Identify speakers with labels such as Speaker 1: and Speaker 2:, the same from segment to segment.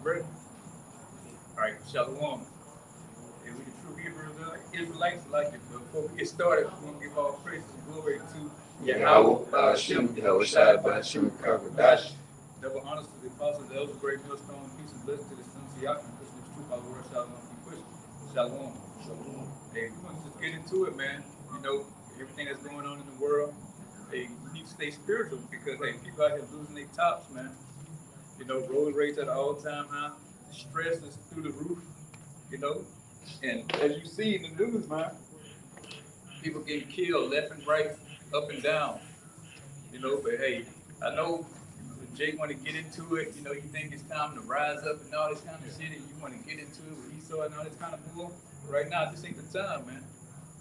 Speaker 1: Ready? All right, Shalom. And we the true Hebrews, Israelites like it. But before we get started, we're going to give all praise and glory to
Speaker 2: Yahweh, Ba'ashem, Yahweh Shai, Ba'ashem, Kavadash.
Speaker 1: double honors to the apostles, the elders, great millstone, peace and blessing to the sons of Yaakov, Christian truth, our Lord, Shalom, be pushed. Shalom. Shalom. Hey, we're going to just get into it, man. You know, everything that's going on in the world. Hey, we need to stay spiritual because, hey, people out here losing their tops, man. You know, road rates at an all-time high. Stress is through the roof, you know. And as you see in the news, man, people getting killed left and right, up and down. You know, but hey, I know Jake want to get into it. You know, you think it's time to rise up and all this kind of shit, and you want to get into it with Esau and all this kind of bull. Right now, this ain't the time, man.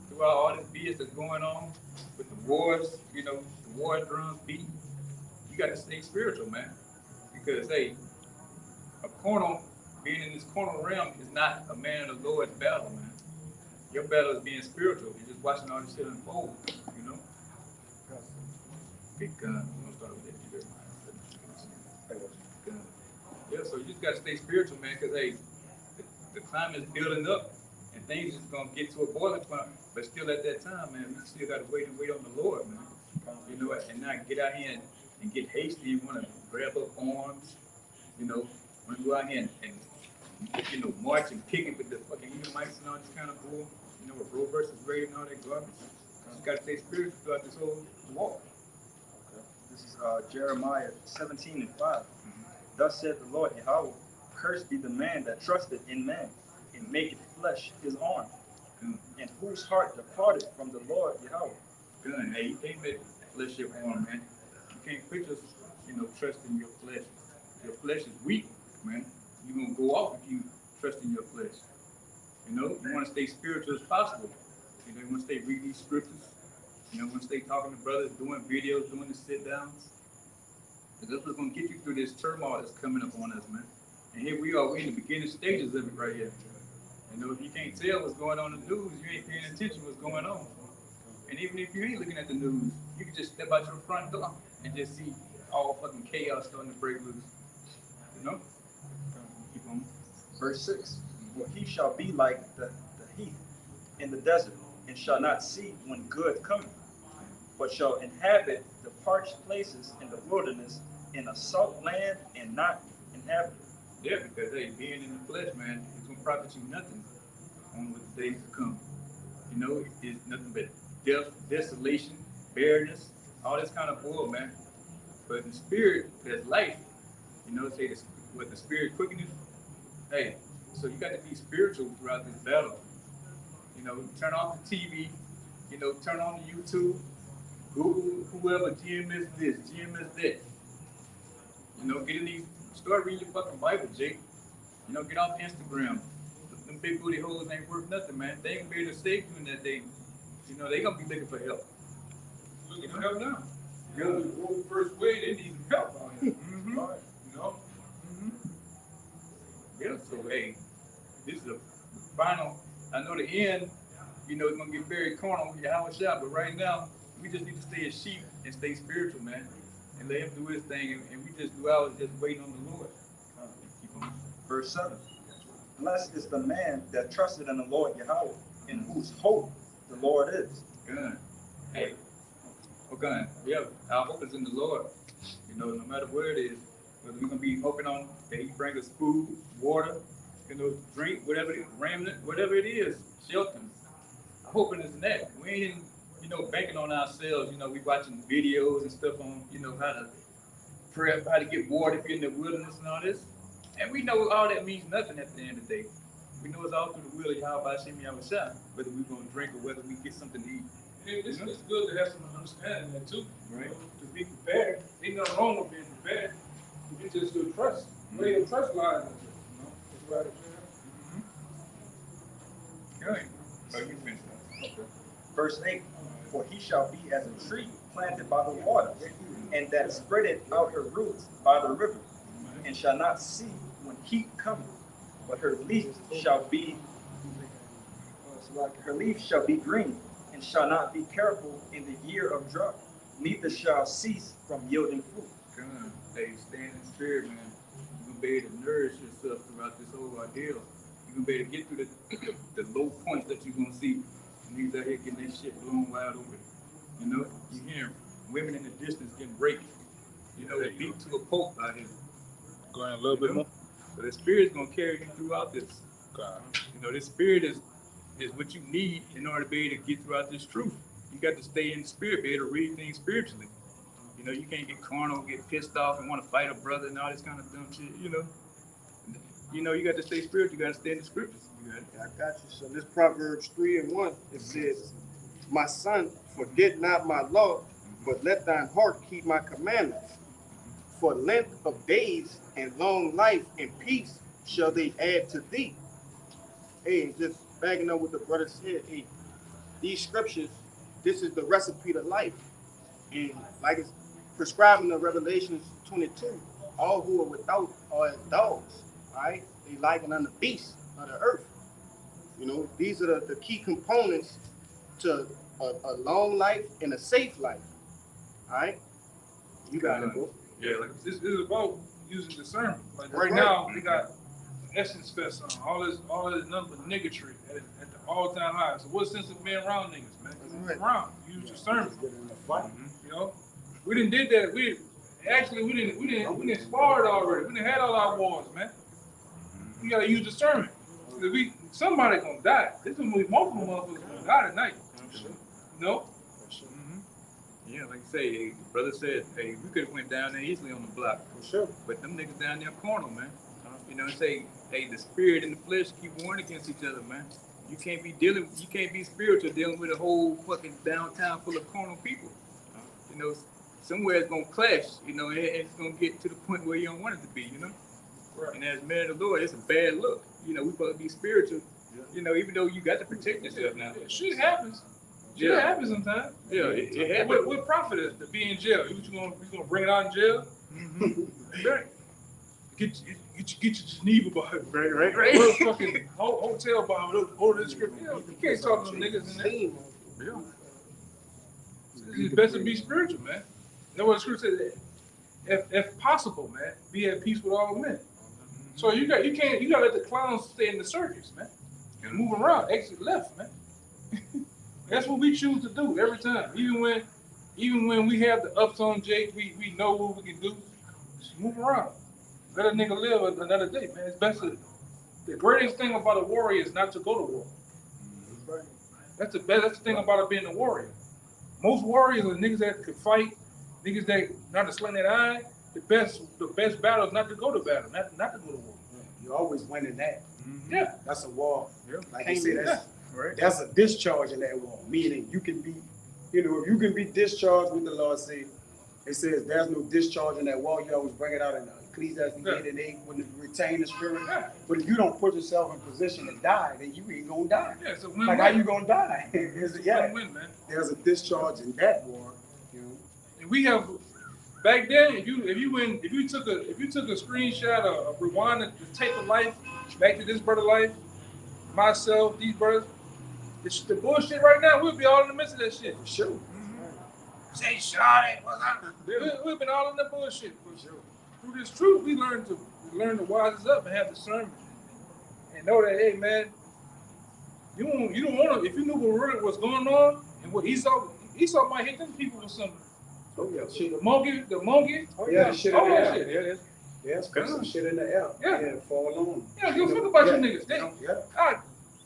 Speaker 1: Throughout all this BS that's going on with the wars, you know, the war drums beating, you got to stay spiritual, man. Because, hey, a carnal, being in this carnal realm is not a man of the Lord's battle, man. Your battle is being spiritual. You're just watching all this shit unfold, you know? Big gun. I'm gonna start with that. Yeah, so you just gotta stay spiritual, man, because hey, the climate is building up and things is gonna get to a boiling point. But still at that time, man, we still gotta wait on the Lord, man. You know, and not get out here and get hasty and wanna grab up arms, you know, wanna go out here and you know, march and picket with the fucking Edomites and all this kind of bull, you know, with Roe versus Wade and all that garbage. You just gotta stay spiritual throughout this whole walk.
Speaker 3: This is Jeremiah 17:5. Thus said the Lord Yahweh, cursed be the man that trusted in man, and maketh flesh his arm, and whose heart departed from the Lord Yahweh.
Speaker 1: Good. Hey, you can't make flesh your arm, man. You can't put your, you know, trust in your flesh. Your flesh is weak, man. You're gonna go off if you trust in your flesh. You know, you want to stay spiritual as possible. You know, you want to stay reading these scriptures. You know, want to stay talking to brothers, doing videos, doing the sit downs. Because that's what's going to get you through this turmoil that's coming up on us, man. And here we are, we're in the beginning stages of it right here. You know, if you can't tell what's going on in the news, you ain't paying attention to what's going on. And even if you ain't looking at the news, you can just step out your front door and just see all fucking chaos starting to break loose. You know? Keep on.
Speaker 3: Verse 6. For he shall be like the heath in the desert, and shall not see when good cometh, but shall inhabit the parched places in the wilderness, in a salt land, and not inhabited.
Speaker 1: Yeah, because hey, being in the flesh, man, it's gonna profit you nothing on what the days to come. You know, it's nothing but death, desolation, barrenness, all this kind of bull, man. But in the spirit, there's life. You know, say this, what the spirit quickeneth. Hey, so you got to be spiritual throughout this battle. You know, turn off the TV. You know, turn on the YouTube. Google whoever, GMS this, GMS that. You know, get in these, start reading your fucking Bible, Jake. You know, get off Instagram. Them big booty hoes ain't worth nothing, man. They ain't gonna be able to save you in that day. You know, they gonna be looking for help.
Speaker 4: Looking for help now. You know, the first way they need some help out here.
Speaker 1: Mm-hmm.
Speaker 4: Right, you know?
Speaker 1: Mm-hmm. Yeah, so hey, this is the final, I know the end, you know, it's gonna get very carnal with your house shop, but right now, we just need to stay as sheep and stay spiritual, man. And let him do his thing, and we just do ours, just waiting on the Lord. Keep on.
Speaker 3: Verse 7. Blessed is the man that trusted in the Lord Yahweh, in whose hope the Lord is.
Speaker 1: Good. Hey, okay. Yeah, our hope is in the Lord. You know, no matter where it is, whether we're gonna be hoping on that He bring us food, water, you know, drink, whatever it is, raiment, whatever it is, shelter. Our hoping is in that. We ain't, you know, banking on ourselves. You know, we watching videos and stuff on, you know, how to prep, how to get water if you're in the wilderness and all this. And we know all that means nothing at the end of the day. We know it's all through the will of Yahweh Hashem Yahushua, whether we're going to drink or whether we get something to eat.
Speaker 4: It's good to have some understanding there too.
Speaker 1: Right.
Speaker 4: To be prepared. Ain't nothing wrong with being prepared. You just do trust. Where your trust lies, you know. That's right.
Speaker 1: Okay. So you mentioned that. Okay.
Speaker 3: Verse 8. For he shall be as a tree planted by the waters, and that spreadeth out her roots by the river, and shall not see when heat cometh, but her leaf shall be green, and shall not be careful in the year of drought, neither shall cease from yielding fruit.
Speaker 1: Good. Hey, stand in spirit, man. You're gonna be able to nourish yourself throughout this whole ordeal. You're gonna be able to get through the low points that you're gonna see. Niggas out here getting their shit blown wide open. You know, you hear women in the distance getting raped. You know, they beat to a pulp out here.
Speaker 4: Go ahead a little bit more.
Speaker 1: So the spirit's gonna carry you throughout this.
Speaker 4: God.
Speaker 1: You know, this spirit is what you need in order to be able to get throughout this truth. You got to stay in the spirit, be able to read things spiritually. You know, you can't get carnal, get pissed off, and want to fight a brother and all this kind of dumb shit. You know, you got to stay spiritual. You got to stay in the scriptures.
Speaker 5: I got you. So this Proverbs 3:1, it says, "My son, forget not my law, but let thine heart keep my commandments. For length of days and long life and peace shall they add to thee." Hey, just backing up what the brother said. Hey, these scriptures, this is the recipe to life. And like it's prescribing in Revelations 22, all who are without are as dogs, right? They liken unto beasts of the earth. You know, these are the key components to a long life and a safe life. All right? You got it, bro.
Speaker 1: Yeah, like
Speaker 4: This is about using discernment. Like
Speaker 5: That's
Speaker 4: right
Speaker 5: right.
Speaker 4: now, we got Essence Fest on, all this number niggatry at the all-time high. So what's the sense of being around niggas, man?
Speaker 5: That's right.
Speaker 4: Around, use discernment.
Speaker 1: mm-hmm.
Speaker 4: You know, we didn't did that. We didn't sparred already. We didn't had all our wars, man. We gotta use discernment. Somebody gonna die. There's gonna be multiple motherfuckers gonna die tonight. You know?
Speaker 1: Yeah, like you say, hey, brother said, hey, we could have went down there easily on the block.
Speaker 5: For sure.
Speaker 1: But them niggas down there carnal, man. You know, say, hey, the spirit and the flesh keep warring against each other, man. You can't be spiritual dealing with a whole fucking downtown full of carnal people. You know, somewhere it's gonna clash, you know, and it's gonna get to the point where you don't want it to be, you know? Right. And as men of the Lord, it's a bad look. You know, we supposed to be spiritual, you know, even though you got to protect yourself now.
Speaker 4: Shit happens. Shit happens sometimes.
Speaker 1: Yeah, it happens.
Speaker 4: What profit is to be in jail? You gonna bring it out in jail?
Speaker 1: Mm-hmm.
Speaker 4: Right. Get your Geneva Bible.
Speaker 5: Right.
Speaker 4: Or fucking hotel Bible. Go to the script. You can't talk to them niggas in there.
Speaker 1: Yeah.
Speaker 4: It's best to be spiritual, man. That's what the scripture says. If possible, man, be at peace with all men. So you gotta let the clowns stay in the circus, man. And move around, exit left, man. That's what we choose to do every time. Even when we have the ups on Jake, we know what we can do. Just move around. Let a nigga live another day, man. It's best to, the greatest thing about a warrior is not to go to war. That's the thing about it being a warrior. Most warriors are niggas that can fight, niggas that not to sling that eye. The best battle is not to go to battle, not to go to war.
Speaker 6: You always win in that.
Speaker 1: Mm-hmm.
Speaker 4: Yeah.
Speaker 6: That's a war.
Speaker 1: Yeah.
Speaker 6: Like you said,
Speaker 1: Right.
Speaker 6: that's a discharge in that war. Meaning you can be, if you can be discharged with the Lord say, it says there's no discharge in that war. You always bring it out in Ecclesiastes 8:8 when you retain the spirit.
Speaker 4: Yeah.
Speaker 6: But if you don't put yourself in position to die, then you ain't gonna die.
Speaker 4: Yeah, it's a win-win.
Speaker 6: Like how you gonna die?
Speaker 4: It's a win-win, man.
Speaker 6: There's a discharge in that war.
Speaker 4: And we have back then, if you took a screenshot or rewind the tape of life back to this brother life, myself, these brothers, the bullshit right now, we'll be all in the midst of that shit.
Speaker 6: For sure.
Speaker 4: Say shot it. We've been all in the bullshit. For sure. Through this truth, we learn to wise up and have discernment and know that, hey man, you don't want to, if you knew what really was going on and what Esau might hit them people with something.
Speaker 6: Oh yeah.
Speaker 4: Shit, the monkey.
Speaker 6: Oh yeah, the shit in
Speaker 4: all
Speaker 6: the
Speaker 4: that
Speaker 6: air.
Speaker 4: shit.
Speaker 6: Yeah, put some shit in the air.
Speaker 4: Yeah.
Speaker 6: And fall on.
Speaker 4: Yeah, give a fuck about you niggas.
Speaker 6: Yeah.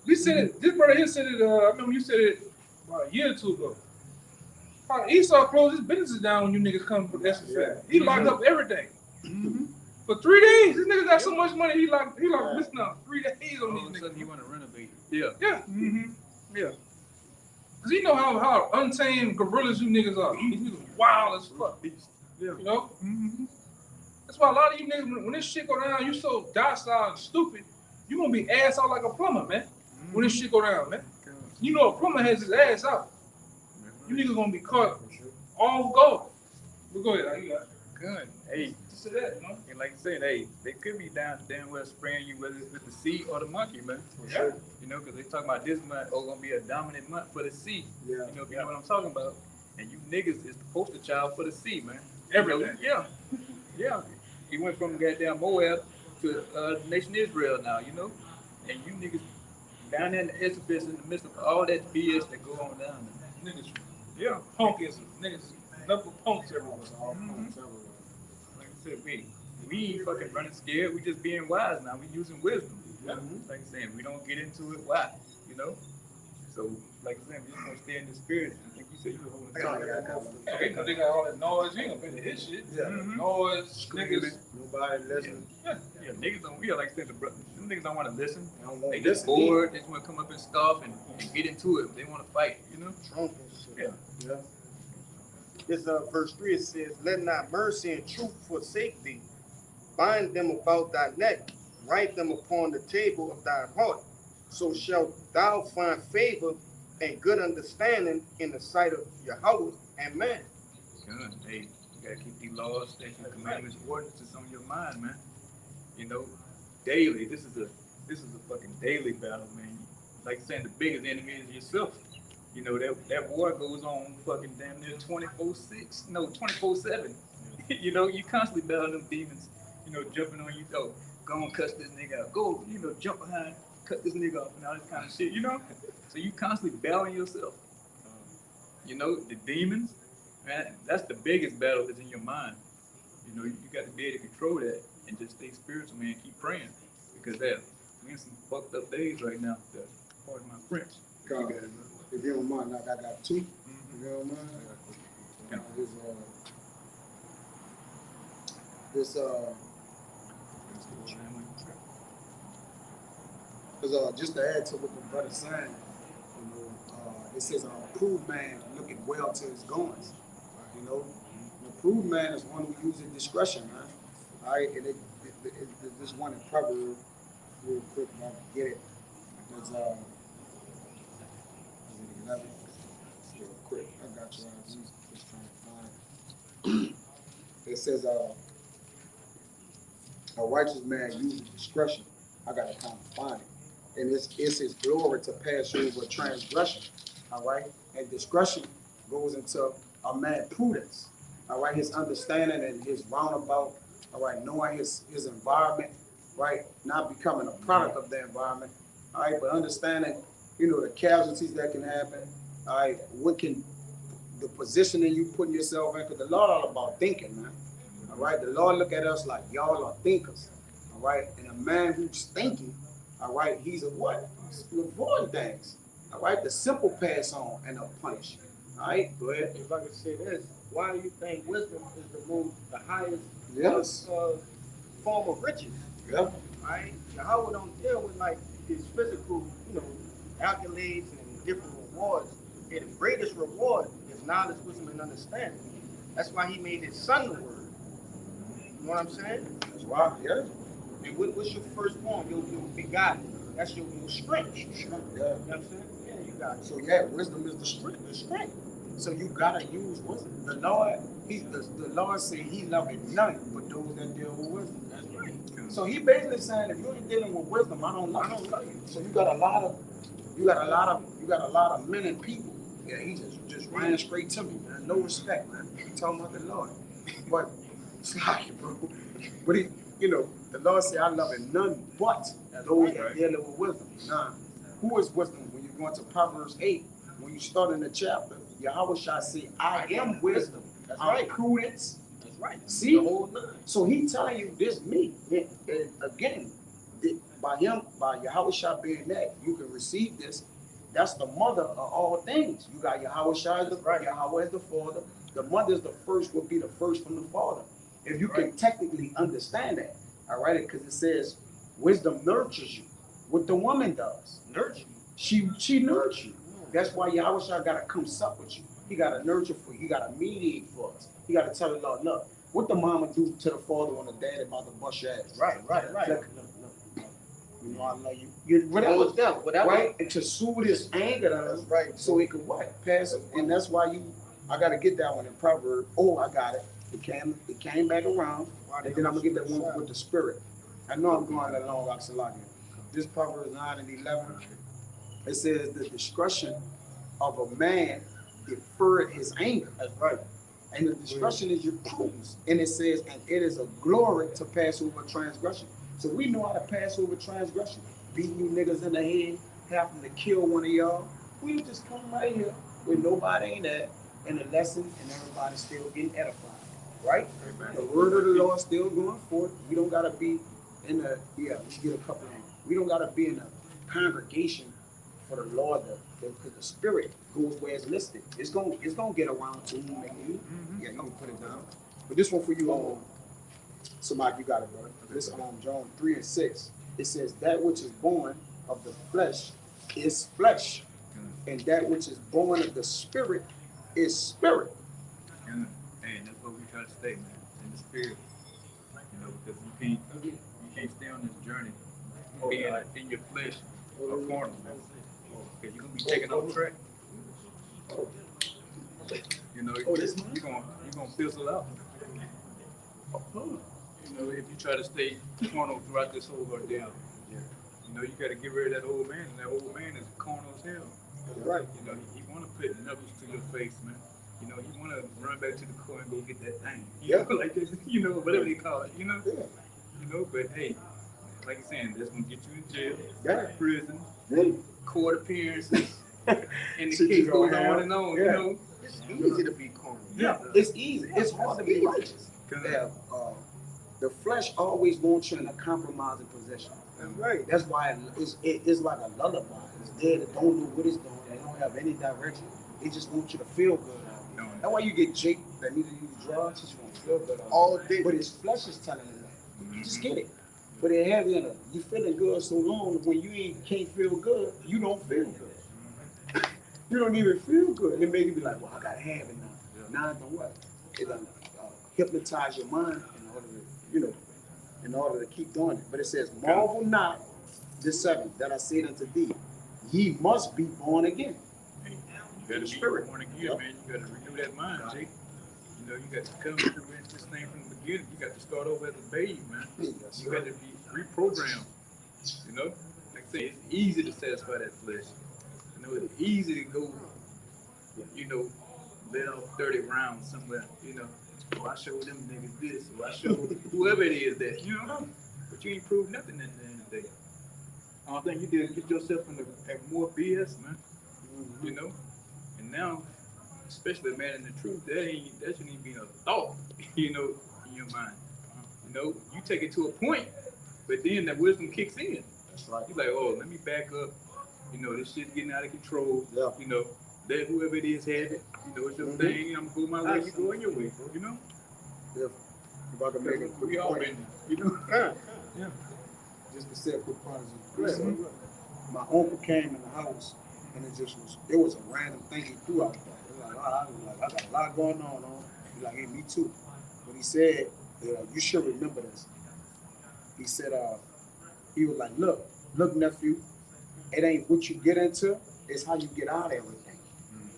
Speaker 4: We said it. This brother here said it. I remember you said it about a year or two ago. Esau closed his businesses down when you niggas come for that.
Speaker 6: Yeah.
Speaker 4: He locked up everything.
Speaker 1: Mm-hmm.
Speaker 4: For 3 days, this nigga got so much money. He locked listen up 3 days on
Speaker 1: All of a
Speaker 4: these
Speaker 1: sudden,
Speaker 4: niggas.
Speaker 1: you want to renovate. Yeah.
Speaker 4: Yeah. Mm-hmm. Yeah. Cause you know how untamed gorillas you niggas are. These niggas wild as fuck.
Speaker 1: Yeah.
Speaker 4: You know.
Speaker 1: Mm-hmm.
Speaker 4: That's why a lot of you niggas, when this shit go down, you so docile and stupid, you gonna be ass out like a plumber, man. When this shit go down, man. You know a plumber has his ass out. You niggas gonna be caught off guard. But go ahead, you got it.
Speaker 1: Good. Hey,
Speaker 4: Just say that, you know?
Speaker 1: and like you said, hey, they could be damn well spraying you whether it's with the sea or the monkey, man.
Speaker 4: Yeah.
Speaker 1: You know, because they talking about this month, gonna be a dominant month for the sea.
Speaker 6: Yeah.
Speaker 1: You know, if you know what I'm talking about. And you niggas is the poster child for the sea, man.
Speaker 4: Everything.
Speaker 1: Yeah. Yeah. He went from goddamn Moab to the nation Israel now, you know, and you niggas down there in the exhibits in the midst of all that BS that go on down there.
Speaker 4: Niggas,
Speaker 1: Yeah.
Speaker 4: punkism. Niggas, nothing but punks everywhere.
Speaker 1: Like I said, we ain't fucking running scared. We just being wise now. We using wisdom.
Speaker 4: Yeah.
Speaker 1: Like I said, we don't get into it. Why? You know. So, like I said, we just gonna stay in the spirit. I think you said you were holding something.
Speaker 4: Because they got all that noise. You ain't gonna pay to hit shit.
Speaker 6: Yeah.
Speaker 4: Noise, niggas.
Speaker 6: Nobody listening.
Speaker 1: Yeah, niggas don't. Yeah, like I said, them niggas don't want to listen.
Speaker 6: They don't want
Speaker 1: They
Speaker 6: to
Speaker 1: just
Speaker 6: listen.
Speaker 1: bored. They just want to come up and stuff and get into it. They want to fight. You know.
Speaker 6: Trump and shit.
Speaker 1: Yeah.
Speaker 5: This verse 3, it says, let not mercy and truth forsake thee. Bind them about thy neck, write them upon the table of thy heart. So shalt thou find favor and good understanding in the sight of Yahweh and man.
Speaker 1: Good. Hey, you gotta keep these laws, statutes, commandments, ordinances on your mind, man. You know, daily. This is a fucking daily battle, man. Like saying, the biggest enemy is yourself. You know, that war goes on fucking damn near 24/6. No, 24/7. You know, you constantly battling them demons. You know, jumping on you. Oh, go and cuss this nigga out. Go, you know, jump behind, cut this nigga off, and all this kind of shit. You know, so you constantly battling yourself. You know, the demons, man. That's the biggest battle is in your mind. You know, you got to be able to control that and just stay spiritual, man. Keep praying because we in some fucked up days right now. Pardon my French.
Speaker 6: God, if you don't mind, like I got two.
Speaker 1: Mm-hmm.
Speaker 6: If you don't mind.
Speaker 1: Yeah.
Speaker 6: Just to add to what the brother saying, you know, it says a approved man looketh well to his goings. You know, an approved man is one who uses discretion, man. All right, and this one in Proverbs, real quick, if I can get it. It's 11. Real quick, I got you. I was just trying to find it. It says a righteous man uses discretion. I gotta kind of find it. And it's his glory to pass over transgression. All right? And discretion goes into a man's prudence. All right, his understanding and his roundabout, all right, knowing his environment, right? Not becoming a product of the environment. All right, but understanding, you know, the casualties that can happen. All right, the positioning you putting yourself in, because the Lord all about thinking, man. All right, the Lord look at us like y'all are thinkers. All right, and a man who's thinking, all right, he's a what? You avoid things. All right, the simple pass on and they'll punish. All right, go ahead.
Speaker 3: If I could say this, why do you think wisdom is the highest
Speaker 5: Yes.
Speaker 3: form of riches?
Speaker 5: Yep.
Speaker 3: Right? Yahweh don't deal with like his physical, you know, accolades and different rewards. And the greatest reward is knowledge, wisdom, and understanding. That's why he made his son the word. You know what I'm saying?
Speaker 5: That's why, yeah.
Speaker 3: And what's your first form? Your begotten. That's your strength.
Speaker 5: Yeah.
Speaker 3: You know what I'm saying? Yeah, you got it.
Speaker 5: So yeah, wisdom is the strength.
Speaker 3: The strength.
Speaker 5: So you gotta use wisdom. The Lord, the Lord said He loveth none but those that deal with wisdom.
Speaker 3: That's right.
Speaker 5: So He basically saying, if you ain't dealing with wisdom, I don't love you. So you got a lot of men and people. Yeah, he just ran straight to me, man. No respect, man. He talking about the Lord, but it's like, bro. But he, you know, the Lord said, I love none but those that dealing with wisdom. Now, who is wisdom? When you go into Proverbs 8, when you start in the chapter, Yahweh shall say, I am wisdom.
Speaker 3: That's
Speaker 5: I'm
Speaker 3: right.
Speaker 5: prudence.
Speaker 3: That's right.
Speaker 5: See?
Speaker 3: The whole nine.
Speaker 5: So he telling you this me. And again, by Yahweh Shah being that, you can receive this. That's the mother of all things. You got Yahweh Shah as the right, Yahweh as the father. The mother is the first, will be the first from the father. If you can technically understand that, all right, because it says wisdom nurtures you. What the woman does, nurture you. She nurtures you. That's why Yahweh Shah got to come sup with you. He got to nurture for you. He got to mediate for us. He got to tell the Lord, look, what the mama do to the father when the dad about to bust your ass?
Speaker 3: Right.
Speaker 5: Look, you know I love you. Whatever. Right? And to soothe his anger down, right? So it could what? Pass it. And that's why I got to get that one in Proverbs. Oh, I got it. It came back around. And then I'm going to get that one with the spirit. I know I'm going along like Salakia. This Proverbs 9 and 11, it says the discretion of a man deferred his anger. That's right. And the discretion is your prudence. And it says, and it is a glory to pass over transgression.
Speaker 6: So we know how to pass over transgression. Beating you niggas in the head, having to kill one of y'all. We just come right here with nobody ain't that, and a lesson, and everybody still getting edified. Right? The word of the Lord still going forth. We don't gotta be in the let's get a couple of them. We don't gotta be in a congregation for the Lord, because the spirit goes where it's listed. It's gonna get around to whom it need. Yeah, you can put it down. But this one for you, somebody, you got it, brother. This John 3:6. It says that which is born of the flesh is flesh, and that which is born of the spirit is spirit.
Speaker 1: And that's what we try to stay, man, in the spirit. You know, because you can't stay on this journey being in your flesh or carnal, man. Because you're gonna be taking off track. You know, you're gonna fizzle out. You know, if you try to stay carnal throughout this whole ordeal. You know, you got to get rid of that old man, and that old man is carnal as hell.
Speaker 6: Right.
Speaker 1: You know, he want to put knuckles to your face, man. You know, he want to run back to the car and go get that thing. You know, like this, you know, whatever they call it, you know.
Speaker 6: Yeah.
Speaker 1: You know, but hey, like you're saying, that's gonna get you in jail,
Speaker 6: Yeah.
Speaker 1: prison,
Speaker 6: Yeah.
Speaker 1: court appearances, and the case goes on and on.
Speaker 6: Yeah.
Speaker 1: You know.
Speaker 5: It's easy to be carnal.
Speaker 6: Yeah, it's easy. It's hard to be righteous.
Speaker 1: Yeah.
Speaker 6: The flesh always wants you in a compromising position.
Speaker 5: That's right.
Speaker 6: That's why it's like a lullaby. It's there that don't know what it's doing. They don't have any direction. They just want you to feel good out there. That's why you get Jake that need to use drugs. He just want to feel good out
Speaker 5: All
Speaker 6: there.
Speaker 5: day.
Speaker 6: But his flesh is telling him that. Just get it. But it have you feeling good so long when you can't feel good, you don't feel good. You don't even feel good. It make you be like, well, I gotta have it now. Now it don't what? It hypnotize your mind in order to keep doing it. But it says, marvel not, this 7, that I said unto thee, ye must be born again.
Speaker 1: Hey, you gotta be born again, man. You gotta renew that mind, Jake. You know, you got to come through this thing from the beginning. You got to start over as a babe, man. You got to be reprogrammed. You know, like I say, it's easy to satisfy that flesh. You know, it's easy to go, you know, let off 30 rounds somewhere, you know. Oh, I showed them niggas this, or I showed whoever it is that, you know, but you ain't proved nothing at the end of the day. I don't think you did get yourself in more BS, man. You know, and now, especially man in the truth, that shouldn't even be a thought, you know, in your mind. You know, you take it to a point, but then that wisdom kicks in.
Speaker 6: That's right.
Speaker 1: You're like, oh, let me back up. You know, this shit's getting out of control.
Speaker 6: Yeah.
Speaker 1: You know, let whoever it is have it. You know, it's your thing. I'm going my way, you going your way. You know?
Speaker 6: Yeah. If I can make a quick
Speaker 1: We all
Speaker 6: point,
Speaker 1: been there. You know?
Speaker 5: Yeah.
Speaker 6: just to say a quick point. My uncle came in the house, and it was a random thing he threw out there. It was like, I got a lot going on. He's like, hey, me too. But he said, you should remember this. He said, he was like, look, nephew, it ain't what you get into, it's how you get out of everything.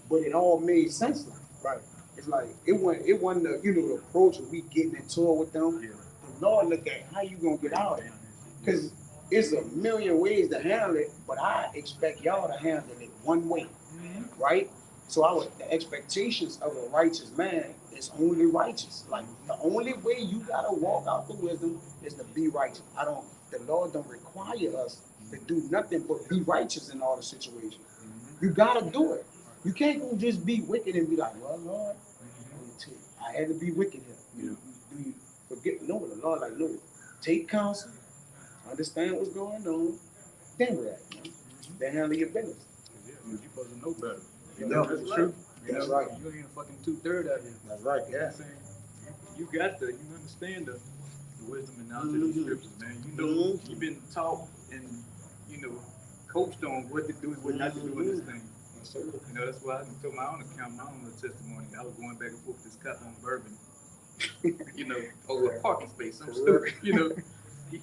Speaker 6: But it all made sense, right? It's like it wasn't the the approach of we getting into it with them. Yeah. The Lord look at how you gonna get out of it, because it's a million ways to handle it, but I expect y'all to handle it one way, right? So the expectations of a righteous man is only righteous. Like the only way you gotta walk out the wisdom is to be righteous. The Lord don't require us to do nothing but be righteous in all the situations. You gotta do it. You can't go just be wicked and be like, well, Lord, I had to be wicked here. Do you forget? No, the Lord like, no, take counsel, understand what's going on, then react. Then handle your business.
Speaker 1: You're supposed to know better.
Speaker 6: You know,
Speaker 1: that's true.
Speaker 6: That's right.
Speaker 1: You ain't a fucking 2/3 out here.
Speaker 6: That's right.
Speaker 1: You know what I'm saying? You got you understand the wisdom and knowledge of the scriptures, man. You know, you've been taught and, coached on what to do and what not to do in this thing. You know, that's why I told my own account, my own testimony. I was going back and forth with this cop on Bourbon, over a parking space. I'm stupid,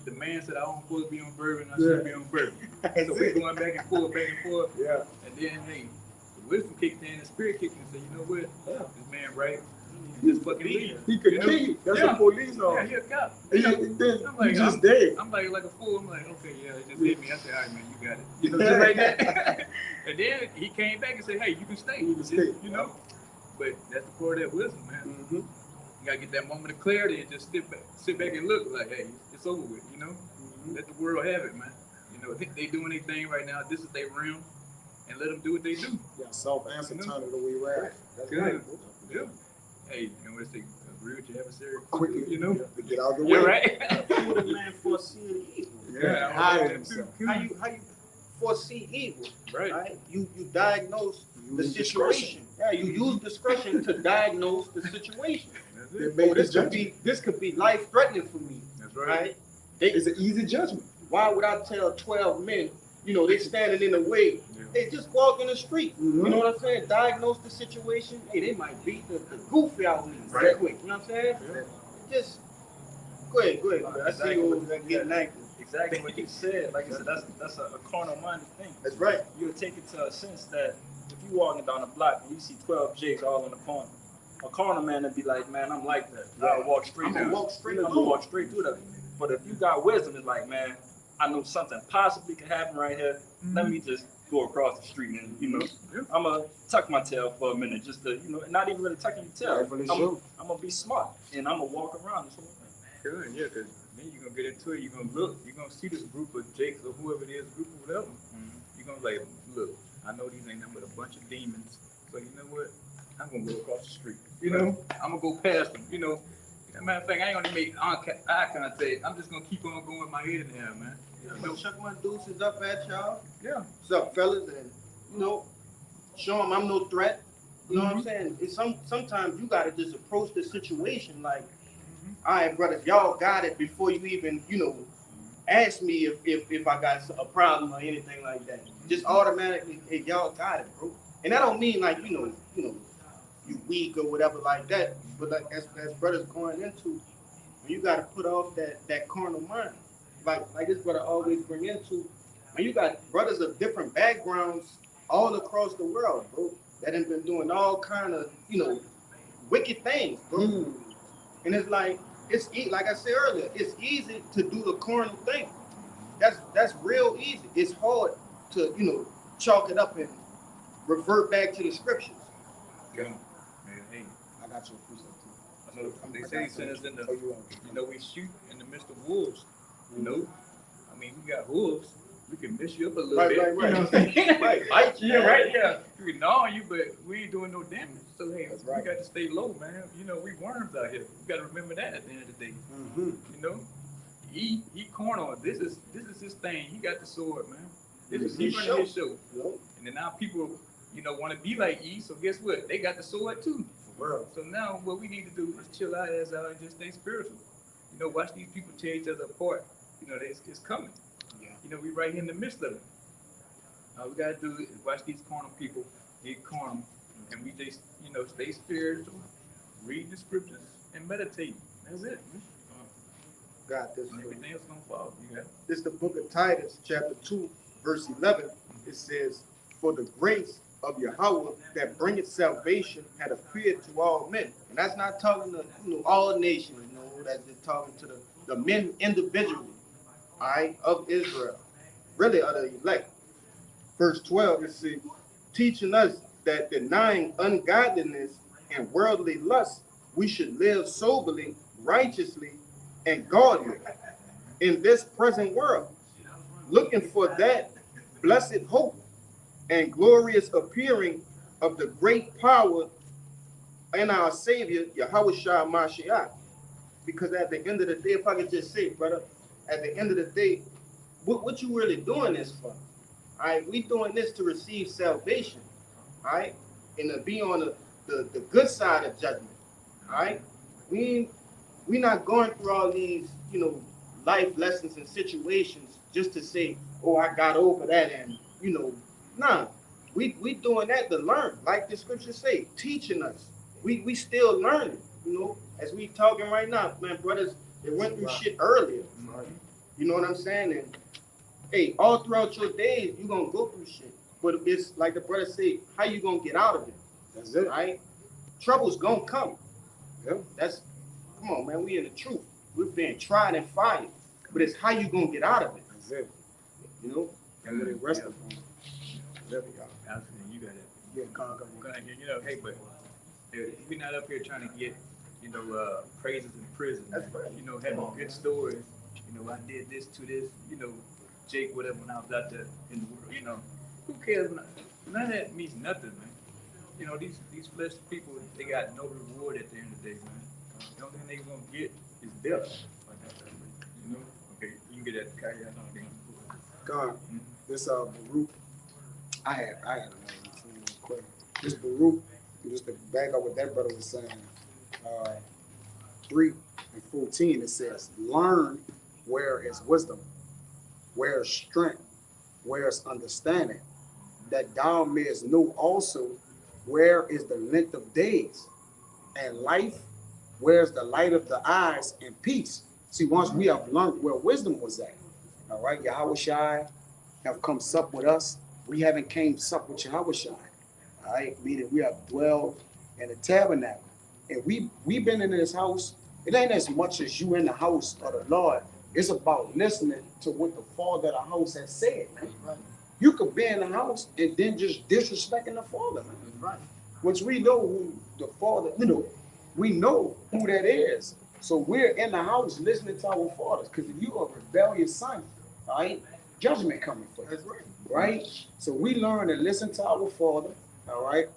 Speaker 1: The man said I don't supposed to be on Bourbon, I should be on Bourbon. So we're going back and forth.
Speaker 6: Yeah.
Speaker 1: And then, hey, the wisdom kicked in, the spirit kicked in and said, you know what? This man right. Just fucking leave.
Speaker 6: He could kill you. That's a police officer.
Speaker 1: Yeah, he a cop.
Speaker 6: I'm like,
Speaker 1: I'm
Speaker 6: dead.
Speaker 1: I'm like a fool. I'm like, okay, yeah, it just hit me. I said, all right, man, you got it. Just like that. And then he came back and said, hey, you can stay.
Speaker 6: You can stay.
Speaker 1: But that's the part of that wisdom, man. You gotta get that moment of clarity and just sit back and look like, hey, it's over with, you know? Let the world have it, man. You know, they doing their thing right now. This is their realm, and let them do what they do.
Speaker 6: Yeah, self-answer turn it away right. That's
Speaker 1: Good.
Speaker 6: right.
Speaker 1: Yeah. Hey, you know what they agree with your adversary
Speaker 6: Quickly,
Speaker 1: you know?
Speaker 6: to get out of the way.
Speaker 1: You're right.
Speaker 3: Who the man foreseeing evil?
Speaker 1: Yeah,
Speaker 6: hide
Speaker 1: I
Speaker 6: himself.
Speaker 3: How you foresee evil?
Speaker 1: Right.
Speaker 3: You diagnose the
Speaker 6: Use
Speaker 3: situation. Yeah, you use discretion to diagnose the situation.
Speaker 1: That's
Speaker 6: They
Speaker 1: it.
Speaker 6: made
Speaker 3: This
Speaker 6: the
Speaker 3: could
Speaker 6: judgment.
Speaker 3: be life threatening for me.
Speaker 1: That's right.
Speaker 3: Right?
Speaker 6: It's an easy judgment.
Speaker 3: Why would I tell 12 men, you know, they standing in the way?
Speaker 1: Yeah.
Speaker 3: They just walk in the street.
Speaker 6: Mhm.
Speaker 3: You know what I'm saying? Diagnose the situation. Hey, they might beat the goofy out of me
Speaker 1: Right.
Speaker 3: right quick. You know what I'm saying?
Speaker 1: Yeah.
Speaker 3: Just go ahead. I see
Speaker 1: Exactly
Speaker 3: you
Speaker 1: what-
Speaker 3: over there getting active.
Speaker 1: Exactly what you said. Like I said, that's a carnal minded thing.
Speaker 3: That's right.
Speaker 1: You'll take it to a sense that if you walking down the block and you see 12 Jakes all in the corner, a carnal man would be like, man, I'm like that. I'll walk straight
Speaker 3: I'm
Speaker 1: through.
Speaker 3: gonna walk straight
Speaker 1: I'm
Speaker 3: through.
Speaker 1: gonna walk straight through that. But if you got wisdom, it's like, man, I know something possibly could happen right here. Let me just go across the street and, you know, I'm gonna tuck my tail for a minute, just to, you know, not even really tucking your tail.
Speaker 6: Rightfully
Speaker 1: I'm
Speaker 6: so.
Speaker 1: gonna be smart and I'm gonna walk around this whole thing. Good, yeah, because then you're gonna get into it, you're gonna look, you're gonna see this group of Jakes or whoever it is, group of whatever. You're gonna like, look, I know these ain't nothing but a bunch of demons, so you know what? I'm gonna go across the street. You know, I'm gonna go past them, you know. Matter of fact, I ain't gonna make eye contact. I'm just gonna keep on going with my head in the air, man.
Speaker 3: I'm gonna chuck my deuces up at y'all.
Speaker 1: Yeah.
Speaker 3: What's up, fellas? And you know, show them I'm no threat. You know what I'm saying? It's sometimes you gotta just approach the situation like, all right, brothers, y'all got it before you even, you know, ask me if I got a problem or anything like that. Just automatically, hey, y'all got it, bro. And that don't mean like, you know, you weak or whatever like that. But like as brothers going into, you gotta put off that carnal mind. Like this brother always bring into, and you got brothers of different backgrounds all across the world, bro, that have been doing all kind of, you know, wicked things, bro. And it's like like I said earlier, it's easy to do the carnal thing. That's real easy. It's hard to, you know, chalk it up and revert back to the scriptures.
Speaker 1: Yeah. Man, hey,
Speaker 6: I got you a precept too.
Speaker 1: I know they say he sent us in the, you know, we shoot in the midst of wolves. You know, I mean, we got wolves. We can mess you up a little bit.
Speaker 3: Right.
Speaker 1: You know what I'm saying?
Speaker 3: Right. Bite you.
Speaker 1: Yeah, right. Yeah. We can gnaw on you, but we ain't doing no damage. So hey,
Speaker 6: That's
Speaker 1: we
Speaker 6: right.
Speaker 1: got to stay low, man. You know, we worms out here. We got to remember that at the end of the day. You know, he carnal. This is his thing. He got the sword, man. This is
Speaker 3: His
Speaker 1: running his show.
Speaker 3: Nope.
Speaker 1: And then now people, you know, want to be like E. So guess what? They got the sword too.
Speaker 6: World.
Speaker 1: So now what we need to do is chill our ass out and just stay spiritual. You know, watch these people tear each other apart. You know, it's coming.
Speaker 6: Yeah.
Speaker 1: You know, we right here in the midst of it. All we gotta do is watch these carnal people get carnal, and we just, you know, stay spiritual, read the scriptures, and meditate. That's it.
Speaker 3: Got this.
Speaker 1: And everything else gonna follow. You got it.
Speaker 3: This is the book of Titus, chapter 2, verse 11. It says, for the grace of Yahweh that bringeth salvation had appeared to all men. And that's not talking to, you know, all nations, you know, that's just talking to the men individually, all right, of Israel, really are the elect. Verse 12, it says, teaching us that denying ungodliness and worldly lust, we should live soberly, righteously, and godly in this present world, looking for that blessed hope and glorious appearing of the great power in our Savior, Yahushua Mashiach. Because at the end of the day, if I could just say, brother, at the end of the day, what you really doing this for? All right, we doing this to receive salvation, all right, and to be on the good side of judgment, all right. We not going through all these, you know, life lessons and situations just to say, oh, I got over that, and you know, nah, we doing that to learn, like the scriptures say, teaching us. We still learning, you know, as we talking right now, man, brothers, they went through shit earlier. You know what I'm saying? And hey, all throughout your days, you're gonna go through shit. But it's like the brother said, how you gonna get out of it?
Speaker 6: That's it.
Speaker 3: Right? Trouble's gonna come.
Speaker 6: Yep.
Speaker 3: Come on, man, we in the truth. We're being tried and fired. But it's how you gonna get out of it.
Speaker 6: That's it.
Speaker 3: You know?
Speaker 6: And really rest upon it. Whatever y'all.
Speaker 1: Absolutely, you got it.
Speaker 6: Yeah, conquer.
Speaker 1: You know, hey, but we're not up here trying to get, praises in prison.
Speaker 3: That's right.
Speaker 1: Having good stories. I did this to this. Jake, whatever, when I was out there in the world. Who cares? None of that means nothing, man. These flesh people, they got no reward at the end of the day, man. The only thing they gonna get is death. Okay, you can get that carry on again.
Speaker 6: God, this Baruch, I had another quick. This Baruch, just to back up what that brother was saying, 3:14, it says, learn where is wisdom, where is strength, where is understanding, that thou mayest know also where is the length of days, and life, where's the light of the eyes, and peace. See, once we have learned where wisdom was at, all right, Yahweh Shai have come sup with us. We haven't came sup with Yahweh Shai, all right, meaning we have dwelled in the tabernacle. And we've been in this house. It ain't as much as you in the house of the Lord. It's about listening to what the father of the house has said, man.
Speaker 3: Right.
Speaker 6: You could be in the house and then just disrespecting the father, man.
Speaker 3: Right.
Speaker 6: Which we know who the father, we know who that is. So we're in the house listening to our fathers. Because if you're a rebellious son, all right, judgment coming for you.
Speaker 3: That's right.
Speaker 6: Right? So we learn to listen to our father, all right,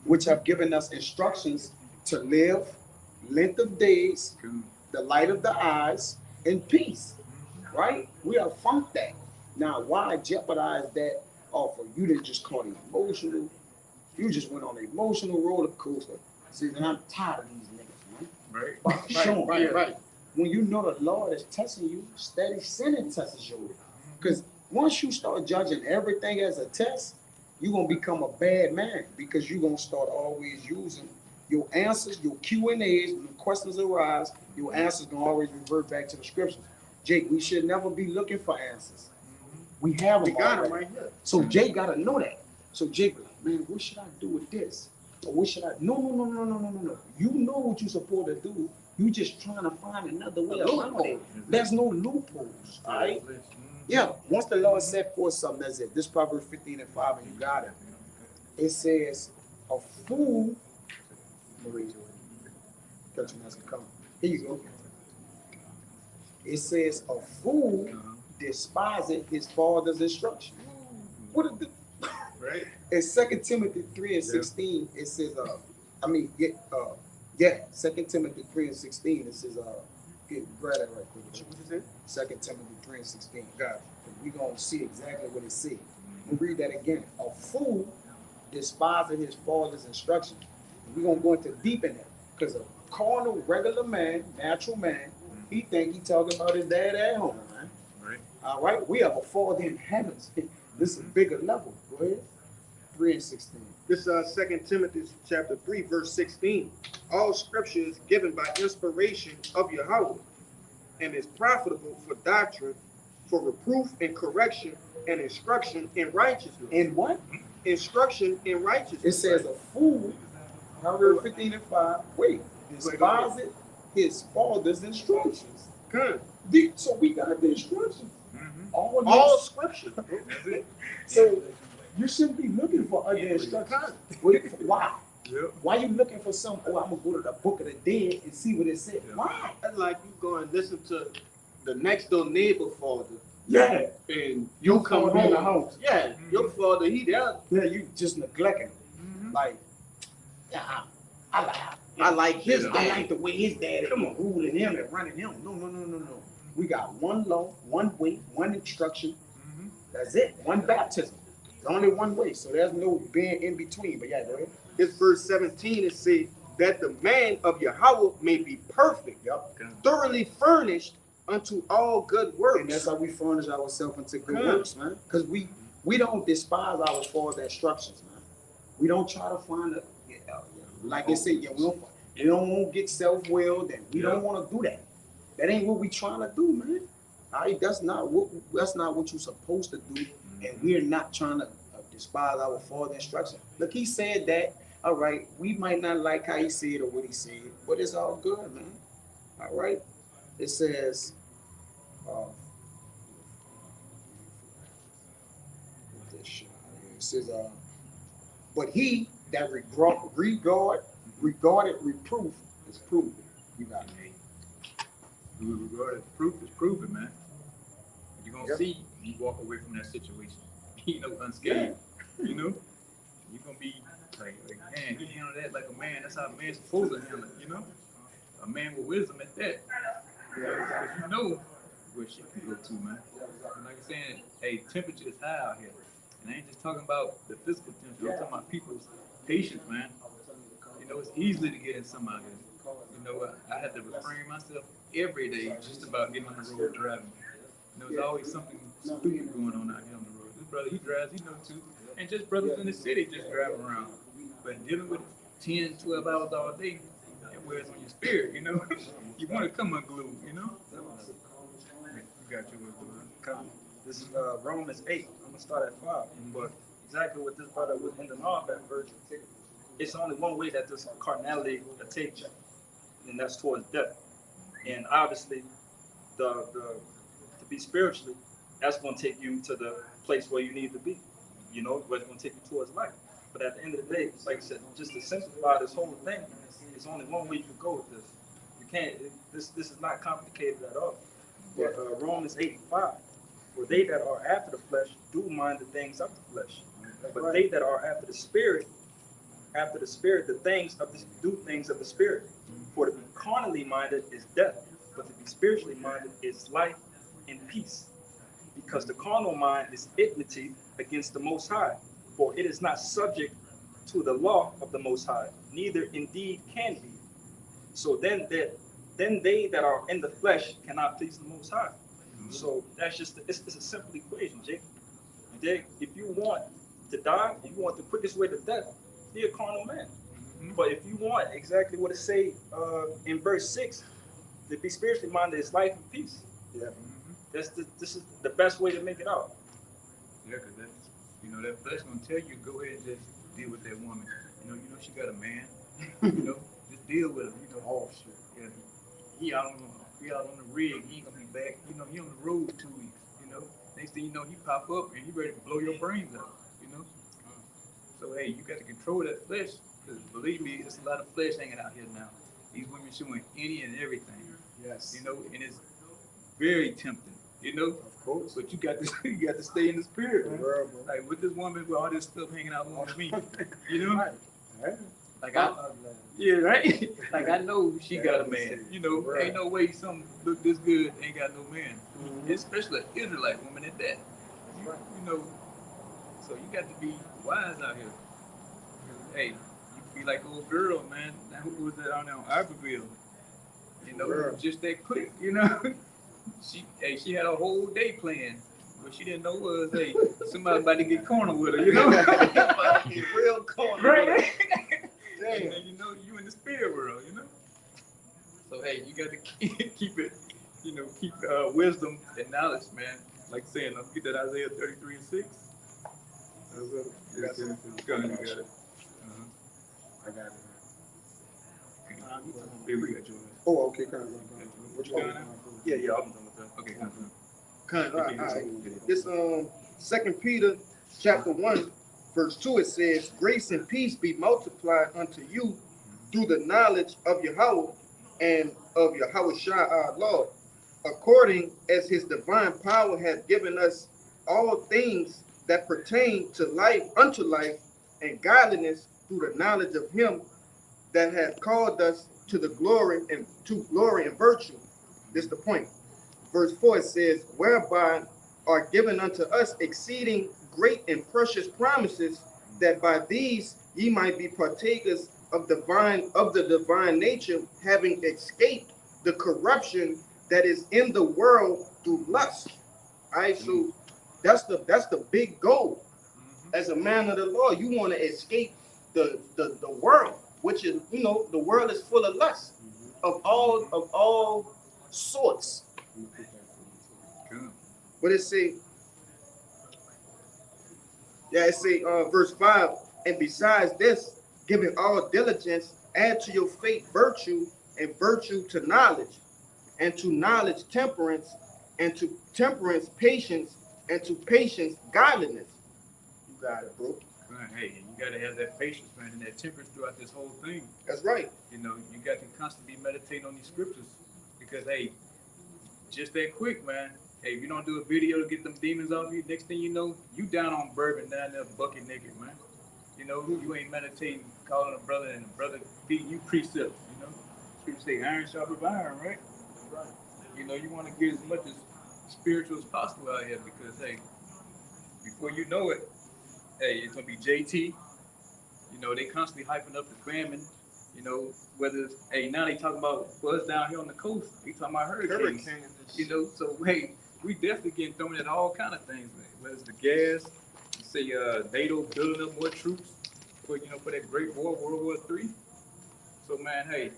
Speaker 6: which have given us instructions to live, length of days, the light of the eyes, and peace. Right? We have funked that. Now, why jeopardize that off of you? Didn't just call it emotional. You just went on an emotional roller coaster. See, and I'm tired of these niggas, man.
Speaker 1: Right.
Speaker 6: When you know the Lord is testing you, steady sinning tests you. Because once you start judging everything as a test, you're going to become a bad man, because you're going to start always using your answers, your Q&As, when questions arise, your answers going to always revert back to the scriptures. Jake, we should never be looking for answers. We have them already.
Speaker 3: Right here.
Speaker 6: So Jake got to know that. So Jake, like, man, what should I do with this? Or what should I? No. You know what you're supposed to do. You just trying to find another way around it. There's no loopholes, all right? Yeah, once the Lord set forth something, that's it. This Proverbs 15:5, and you got it. It says, a fool, Marie, catch him as he comes. Here you go. It says, a fool despiseth his father's instruction. What is the
Speaker 1: Right.
Speaker 6: in 2 Timothy 3:16, it says, 2 Timothy 3:16, it says, grab that right quick. What you said? 2 Timothy 3:16. God, we're going to see exactly what it says. We'll read that again. A fool despising his father's instruction. We're going to go into deep in that, because a carnal, regular man, natural man, he think he talking about his dad at home, man.
Speaker 1: Right.
Speaker 6: All right, we have a father in heavens. This is a bigger level. Go ahead. 3:16.
Speaker 5: This 2 Timothy chapter 3, verse 16. All scripture is given by inspiration of Yahweh and is profitable for doctrine, for reproof and correction and instruction in righteousness.
Speaker 6: And what?
Speaker 5: Instruction in righteousness.
Speaker 6: It says a fool, Proverbs 15:5, despiseth his father's instructions.
Speaker 5: Good.
Speaker 6: So we got the instructions.
Speaker 5: All scripture.
Speaker 6: So you shouldn't be looking for other instructions. Why?
Speaker 1: Yep.
Speaker 6: Why you looking for some? Oh, I'm gonna go to the book of the dead and see what it said.
Speaker 1: Yeah.
Speaker 6: Why?
Speaker 5: That's like you go and listen to the next door neighbor father,
Speaker 6: Yeah.
Speaker 5: and you come
Speaker 6: father in
Speaker 5: home.
Speaker 6: the house.
Speaker 5: Yeah, your father, he there.
Speaker 6: Yeah, you just neglecting him. Like, yeah,
Speaker 5: I like his
Speaker 6: I
Speaker 5: dad.
Speaker 6: like the way his dad is ruling him and running him. No. We got one law, one way, one instruction. That's it. One baptism. There's only one way. So there's no being in between. But yeah, go ahead.
Speaker 5: It's verse 17. It says that the man of Yahweh may be perfect,
Speaker 6: Yep.
Speaker 5: thoroughly furnished unto all good works.
Speaker 6: And that's how we furnish ourselves into good
Speaker 5: Good.
Speaker 6: works, man. Because we don't despise our father's instructions, man. We don't try to find like I said, we don't want to get self-willed, and we don't want to do that. That ain't what we trying to do, man. All right, that's not what you're supposed to do, and we're not trying to despise our father's instruction. Look, he said that. All right, we might not like how he said or what he said, but it's all good, man. All right, it says. It says, but he that regarded reproof, Prove it. You got it.
Speaker 1: Hey, regardless, proof is proven, man. You're gonna
Speaker 6: Yep.
Speaker 1: see you walk away from that situation, unscathed. You're gonna be like, man, he handled that like a man. That's how a man's supposed to handle it. A man with wisdom at that. Because you know where she can go to, man. And like I'm saying, hey, temperature is high out here. And I ain't just talking about the physical temperature, I'm talking about people's patience, man. It's easy to get in some out here. I had to refrain myself every day just about getting on the road driving. There's always something stupid going on out here on the road. This brother, he drives, he knows too. And just brothers in the city just driving around. But dealing with 10, 12 hours all day, it wears on your spirit, You want to come unglued, You got your
Speaker 3: Come. This is Romans 8. I'm gonna start at 5. But exactly what this brother was ending off at verse. It's only one way that this carnality takes you, and that's towards death. And obviously, to be spiritually, that's going to take you to the place where you need to be. Where it's going to take you towards life. But at the end of the day, like I said, just to simplify this whole thing, it's only one way you can go with this. You can't. This is not complicated at all. But Romans 8:5, for they that are after the flesh do mind the things of the flesh, but they that are after the spirit, the things of do things of the spirit. For to be carnally minded is death, but to be spiritually minded is life and peace. Because the carnal mind is enmity against the Most High, for it is not subject to the law of the Most High, neither indeed can be. So then they that are in the flesh cannot please the Most High. So that's just it's a simple equation, Jake. If you want to die, if you want the quickest way to death, be a carnal man. But if you want exactly what it say in verse 6, to be spiritually minded is life and peace.
Speaker 6: Yeah.
Speaker 3: This is the best way to make it out.
Speaker 1: Yeah, because that flesh gonna tell you go ahead and just deal with that woman. She got a man. Just deal with him.
Speaker 6: Oh shit.
Speaker 1: Yeah, he out on the rig. He ain't gonna be back. He on the road 2 weeks. Next thing you know, he pop up and he ready to blow your brains out. So hey, you got to control that flesh. Because believe me, there's a lot of flesh hanging out here now. These women showing any and everything.
Speaker 6: Yes.
Speaker 1: And it's very tempting.
Speaker 6: Of course.
Speaker 1: But you got to stay in the spirit, man.
Speaker 6: Bro.
Speaker 1: Like with this woman with all this stuff hanging out on me,
Speaker 6: Right.
Speaker 1: Like right. Like I know she got a man.
Speaker 6: Right.
Speaker 1: Ain't no way something look this good ain't got no man. Especially an Israelite woman at that. So you got to be wise out here. Hey, you be like old girl, man. Now, who was that out there on Iberville? Just that quick, She had a whole day planned. What she didn't know was, hey, somebody about to get corner with her,
Speaker 3: Real corner.
Speaker 1: Right?
Speaker 6: Damn.
Speaker 1: And you in the spirit world, So hey, you got to keep it, keep wisdom and knowledge, man. Like saying, get that Isaiah 33:6. You got it.
Speaker 6: I got it.
Speaker 1: Here we got yours.
Speaker 6: Oh, okay, kind of. What you
Speaker 1: Got
Speaker 6: got?
Speaker 1: it?
Speaker 3: Yeah, I'm done with that.
Speaker 1: Okay, come on.
Speaker 5: Kind of, all right. This 2 Peter chapter 1, verse 2, it says, grace and peace be multiplied unto you through the knowledge of Yahweh and of Yahweh Shai our Lord, according as his divine power hath given us all things that pertain to life, unto life and godliness, through the knowledge of him that hath called us to the glory and virtue. This is the point. Verse 4, it says, whereby are given unto us exceeding great and precious promises, that by these ye might be partakers of the divine nature, having escaped the corruption that is in the world through lust. All right, so that's the big goal. As a man of the law, you want to escape the world, which is, the world is full of lust of all sorts. What it say? Yeah, it say verse 5, and besides this, giving all diligence, add to your faith virtue, and virtue to knowledge, and to knowledge temperance, and to temperance patience, and to patience godliness. You got it, bro.
Speaker 1: man, hey, you gotta have that patience, man, and that temperance throughout this whole thing.
Speaker 5: That's right.
Speaker 1: You know, you got to constantly meditate on these scriptures because, hey, just that quick, man. Hey, if you don't do a video to get them demons off you, next thing you know, you down on bourbon down there bucket naked, man. You know, you ain't meditating, calling a brother, and a brother feeding you precepts. You know, scripture say iron sharpens iron, right?
Speaker 5: Right.
Speaker 1: You know, you want to get as much as spiritual as possible out here because, hey, before you know it, hey, it's gonna be JT. You know, they constantly hyping up the famine. You know, whether it's, hey, now they talking about for us down here on the coast, they talking about hurricanes. You know, so hey, we definitely getting thrown at all kind of things, man. Whether it's the gas, you say NATO building up more troops for for that Great War, World War III. So man, hey,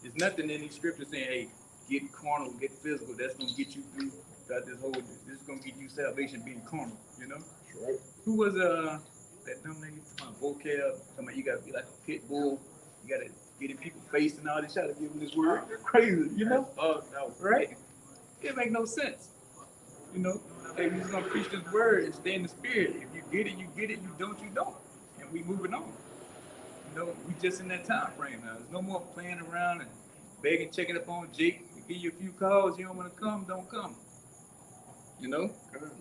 Speaker 1: there's nothing in these scriptures saying, hey, get carnal, get physical. That's gonna get you through that this whole. This is gonna get you salvation being carnal. You know.
Speaker 6: Right.
Speaker 1: Who was that dumb nigga talking about vocab? Talking about you gotta be like a pit bull. You gotta get in people's face and all this. Try to give them this word. They're crazy, you know?
Speaker 5: Oh no.
Speaker 1: Right? It make no sense. You know, hey, we just gonna preach this word and stay in the spirit. If you get it, you get it. You don't, you don't. And we moving on. You know, we just in that time frame now. There's no more playing around and begging, checking up on Jake. We give you a few calls. You don't want to come, don't come. You know,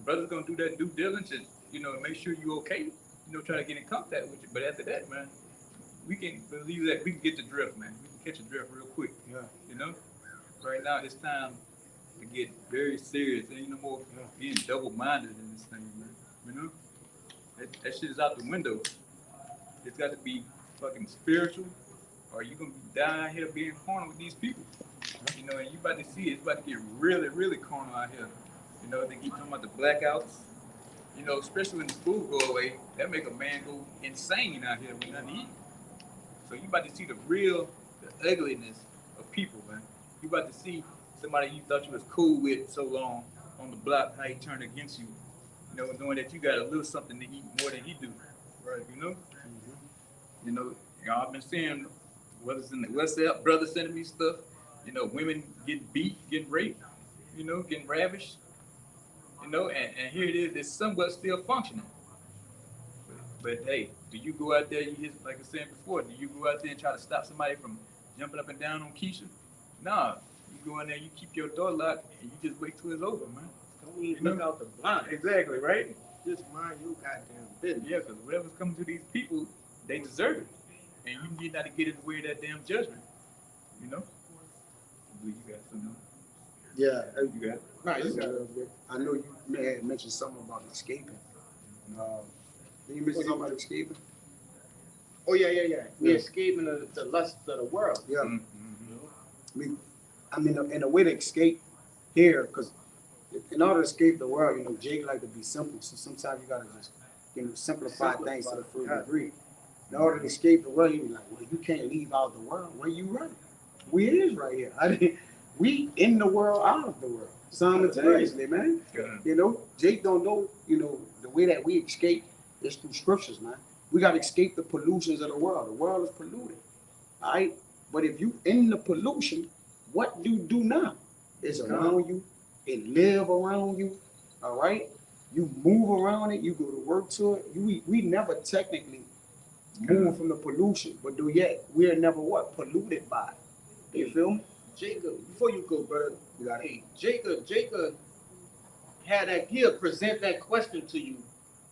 Speaker 1: brother's gonna do that due diligence. You know, make sure you okay. You know, try to get in contact with you. But after that, man, we can believe that we can get the drift, man. We can catch a drift real quick.
Speaker 6: Yeah.
Speaker 1: You know, right now it's time to get very serious. Ain't no more being double-minded in this thing, man. You know, that shit is out the window. It's got to be fucking spiritual, or you gonna be down here being carnal with these people. You know, and you about to see it's about to get really, really carnal out here. You know, they keep talking about the blackouts. You know, especially when the food go away, that make a man go insane out here with nothing to eat. So you about to see the ugliness of people, man. You about to see somebody you thought you was cool with so long on the block, how he turned against you. You know, knowing that you got a little something to eat more than he do. Right, you know? Mm-hmm. You know, I've been seeing whether it's in the WhatsApp, brother sending me stuff, you know, women getting beat, getting raped, you know, getting ravished. You know, and here it is, it's somewhat still functioning. But hey, do you go out there, like I said before, do you go out there and try to stop somebody from jumping up and down on Keisha? Nah, you go in there, you keep your door locked, and you just wait till it's over, man.
Speaker 5: Don't even look out the blind.
Speaker 1: Exactly, right?
Speaker 5: Just mind your goddamn business.
Speaker 1: Yeah, because whatever's coming to these people, they deserve it. And you need not to get in the way of that damn judgment. You know? I believe you got something else.
Speaker 6: Yeah.
Speaker 1: You got it?
Speaker 6: Right. I know you may have mentioned something about escaping. Did you mention something about escaping?
Speaker 5: Oh yeah. We're escaping the lust of the world.
Speaker 6: Yeah.
Speaker 1: Mm-hmm.
Speaker 6: I mean, in a way to escape here, because in order to escape the world, you know, Jake like to be simple. So sometimes you gotta just, you know, simplify things to the full degree. In order to escape the world, you be like, well, you can't leave out the world. Where you running? We is right here. We in the world, out of the world, simultaneously, man.
Speaker 1: Yeah.
Speaker 6: You know, Jake don't know, you know, the way that we escape is through scriptures, man. We got to escape the pollutions of the world. The world is polluted, all right? But if you in the pollution, what do you do now? It's around you. It live around you, all right? You move around it. You go to work to it. We never technically move from the pollution, but do yet we are never what? Polluted by it. You feel me?
Speaker 5: Jacob, before you go, brother, hey, Jacob had that, he'll present that question to you,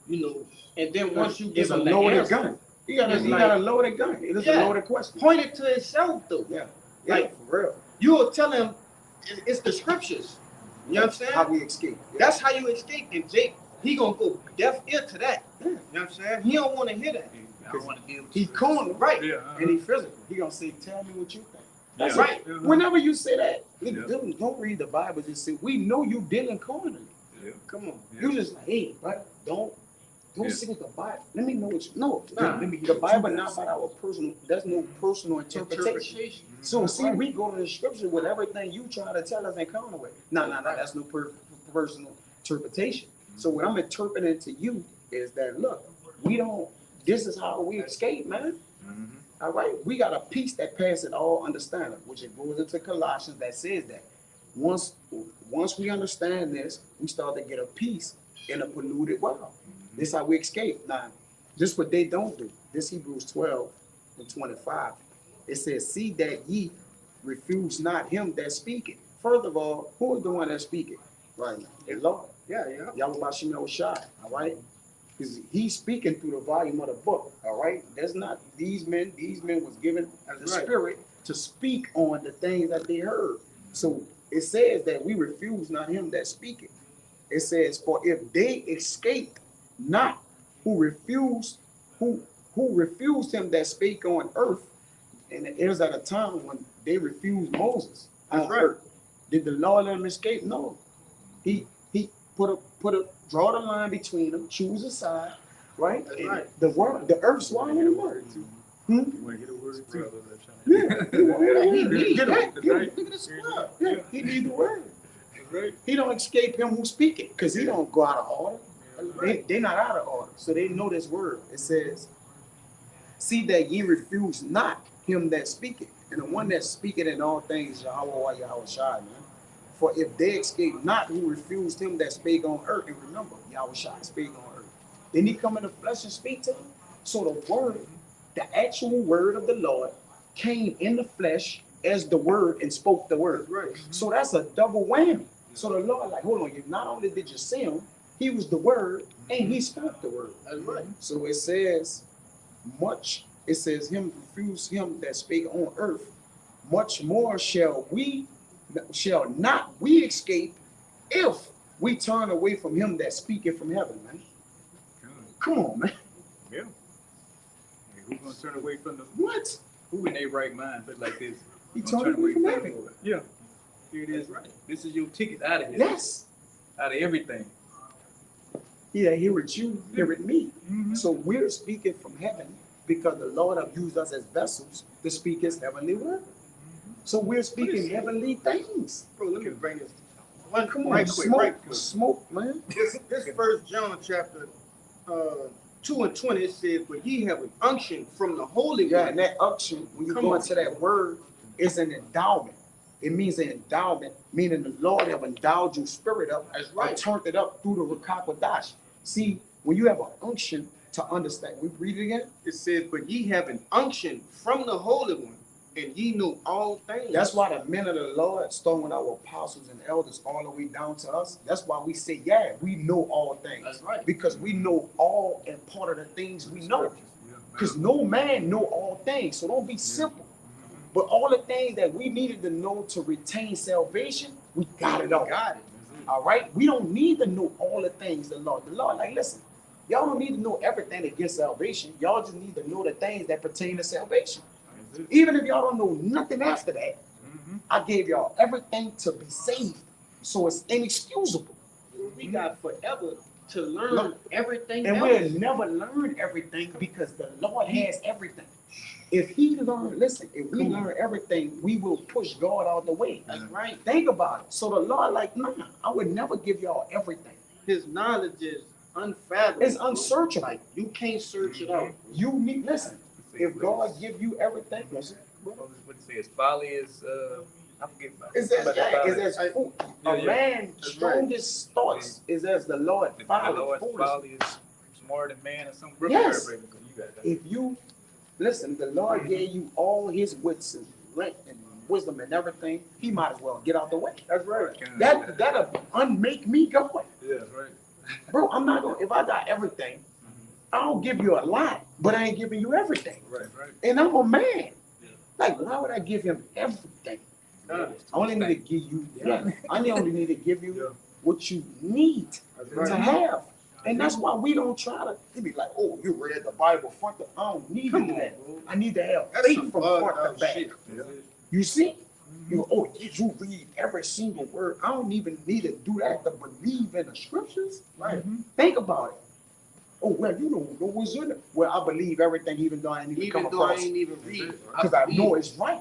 Speaker 5: you know, and then once you give him the answer,
Speaker 6: gun. You got a loaded gun. It is a loaded question.
Speaker 5: Point it to itself, though.
Speaker 6: Yeah.
Speaker 5: Like,
Speaker 6: for real.
Speaker 5: You will tell him it's the scriptures. You know what I'm saying?
Speaker 6: How we escape. Yeah.
Speaker 5: That's how you escape. And Jake, he gonna go deaf ear to that. Yeah. You know what I'm saying? He don't want to hear that.
Speaker 1: I don't want to deal with
Speaker 6: He cornered, right?
Speaker 1: Yeah,
Speaker 6: and he physical. He gonna say, "Tell me what you think." That's
Speaker 1: Yeah.
Speaker 6: right.
Speaker 1: Yeah.
Speaker 6: Whenever you say that,
Speaker 1: Yeah.
Speaker 6: don't read the Bible. Just say, "We know you dealing cornerly."
Speaker 1: Yeah.
Speaker 6: Come on.
Speaker 1: Yeah.
Speaker 6: You just like, hey, but don't
Speaker 1: Yeah.
Speaker 6: say the Bible. Let me know what you know.
Speaker 1: Let me
Speaker 6: The
Speaker 1: hear
Speaker 6: Bible
Speaker 1: what you
Speaker 6: not
Speaker 1: got.
Speaker 6: about our personal. There's no personal interpretation. So see, we go to the scripture with everything you try to tell us and counter with. No, that's no personal interpretation. So what I'm interpreting to you is that look, we don't. This is how we escape, man.
Speaker 1: Mm-hmm.
Speaker 6: All right, we got a peace that passes all understanding, which it goes into Colossians that says that once we understand this, we start to get a peace in a polluted world. This is how we escape. Now, This what they don't do. This Hebrews 12:25. It says, see that ye refuse not him that speaketh. First of all, who is the one that speaketh right now? The Lord.
Speaker 5: Yeah, yeah.
Speaker 6: Yahweh Shemel Shai, all right? Because he's speaking through the volume of the book, all right? There's not these men was given the spirit to speak on the things that they heard. So it says that we refuse not him that speaketh. It says, for if they escape not who refused him that spake on earth, and it was at a time when they refused Moses on earth. Did the Lord let them escape? No. He draw the line between them, choose a side, right?
Speaker 5: That's right.
Speaker 6: The earth swallowed the word.
Speaker 1: You want to get a word too?
Speaker 6: Yeah, he need
Speaker 1: Get
Speaker 6: that.
Speaker 1: it, right?
Speaker 6: Yeah, he need the word.
Speaker 1: Right.
Speaker 6: He don't escape him who speak it, because he don't go out of order. They not out of order, so they know this word. It says, see that ye refuse not him that speaketh, and the one that speaketh in all things, Yahweh Yahweh Shai, man. For if they escape not who refused him that spake on earth, and remember, Yahweh Shai spake on earth. Didn't he come in the flesh and speak to them? So the word, the actual word of the Lord, came in the flesh as the word and spoke the word.
Speaker 5: Right.
Speaker 6: So that's a double whammy. So the Lord, like, hold on, you not only did you see him, he was the word and he spoke the word.
Speaker 5: That's right.
Speaker 6: So it says, him refuse him that spake on earth, much more shall not we escape if we turn away from him that speaketh from heaven, man. Come on, man.
Speaker 1: Yeah. Hey, who's gonna turn away from the
Speaker 6: What?
Speaker 1: who in their right mind but like this?
Speaker 6: He
Speaker 1: Gonna
Speaker 6: turned away from
Speaker 1: the
Speaker 6: heaven.
Speaker 1: Lord. Yeah. Here it is. Right. This is your ticket out of here.
Speaker 6: Yes.
Speaker 1: Out of everything.
Speaker 6: Yeah, hear it you, hear it me.
Speaker 1: Mm-hmm.
Speaker 6: So we're speaking from heaven because the Lord have used us as vessels to speak his heavenly word. So we're speaking heavenly things.
Speaker 5: Bro, let me bring this one
Speaker 6: Come on,
Speaker 5: right quick,
Speaker 6: smoke,
Speaker 5: right quick.
Speaker 6: smoke, man.
Speaker 5: This First John chapter 2:20, it says, but ye have an unction from the Holy
Speaker 6: Yeah,
Speaker 5: One.
Speaker 6: and that unction, when you
Speaker 5: Come
Speaker 6: go
Speaker 5: on.
Speaker 6: into that word, is an endowment. It means an endowment, meaning the Lord have endowed your spirit up,
Speaker 5: That's right.
Speaker 6: or turned it up through the Rakakwadash. See, when you have an unction to understand, we read it again.
Speaker 5: It says, but ye have an unction from the Holy One, and ye know all things.
Speaker 6: That's why the men of the Lord, starting with our apostles and elders, all the way down to us. That's why we say, yeah, we know all things.
Speaker 5: That's right.
Speaker 6: Because we know all and part of the things we know. Because no man know all things, so don't be simple. But all the things that we needed to know to retain salvation, we got it all.
Speaker 5: Got it.
Speaker 6: All right? We don't need to know all the things the Lord, like, listen, y'all don't need to know everything that gets salvation. Y'all just need to know the things that pertain to salvation. Even if y'all don't know nothing after that, I gave y'all everything to be saved. So it's inexcusable.
Speaker 5: We got forever to learn everything
Speaker 6: And
Speaker 5: else.
Speaker 6: we'll never learn everything because the Lord has everything. If he learn, listen, if we learn everything, we will push God out the way.
Speaker 5: That's right.
Speaker 6: Think about it. So the Lord, like, nah, I would never give y'all everything.
Speaker 5: His knowledge is unfathomable.
Speaker 6: It's unsearchable.
Speaker 5: Like, you can't search it out.
Speaker 6: You need, listen, if God give you everything, listen,
Speaker 1: What it says? Folly is I forget about
Speaker 6: it's
Speaker 1: it.
Speaker 6: as a man's strongest thoughts is as the Lord
Speaker 1: The
Speaker 6: folly,
Speaker 1: Lord's
Speaker 6: foolish.
Speaker 1: folly is smarter than man or something.
Speaker 6: Yes.
Speaker 1: You got that.
Speaker 6: If you listen, the Lord gave you all his wits and wisdom and everything, he might as well get out the way.
Speaker 5: That's right.
Speaker 6: That'll unmake me God.
Speaker 1: Yeah, right.
Speaker 6: Bro, I'm not gonna, if I got everything, I'll give you a lot, but I ain't giving you everything.
Speaker 1: Right.
Speaker 6: And I'm a man. Like, why would I give him everything?
Speaker 1: Yeah.
Speaker 6: I only need to give you, I only need to give you
Speaker 1: Yeah.
Speaker 6: what you need
Speaker 5: right.
Speaker 6: to have. And that's why we don't try to, it be like, oh, you read the Bible front to, I don't need to do that.
Speaker 5: bro.
Speaker 6: I need to have
Speaker 5: That's
Speaker 6: faith
Speaker 5: some
Speaker 6: from
Speaker 5: bugged
Speaker 6: front
Speaker 5: out
Speaker 6: to back.
Speaker 5: shit.
Speaker 6: You see? Did you read every single word? I don't even need to do that to believe in the scriptures.
Speaker 5: Right.
Speaker 6: Think about it. Oh, well, you don't know what's in it. Well, I believe everything even though I ain't even come
Speaker 5: Even though I
Speaker 6: across
Speaker 5: ain't
Speaker 6: it.
Speaker 5: even read it.
Speaker 6: Because I know it's right.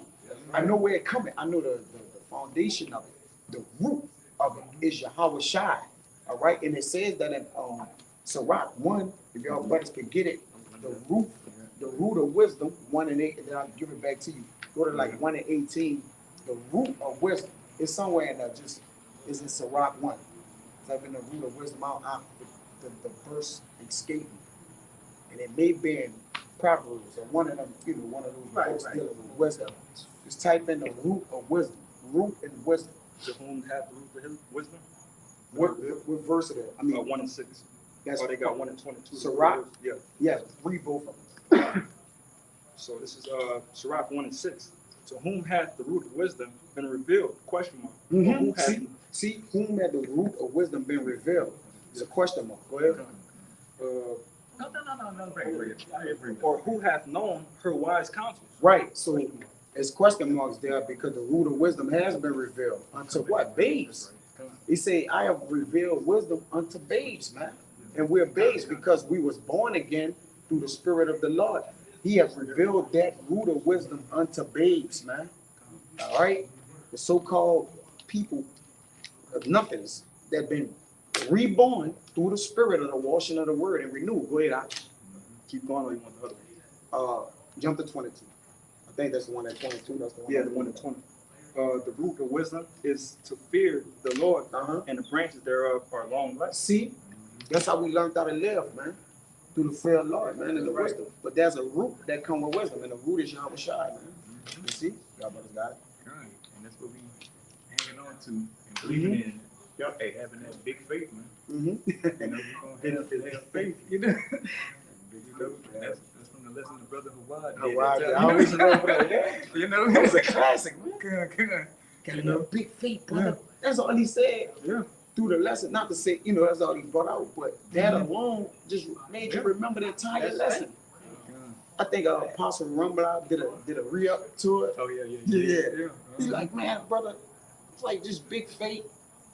Speaker 6: I know where it coming. I know the foundation of it. The root of it is Yahweh Shai. All right? And it says that in Sirach 1, if y'all brothers could get it, the root of wisdom, 1 and 8, and then I'll give it back to you. Go to like 1 and 18. The root of wisdom is somewhere in there, just is in Sirach 1. It's like in the root of wisdom, the verse escaped me. and it may be in Proverbs or one of them, one of those books dealing with wisdom. Just type in the root of wisdom, root and wisdom.
Speaker 3: To whom hath the root of his wisdom?
Speaker 6: What verse is that? I mean,
Speaker 3: 1 and 6.
Speaker 6: that's
Speaker 3: They got 1 and 22.
Speaker 6: Sirach?
Speaker 3: Yeah.
Speaker 6: Yeah, read both of them.
Speaker 3: So this is Sirach 1 and 6. To whom hath the root of wisdom been revealed? Question mark. Or who hath
Speaker 6: See, whom had the root of wisdom been revealed? It's a question mark. Go ahead.
Speaker 1: No.
Speaker 3: or who hath known her wise counsels?
Speaker 6: Right. So it's question marks there because the root of wisdom has been revealed unto what? Babes. He say, I have revealed wisdom unto babes, man. And we're babes because we was born again through the Spirit of the Lord. He has revealed that root of wisdom unto babes, man. All right? The so-called people of nothings that been reborn through the Spirit of the washing of the word and renewed. Go ahead,
Speaker 3: Keep going, or you want the other one?
Speaker 6: jump to 22. I think that's the one at 22. That's the one.
Speaker 3: Yeah, the 1 and 20. The root of wisdom is to fear the Lord, and the branches thereof are long life.
Speaker 6: See, that's how we learned how to live, man. Through the fear of the Lord, man, and the wisdom. But there's a root that comes with wisdom, and the root is Yahweh Shai, man. You see? Y'all brothers got it.
Speaker 1: Right. And that's what we hanging on to and believing in.
Speaker 3: Yep.
Speaker 1: Hey, having that big faith, man.
Speaker 6: Mm-hmm.
Speaker 1: You know, you're gonna have faith, you know. That's from the lesson of Brother Hawad.
Speaker 6: I always remember that.
Speaker 1: You know,
Speaker 6: That was a classic, man.
Speaker 1: Good.
Speaker 6: Got a little big faith, brother. That's all he said.
Speaker 1: Yeah.
Speaker 6: Through the lesson, not to say, that's all he brought out, but that alone just made you remember the entire lesson. I think Apostle Rumble did a re-up to it.
Speaker 1: Oh yeah.
Speaker 6: Yeah. He's like, man, brother, it's like just big faith.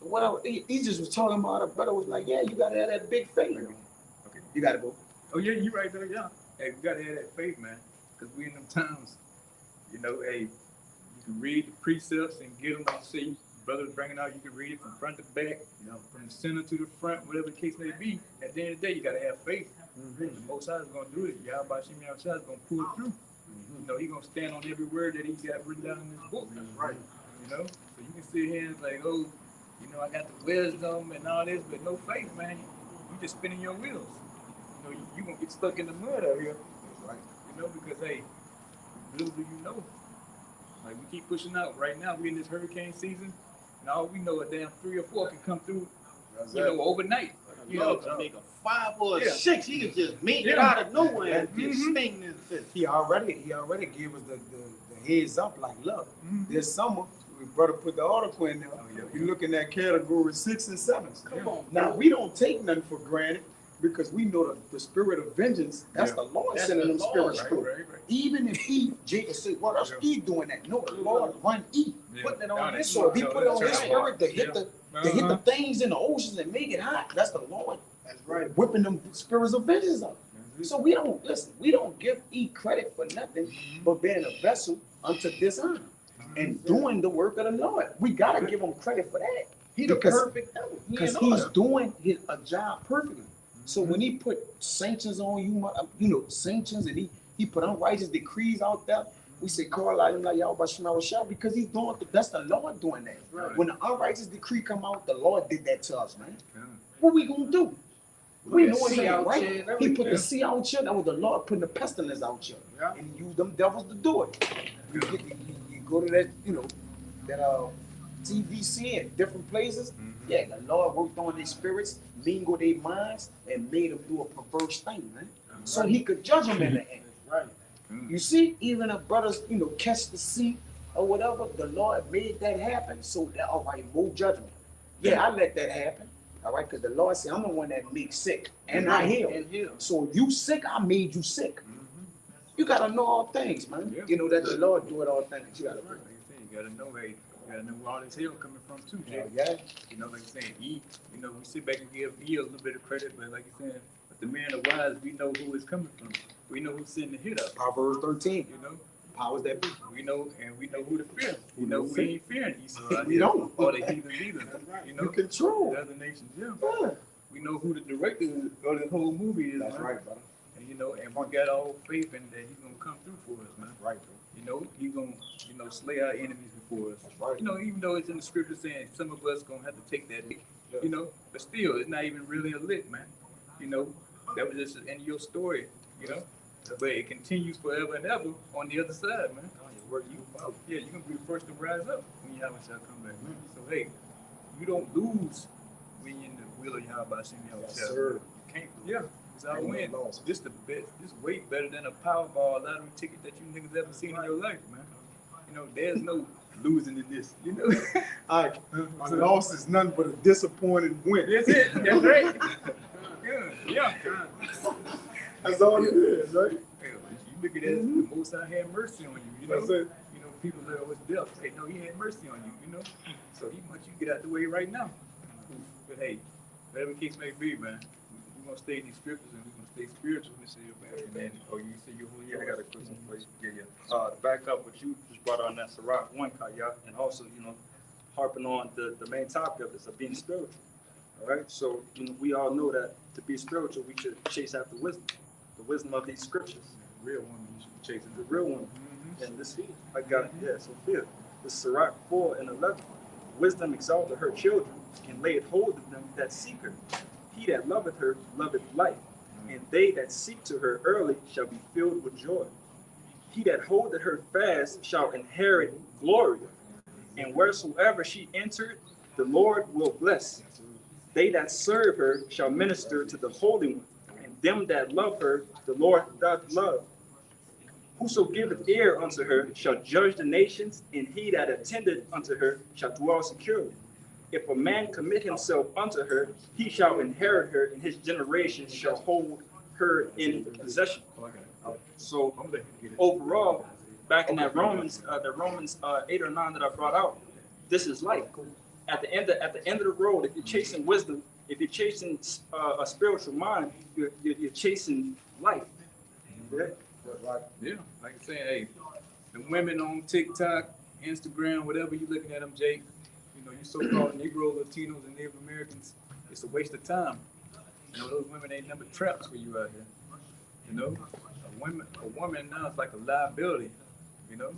Speaker 6: Whatever. He just was talking about it. Brother was like, yeah, you gotta have that big faith.
Speaker 1: Okay.
Speaker 6: You gotta go.
Speaker 1: Oh yeah, you right there, yeah. Hey, we gotta have that faith, man. Cause we in them times, hey, you can read the precepts and get them, like you say, brothers bringing out, you can read it from front to back, from the center to the front, whatever the case may be. At the end of the day, you gotta have faith. The Most High is gonna do it. Yahweh Shem Yahushua is gonna pull it through. He's gonna stand on every word that he got written down in this book.
Speaker 6: Right.
Speaker 1: So you can sit here and like, oh, I got the wisdom and all this, but no faith, man. You just spinning your wheels. You gonna get stuck in the mud out here.
Speaker 6: Right.
Speaker 1: Because hey, little do you know. Like we keep pushing out. Right now we in this hurricane season, and all we know a damn 3 or 4 can come through, overnight.
Speaker 5: To make a 5 or a 6, he could just make it
Speaker 1: Yeah.
Speaker 5: out of nowhere and just sting this.
Speaker 6: He already gave us the heads up, like, look, this summer, we brother put the article in there. You're looking at category 6 and 7.
Speaker 5: Come on.
Speaker 6: Now, we don't take nothing for granted because we know the spirit of vengeance, that's the Lord
Speaker 5: That's
Speaker 6: sending
Speaker 5: the
Speaker 6: them
Speaker 5: Lord,
Speaker 6: spirits
Speaker 1: Right.
Speaker 6: through. Even if Jacob said, well, that's Eve doing that. No, the Lord run Eve, putting it on his soul. He put it on his spirit to hit the things in the oceans and make it hot. That's the Lord.
Speaker 5: That's right.
Speaker 6: Whipping them spirits of vengeance up. So we don't give Eve credit for nothing but being a vessel unto dishonor and doing the work of the Lord. We gotta give him credit for that.
Speaker 5: He the
Speaker 6: Because-
Speaker 5: perfect devil. He
Speaker 6: Because
Speaker 5: in
Speaker 6: he's
Speaker 5: order.
Speaker 6: doing a job perfectly. So when he put sanctions on you, sanctions, and he put unrighteous decrees out there, we say, call out him like Yahweh Shema Shah, because he's doing, that's the Lord doing that.
Speaker 5: Right.
Speaker 6: When the unrighteous decree come out, the Lord did that to us, man.
Speaker 1: Yeah.
Speaker 6: What we gonna do? We
Speaker 5: Put
Speaker 6: know
Speaker 5: the
Speaker 6: it
Speaker 5: sea
Speaker 6: ain't
Speaker 5: out
Speaker 6: right.
Speaker 5: here and
Speaker 6: He
Speaker 5: everything.
Speaker 6: put the sea out here. That was the Lord putting the pestilence out here.
Speaker 5: Yeah.
Speaker 6: And he used them devils to do it. You go to that, that TVC and different places. Yeah, the Lord worked on their spirits, mingled their minds, and made them do a perverse thing, man. So he could judge them in the end.
Speaker 5: Right.
Speaker 6: You see, even if brothers, catch the sea or whatever, the Lord made that happen. So that, all right, more judgment. Yeah, I let that happen. All right, because the Lord said, I'm the one that makes sick and I heal.
Speaker 5: And heal.
Speaker 6: So if you sick, I made you sick. You gotta know all things, man.
Speaker 1: Yeah.
Speaker 6: You know that the Lord do it all things. You gotta
Speaker 1: Like you say, you gotta know, hey, you gotta know where all this hell coming from too, Jay.
Speaker 6: yeah.
Speaker 1: Like you're saying, Eve, we sit back and give Eve a little bit of credit, but like you're saying, but the man of wise, we know who it's coming from. We know who's sending the hit up.
Speaker 6: Proverbs 13.
Speaker 1: You know,
Speaker 6: Powers that be.
Speaker 1: we know who to fear. We know who ain't fearing Esau.
Speaker 6: We don't.
Speaker 1: Or the heathen either. You know,
Speaker 6: You control.
Speaker 1: the other nations, yeah.
Speaker 6: Yeah.
Speaker 1: We know who the director of the whole movie is.
Speaker 6: That's
Speaker 1: man.
Speaker 6: right, brother.
Speaker 1: And and we got all faith in that he's gonna come through for us, man.
Speaker 6: Right, bro.
Speaker 1: He's gonna slay our enemies before us.
Speaker 6: That's right.
Speaker 1: Even though it's in the scripture saying some of us gonna have to take that lick, but still, it's not even really a lick, man. That was just the end of your story, you know. But it continues forever and ever on the other side, man. Yeah, you're gonna be the first to rise up when you have a child come back, man. So hey, you don't lose when you're in the will of Yahweh Hashem Yahweh.
Speaker 6: Yes, sir.
Speaker 1: You can't. Yeah, it's all
Speaker 6: Ain't no
Speaker 1: win.
Speaker 6: loss.
Speaker 1: This the best. This way better than a Powerball lottery ticket that you niggas ever seen in your life, man. You know, there's no losing in this. You know.
Speaker 6: All right, my loss is nothing but a disappointing win.
Speaker 1: That's it. That's right. Yeah.
Speaker 6: That's all it is, right?
Speaker 1: You look at it as the Most High had mercy on you. You know,
Speaker 6: That's it.
Speaker 1: you know, people that was deaf. Hey, no, He had mercy on you. You know, so He wants you to get out the way right now. But hey, whatever the case may be, man, we're gonna stay in these scriptures and we're gonna stay spiritual. And then, oh, you say you hold.
Speaker 3: Yeah, I got a question for you. Yeah. To back up what you just brought on that Sirach 1, Kaya, and also, you know, harping on the main topic of this, of being spiritual. All right, so you know, we all know that to be spiritual, we should chase after wisdom, the wisdom of these scriptures,
Speaker 1: The real woman you should be chasing.
Speaker 3: the real one. And this, I got, so fear. The Sirach 4 and 11. Wisdom exalteth her children, and layeth hold of them that seek her. He that loveth her loveth life, and they that seek to her early shall be filled with joy. He that holdeth her fast shall inherit glory, and wheresoever she entered, the Lord will bless. They that serve her shall minister to the Holy One, and them that love her, the Lord doth love. Whoso giveth ear unto her shall judge the nations, and he that attendeth unto her shall dwell securely. If a man commit himself unto her, he shall inherit her, and his generations shall hold her in possession. So overall, back in that Romans 8 or 9 that I brought out, this is life. At the end of the road, if you're chasing wisdom, if you're chasing a spiritual mind, you're chasing life. Yeah.
Speaker 1: Yeah, like I said, hey, the women on TikTok, Instagram, whatever you looking at them, Jake, you know, you so-called Negro, Latinos, and Native Americans, it's a waste of time. You know, those women ain't number traps for you out here. You know, a woman now is like a liability. You know,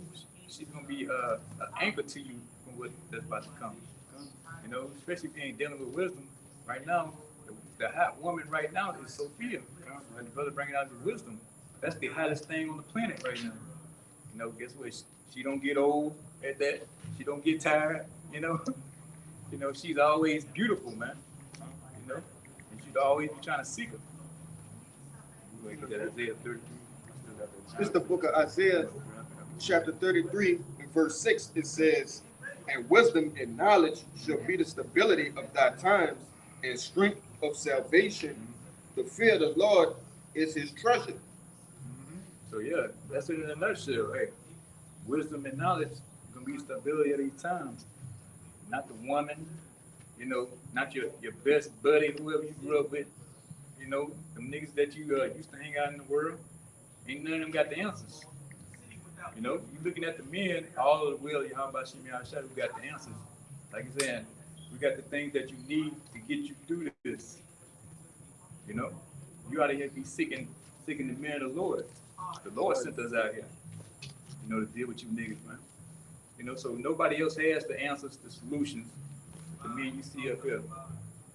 Speaker 1: she's gonna be an anchor to you from what that's about to come. You know, especially if you ain't dealing with wisdom. Right now, the hot woman right now is Sophia. And the brother bringing out the wisdom. That's the hottest thing on the planet right now. You know, guess what? She don't get old at that. She don't get tired. You know, you know, she's always beautiful, man. You know, and she'd always be trying to seek her. Look at Isaiah 33.
Speaker 5: This is the book of Isaiah, chapter 33, and verse 6. It says, and wisdom and knowledge shall be the stability of thy times, and strength of salvation. The fear of the Lord is his treasure.
Speaker 1: So yeah, that's it in a nutshell. Hey, wisdom and knowledge is gonna be the stability of these times. Not the woman, you know, not your best buddy, whoever you grew up with. You know, them niggas that you used to hang out in the world. Ain't none of them got the answers. You know, you looking at the men, all of the will, Yahweh Hashem Yahweh, we got the answers. Like I said, we got the things that you need to get you through this. You know, you ought to be seeking the man of the Lord. The Lord sent us out here, you know, to deal with you niggas, man. You know, so nobody else has the answers, the solutions to me you see up here.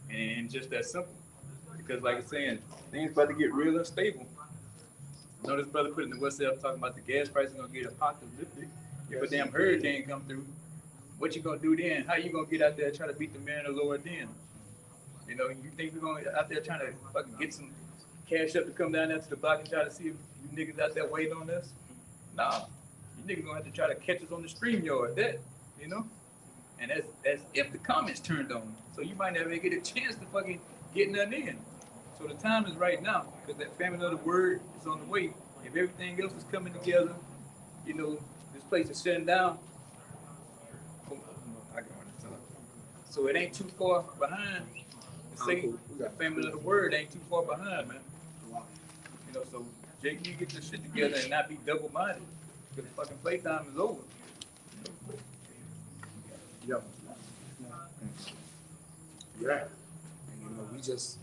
Speaker 1: And just that simple. Because like I'm saying, things about to get real unstable. You know, this brother put in the WhatsApp talking about the gas prices gonna get apocalyptic. If a damn hurricane come through, what you gonna do then? How you gonna get out there and try to beat the man of the Lord then? You know, you think we're gonna out there trying to fucking get some cash up to come down there to the block and try to see if you niggas out there waiting on us? Nah, you niggas gonna have to try to catch us on the stream yard, that, you know? And that's if the comments turned on. So you might never get a chance to fucking get nothing in. So the time is right now, because that famine of the word is on the way. If everything else is coming together, you know, this place is shutting down. So it ain't too far behind. Say the famine of the word ain't too far behind, man. You know, so Jake, you get your shit together and not be double-minded, because the fucking playtime is over.
Speaker 6: Yeah. Yeah. And, you know, we just,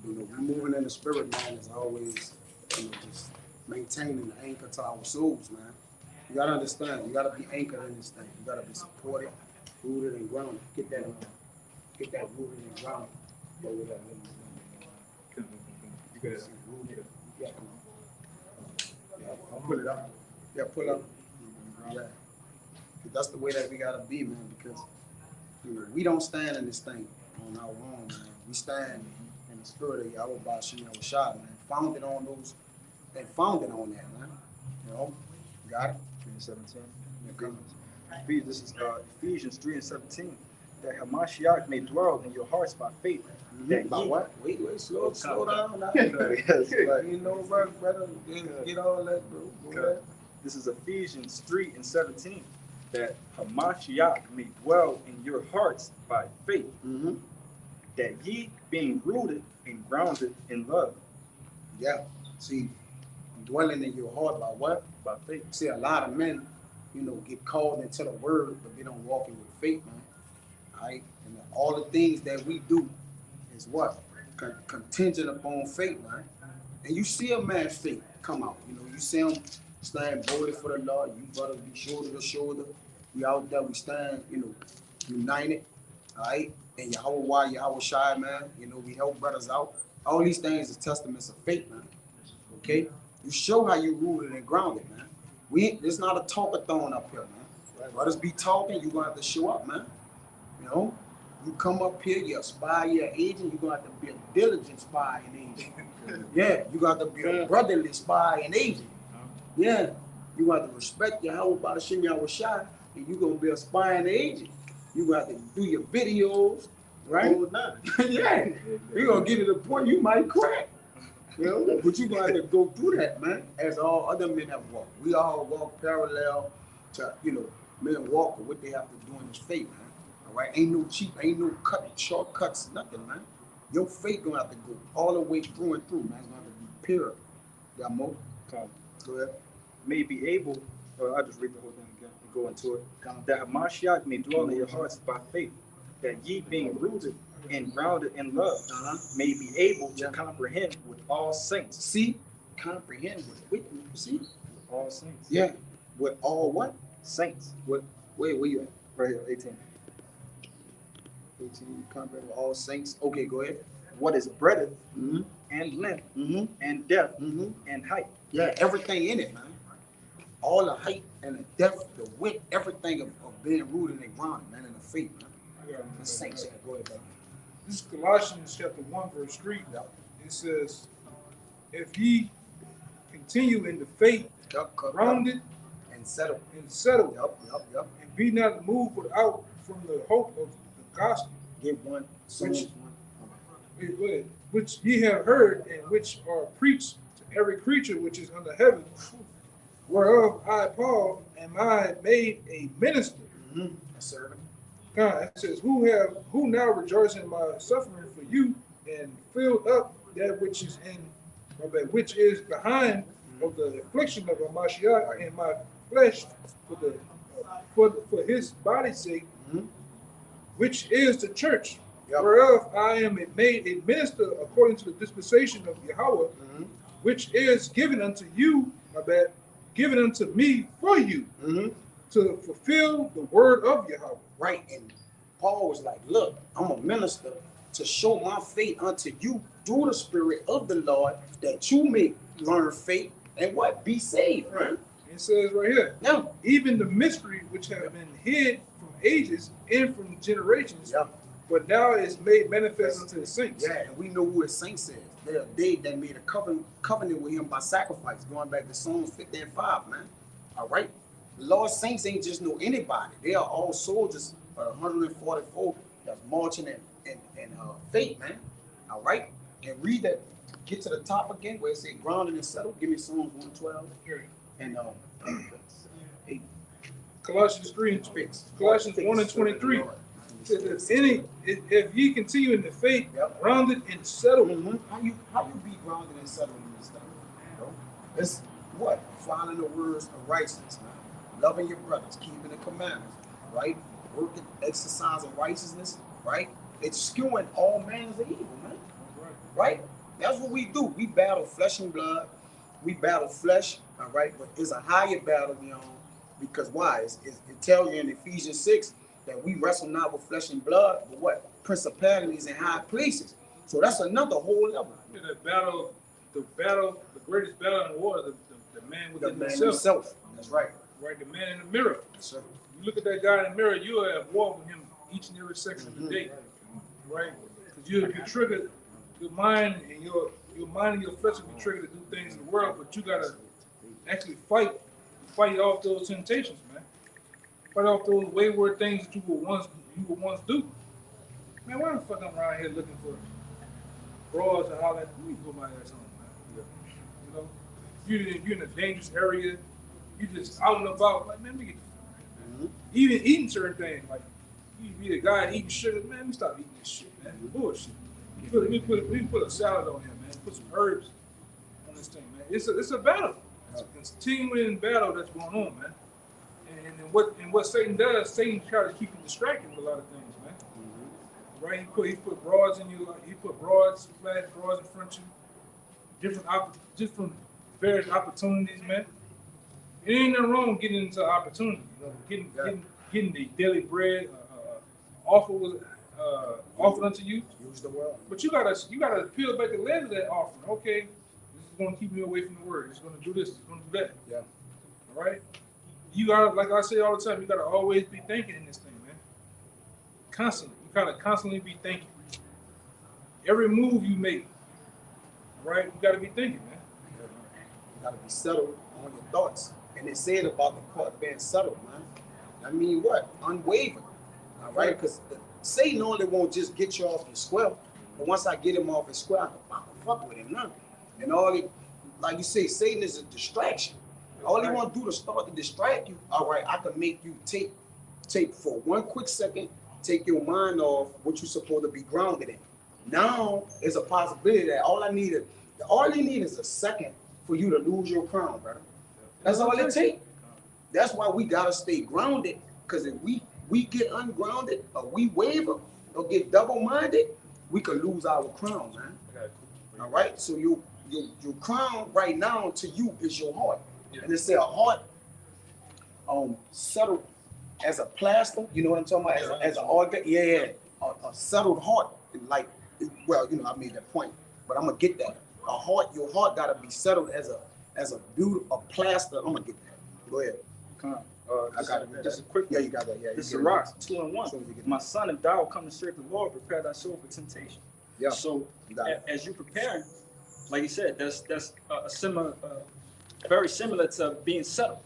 Speaker 6: you know, we moving in the spirit, man, is always, you know, just maintaining the anchor to our souls, man. You gotta understand, you gotta be anchored in this thing. You gotta be supported, rooted and grounded. Get that rooted and grounded.
Speaker 1: You got
Speaker 6: Yeah, come on. Yeah, I'll pull it up. Yeah, pull up. Yeah. That's the way that we gotta be, man, because we don't stand in this thing on our own, man. We stand in the spirit of Yahweh Bashim Yahushua, man. Founded on those and founded on that, man. You know, got it?
Speaker 3: 17.
Speaker 6: Okay.
Speaker 3: This is Ephesians 3 and 17. That Hamashiach may dwell in your hearts by faith. That
Speaker 6: By
Speaker 3: ye-
Speaker 6: what? Wait, slow down now.
Speaker 3: Yes, right.
Speaker 6: You know, brother, get all that, bro. Go ahead.
Speaker 3: This is Ephesians 3 and 17. That Hamashiach may dwell in your hearts by faith.
Speaker 6: Mm-hmm.
Speaker 3: That ye being rooted and grounded in love.
Speaker 6: Yeah. See, dwelling in your heart by what?
Speaker 3: By faith.
Speaker 6: See, a lot of men, get called into the word, but they don't walk in with faith, man. All right? And all the things that we do is what? Contingent upon faith, man. And you see a man's faith come out. You see him stand boldly for the Lord. You brothers be shoulder to shoulder. We out there, we stand, united. All right? And Yahweh Shai, man. We help brothers out. All these things is testaments of faith, man. Okay? You show how you rooted and grounded, man. It's not a talkathon up here, man. Brothers be talking, you're gonna have to show up, man. You come up here, you're a spy, you're an agent, you're gonna have to be a diligent spy and agent. Yeah, you got to be a brotherly spy and agent. Yeah, you got to respect Yahweh Bashim Yahushua, and you're gonna be a spy and agent. You got to do your videos, right? Yeah, you're gonna get to the point you might crack. But you gonna have to go through that, man, as all other men have walked. We all walk parallel to, men walk with what they have to do in this faith, man. All right, ain't no cheap, ain't no shortcuts, nothing, man. Your faith gonna have to go all the way through and through, man. It's gonna have to be pure. Got more? Go ahead.
Speaker 3: May be able, I'll just read the whole thing again and go into it. That Hamashiach may dwell in your hearts by faith. That ye being rooted and grounded in love may be able to comprehend with all saints.
Speaker 6: See? Comprehend with see?
Speaker 3: With all saints.
Speaker 6: Yeah. With all what?
Speaker 3: Saints.
Speaker 6: Wait, where you at?
Speaker 3: Right here, 18.
Speaker 6: 18, comprehend with all saints. Okay, go ahead.
Speaker 3: What is breadth
Speaker 6: Mm-hmm.
Speaker 3: and length
Speaker 6: Mm-hmm.
Speaker 3: and depth
Speaker 6: Mm-hmm.
Speaker 3: and height.
Speaker 6: Yeah, everything in it, man. All the height and the depth, the width, everything of being rooted and grounded, man, in the faith, man. The saints. Go ahead, brother.
Speaker 4: This is Colossians chapter 1, verse 3. It says, if ye continue in the faith, grounded
Speaker 6: and settled.
Speaker 4: and settled,
Speaker 6: Yep.
Speaker 4: and be not moved without from the hope of the gospel,
Speaker 6: Give one.
Speaker 4: which ye have heard, and which are preached to every creature which is under heaven, whereof I, Paul, am I made a minister.
Speaker 6: Mm-hmm. A servant.
Speaker 4: God, it says, who now rejoice in my suffering for you, and filled up that which is behind of the affliction of Hamashiach in my flesh for his body's sake,
Speaker 6: Mm-hmm.
Speaker 4: which is the church,
Speaker 6: Yep.
Speaker 4: whereof I am made a minister according to the dispensation of Yahweh,
Speaker 6: Mm-hmm.
Speaker 4: which is given unto you, given unto me for you,
Speaker 6: Mm-hmm.
Speaker 4: to fulfill the word of Yahweh.
Speaker 6: Right. And Paul was like, look, I'm a minister to show my faith unto you through the spirit of the Lord, that you may learn faith and what? Be saved. Right.
Speaker 4: It says right here,
Speaker 6: No.
Speaker 4: even the mystery which have been hid from ages and from generations,
Speaker 6: Yeah.
Speaker 4: but now is made manifest unto the saints.
Speaker 6: Yeah, and we know who his saints is. They're they that made a covenant with him by sacrifice, going back to Psalms 50 and 5, man. All right. The Lord's saints ain't just know anybody. They are all soldiers, 144 that's marching in faith, man. All right. And read that. Get to the top again where it says grounded and settled. Give me Psalms 112 and 8.
Speaker 4: Colossians 3 and Colossians 1 and 23. Says, if ye continue in the faith,
Speaker 6: Yep.
Speaker 4: grounded and settled.
Speaker 6: Mm-hmm. How you be grounded and settled in this thing? Bro? It's what? Following the words of righteousness, man. Loving your brothers, keeping the commandments, right? Working, exercising righteousness, right? It's skewing all manners of evil, man. Right? That's what we do. We battle flesh and blood. We battle flesh, all right? But it's a higher battle we on, because why? It tells you in Ephesians 6 that we wrestle not with flesh and blood, but what? Principalities in high places. So that's another whole level.
Speaker 4: The battle the battle, the greatest battle in the war is the man
Speaker 6: The
Speaker 4: within
Speaker 6: man
Speaker 4: himself.
Speaker 6: himself. That's right.
Speaker 4: Right, the man in the mirror.
Speaker 6: Yes, sir.
Speaker 4: You look at that guy in the mirror, you are at war with him each and every second of the day, right? Because you'll be triggered, your mind and your flesh will be triggered to do things in the world, but you gotta actually fight off those temptations, man. Fight off those wayward things that you would once do. Man, why the fuck I'm around here looking for broads and all that? Let me put my ass on, man. You know, you're in a dangerous area. You just out and about, like, man, let me get even eating certain things, like you be a guy eating sugar, man, let me stop eating this shit, man. It's bullshit. We put a salad on here, man. Put some herbs on this thing, man. It's a battle. It's a continuing battle that's going on, man. And what Satan does, Satan tries to keep you distracted with a lot of things, man. Right? He put broads in you, he put flash broads in front of you, different various opportunities, man. It ain't nothing wrong with getting into opportunity, you know, getting the daily bread offered unto you.
Speaker 6: Use the world.
Speaker 4: But you gotta peel back the lens of that offering. Okay, this is gonna keep me away from the word. It's gonna do this. It's gonna do that.
Speaker 6: Yeah.
Speaker 4: All right. You gotta, like I say all the time, you gotta always be thinking in this thing, man. Constantly, you gotta constantly be thinking. Every move you make, right? You gotta be thinking, man.
Speaker 6: You gotta be settled on your thoughts. And they said about the part being settled, man. I mean, what? Unwavering. All right? Because Satan only won't just get you off your square. But once I get him off his square, I can fuck with him now. And like you say, Satan is a distraction. All he want to do to start to distract you, all right, I can make you take for 1 quick second, take your mind off what you're supposed to be grounded in. Now, there's a possibility that all you need is a second for you to lose your crown, brother. That's all it takes. That's why we gotta stay grounded. Because if we get ungrounded or we waver or get double-minded, we could lose our crown, man. All right. So your crown right now to you is your heart. Yeah. And they say a heart settled as a plaster. You know what I'm talking about? As an organ. Yeah. A settled heart, like, well, you know, I made that point, but I'm gonna get that. Your heart gotta be settled as a beautiful plaster. I'm gonna get that. Go ahead. I got it.
Speaker 3: Just a quick one.
Speaker 6: Yeah, you got that. Yeah,
Speaker 3: This is Rock 2 and 1. My son, if thou come to serve the Lord, prepare thy soul for temptation.
Speaker 6: Yeah.
Speaker 3: So
Speaker 6: You got it.
Speaker 3: as you preparing, like you said, that's a similar, very similar to being settled,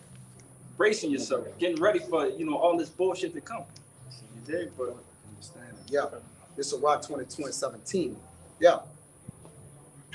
Speaker 3: bracing yourself, getting ready for all this bullshit to come. You dig? But
Speaker 6: Understand it. Yeah. This is Rock 2017. Yeah.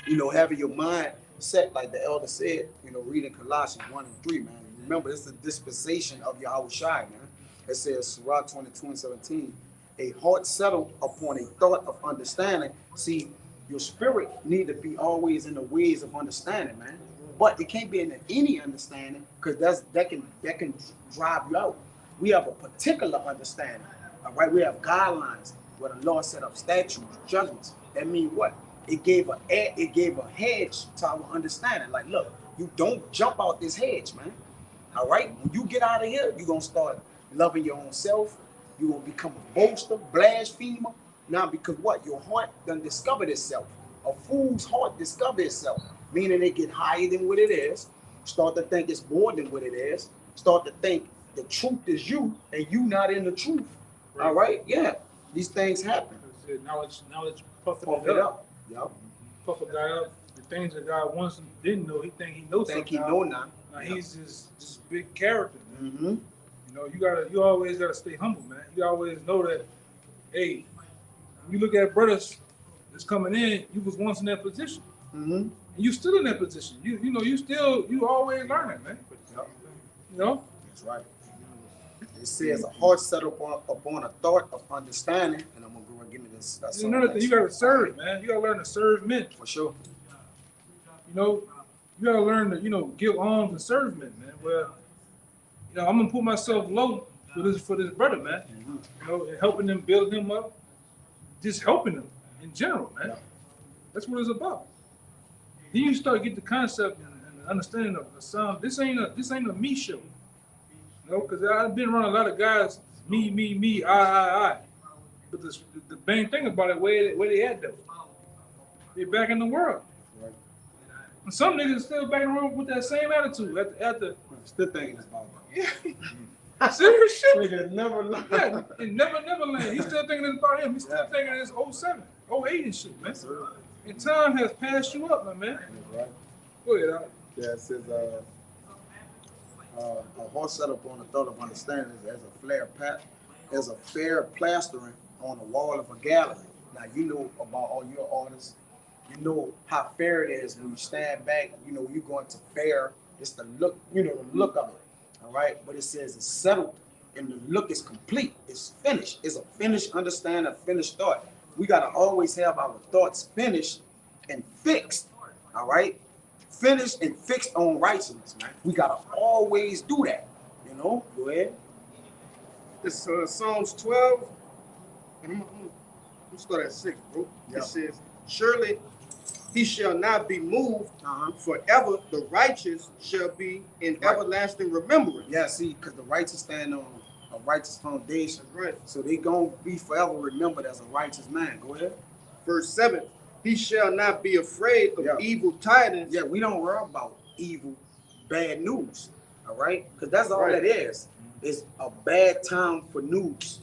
Speaker 6: You know, having your mind set, like the elder said, reading Colossians 1 and 3, man. Remember, it's the dispensation of Yahushua, man. It says, Sirach 20:17, a heart settled upon a thought of understanding. See, your spirit need to be always in the ways of understanding, man. But it can't be in any understanding, because that can drive you out. We have a particular understanding, all right? We have guidelines where the law set up statutes, judgments. That means what? It gave a hedge to our understanding. Like, look, you don't jump out this hedge, man. All right? When you get out of here, you're going to start loving your own self. You're going to become a boaster, blasphemer. Now, because what? Your heart done discovered itself. A fool's heart discovered itself, meaning they get higher than what it is, start to think it's more than what it is, start to think the truth is you, and you not in the truth. Right. All right? Yeah. These things happen.
Speaker 4: Knowledge puff
Speaker 6: it up. Yep.
Speaker 4: Puff a guy up. The things that God once didn't know, he think he knows something.
Speaker 6: He know now.
Speaker 4: Now he's this big character, man.
Speaker 6: Mm-hmm.
Speaker 4: You always gotta stay humble, man. You always know that, hey, when you look at brothers that's coming in, you was once in that position.
Speaker 6: Mm-hmm.
Speaker 4: And you still in that position. You always learning, man.
Speaker 6: Yep. That's right. It says a heart set upon a thought of understanding, and I'm gonna go and give me this. That's
Speaker 4: another thing. You gotta serve, man. You gotta learn to serve men.
Speaker 6: For sure.
Speaker 4: You gotta learn to give alms and serve men, man. Well, I'm gonna put myself low for this brother, man.
Speaker 6: Mm-hmm.
Speaker 4: And helping them, build him up, just helping them in general, man.
Speaker 6: Yeah.
Speaker 4: That's what it's about. Then you start to get the concept and the understanding of the sound. This ain't a me show. Because I've been around a lot of guys, me, I. But the main thing about it, where they at though? They're back in the world.
Speaker 6: Right.
Speaker 4: And some niggas still back in the room with that same attitude after
Speaker 6: Still thinking it's about
Speaker 4: yeah. Serious shit.
Speaker 6: nigga never learn.
Speaker 4: Yeah, it never land. He's still thinking it's about him. He's still thinking it's 07, 08 and shit, man. And time has passed you up, my man.
Speaker 6: Right.
Speaker 4: Go ahead, Al.
Speaker 6: Yeah, it says a horse set up on the thought of understanding is as a fair plastering on the wall of a gallery. Now you know about all your artists. You know how fair it is when you stand back. You know when you going to fair. It's the look. You know the look of it. All right, but it says it's settled and the look is complete. It's finished. It's a finished understanding, a finished thought. We gotta always have our thoughts finished and fixed. All right. Finished and fixed on righteousness, man. We gotta always do that. You know. Go ahead.
Speaker 5: It's Psalms 12. And I'm start at 6, bro.
Speaker 6: Yeah.
Speaker 5: It says, surely he shall not be moved forever. The righteous shall be in everlasting remembrance.
Speaker 6: Yeah, see, because the righteous stand on a righteous foundation.
Speaker 5: Right.
Speaker 6: So they gonna be forever remembered as a righteous man. Go ahead.
Speaker 5: Verse 7, he shall not be afraid of evil tidings.
Speaker 6: Yeah, we don't worry about evil, bad news. All right? Because that's all it is. It's a bad time for news.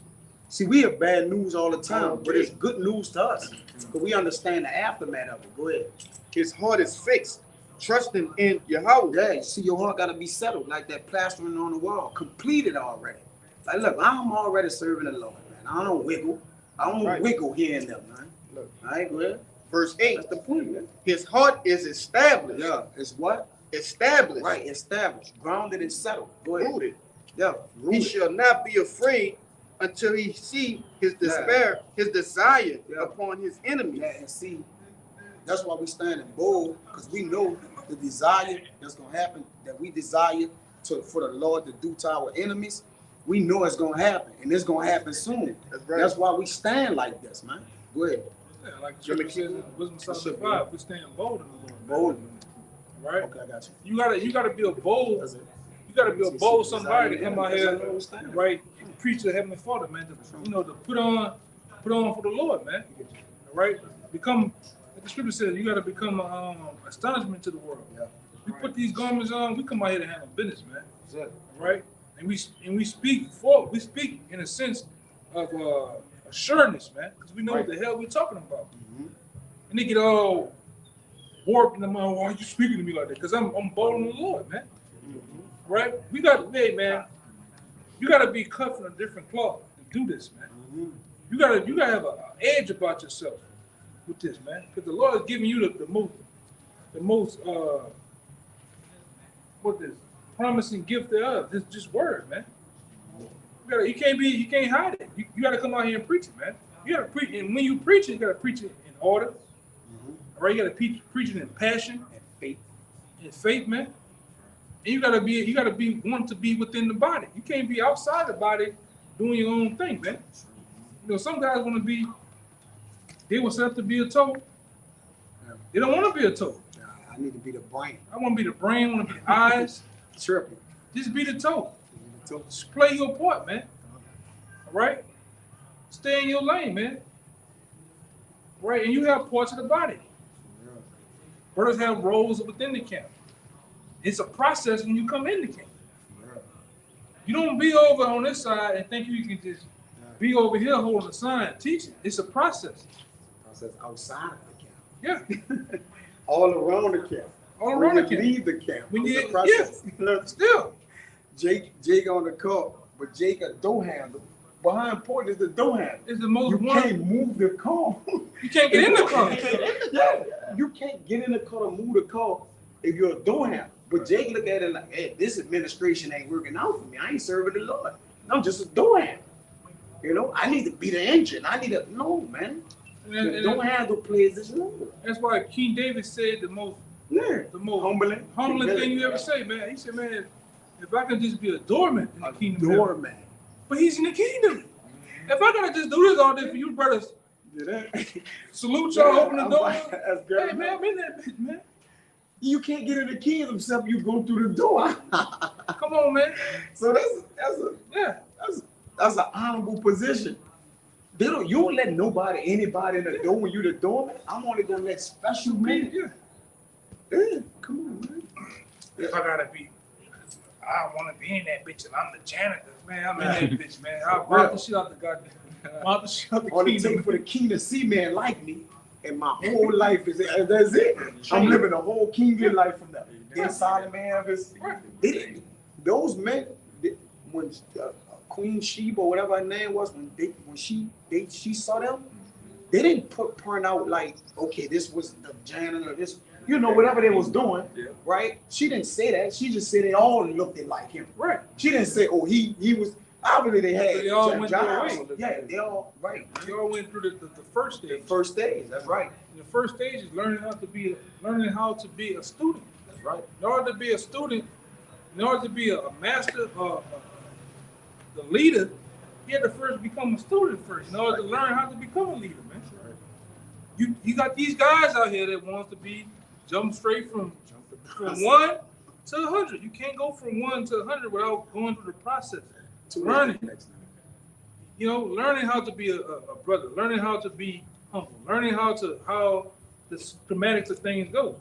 Speaker 6: See, we have bad news all the time, but it's good news to us. Because we understand the aftermath of it. Go ahead.
Speaker 5: His heart is fixed, trusting in Yahweh.
Speaker 6: Yeah, you see, your heart got to be settled like that plastering on the wall, completed already. Like, look, I'm already serving the Lord, man. I don't wiggle. I don't wiggle here and there, man. Look, all right, go ahead.
Speaker 5: Verse 8,
Speaker 6: that's the point, man.
Speaker 5: His heart is established.
Speaker 6: Yeah, it's what?
Speaker 5: Established.
Speaker 6: Right, established, grounded and settled. Go ahead.
Speaker 5: Rooted.
Speaker 6: Yeah, rooted.
Speaker 5: He shall not be afraid until he see his despair, his desire upon his enemies.
Speaker 6: Yeah, and see, that's why we stand in bold, because we know the desire that's going to happen, that we desire for the Lord to do to our enemies. We know it's going to happen, and it's going to happen soon. That's right. That's why we stand like this, man. Go ahead.
Speaker 4: Yeah, like the scripture says in Wisdom Psalm 5, we stand bold in the Lord.
Speaker 6: Bold.
Speaker 4: Right?
Speaker 6: Okay, I got
Speaker 4: you. You gotta be a bold. You gotta be a bold somebody to come out here, right? Preach to the Heavenly Father, man. To put on for the Lord, man. Right? Become, like the scripture says, you gotta become astonishment to the world. Yeah. We put these garments on. We come out here to handle business, man. Exactly. Right? And we speak in a sense of assuredness, man, because we know what the hell we're talking about. Mm-hmm. And they get all warped in the mind. Why are you speaking to me like that? Because I'm bold in the Lord, man. Mm-hmm. Right? We got, hey, man, you got to be cut from a different cloth to do this, man. Mm-hmm. You gotta have an edge about yourself with this, man, because the Lord is giving you the most promising gift thereof. This just word, man. You can't hide it. You got to come out here and preach it, man. You got to preach, and when you preach it, you got to preach it in order. Mm-hmm. All right, you got to preach it in passion and faith, man. And you got to be wanting to be within the body. You can't be outside the body doing your own thing, man. You know, some guys want to be. They want to be a toe. They don't want to be a toe.
Speaker 6: I need to be the brain.
Speaker 4: I want to be the brain. I want to be the eyes.
Speaker 6: Tripping.
Speaker 4: Just be the toe. Just play your part, man. All right? Stay in your lane, man. Right? And you have parts of the body. Yeah. Brothers have roles within the camp. It's a process when you come in the camp. Yeah. You don't be over on this side and think you can just be over here holding a sign teaching. It's a process.
Speaker 6: Process outside of the camp.
Speaker 4: Yeah.
Speaker 6: All around the camp.
Speaker 4: All around the camp.
Speaker 6: Leave the camp.
Speaker 4: When you
Speaker 6: process.
Speaker 4: Yeah. Still.
Speaker 6: Jake on the car, but Jake a door handle. Behind port is the door handle.
Speaker 4: It's the most.
Speaker 6: You can't move the car.
Speaker 4: You can't get in the car.
Speaker 6: You can't get in the car to move the car if you're a door handle. But Jake look at it like, hey, this administration ain't working out for me. I ain't serving the Lord. I'm just a door handle. You know, I need to be the engine. No, man. The door handle plays this role.
Speaker 4: That's why King David said the most humbling thing you ever say, man. He said, man, if I can just be a doorman in the kingdom.
Speaker 6: Doorman.
Speaker 4: But he's in the kingdom. If I gotta just do this all day for you brothers, salute y'all, open the door. Hey, man, I'm in that bitch, man.
Speaker 6: You can't get in the kingdom except you go through the door.
Speaker 4: Come on, man.
Speaker 6: So that's an honorable position. You don't let anybody in the door when you the doorman. I'm only gonna let special men.
Speaker 4: Yeah. Because
Speaker 6: Come on, man.
Speaker 4: If I gotta be, I want to be in that bitch and I'm the janitor. Man, I'm in that bitch, man. I'll mount the shit out the goddamn. Mount the shit out the
Speaker 6: All it
Speaker 4: kingdom.
Speaker 6: takes for the king to see man like me, and my whole life is that's it. I'm living a whole kingly life from that. Inside of man, those men, when Queen Sheba, whatever her name was, when she saw them, they didn't point out like, okay, this was the janitor, this, whatever they was doing, right? She didn't say that. She just said they all looked like him.
Speaker 4: Right.
Speaker 6: She didn't say, oh, he was. Obviously, they had.
Speaker 4: They all went
Speaker 6: jobs.
Speaker 4: through a way.
Speaker 6: Yeah, they all right.
Speaker 4: They all went through the first stage.
Speaker 6: The first stage. That's right.
Speaker 4: The first stage is learning how to be a student.
Speaker 6: That's right.
Speaker 4: In order to be a student, in order to be a master, the leader, you had to first become a student first. In order to learn how to become a leader, man. You got these guys out here that wants to jump straight from 1 to 100. You can't go from 1 to 100 without going through the process. Learning, learning how to be a brother, learning how to be humble, learning how the schematics of things go.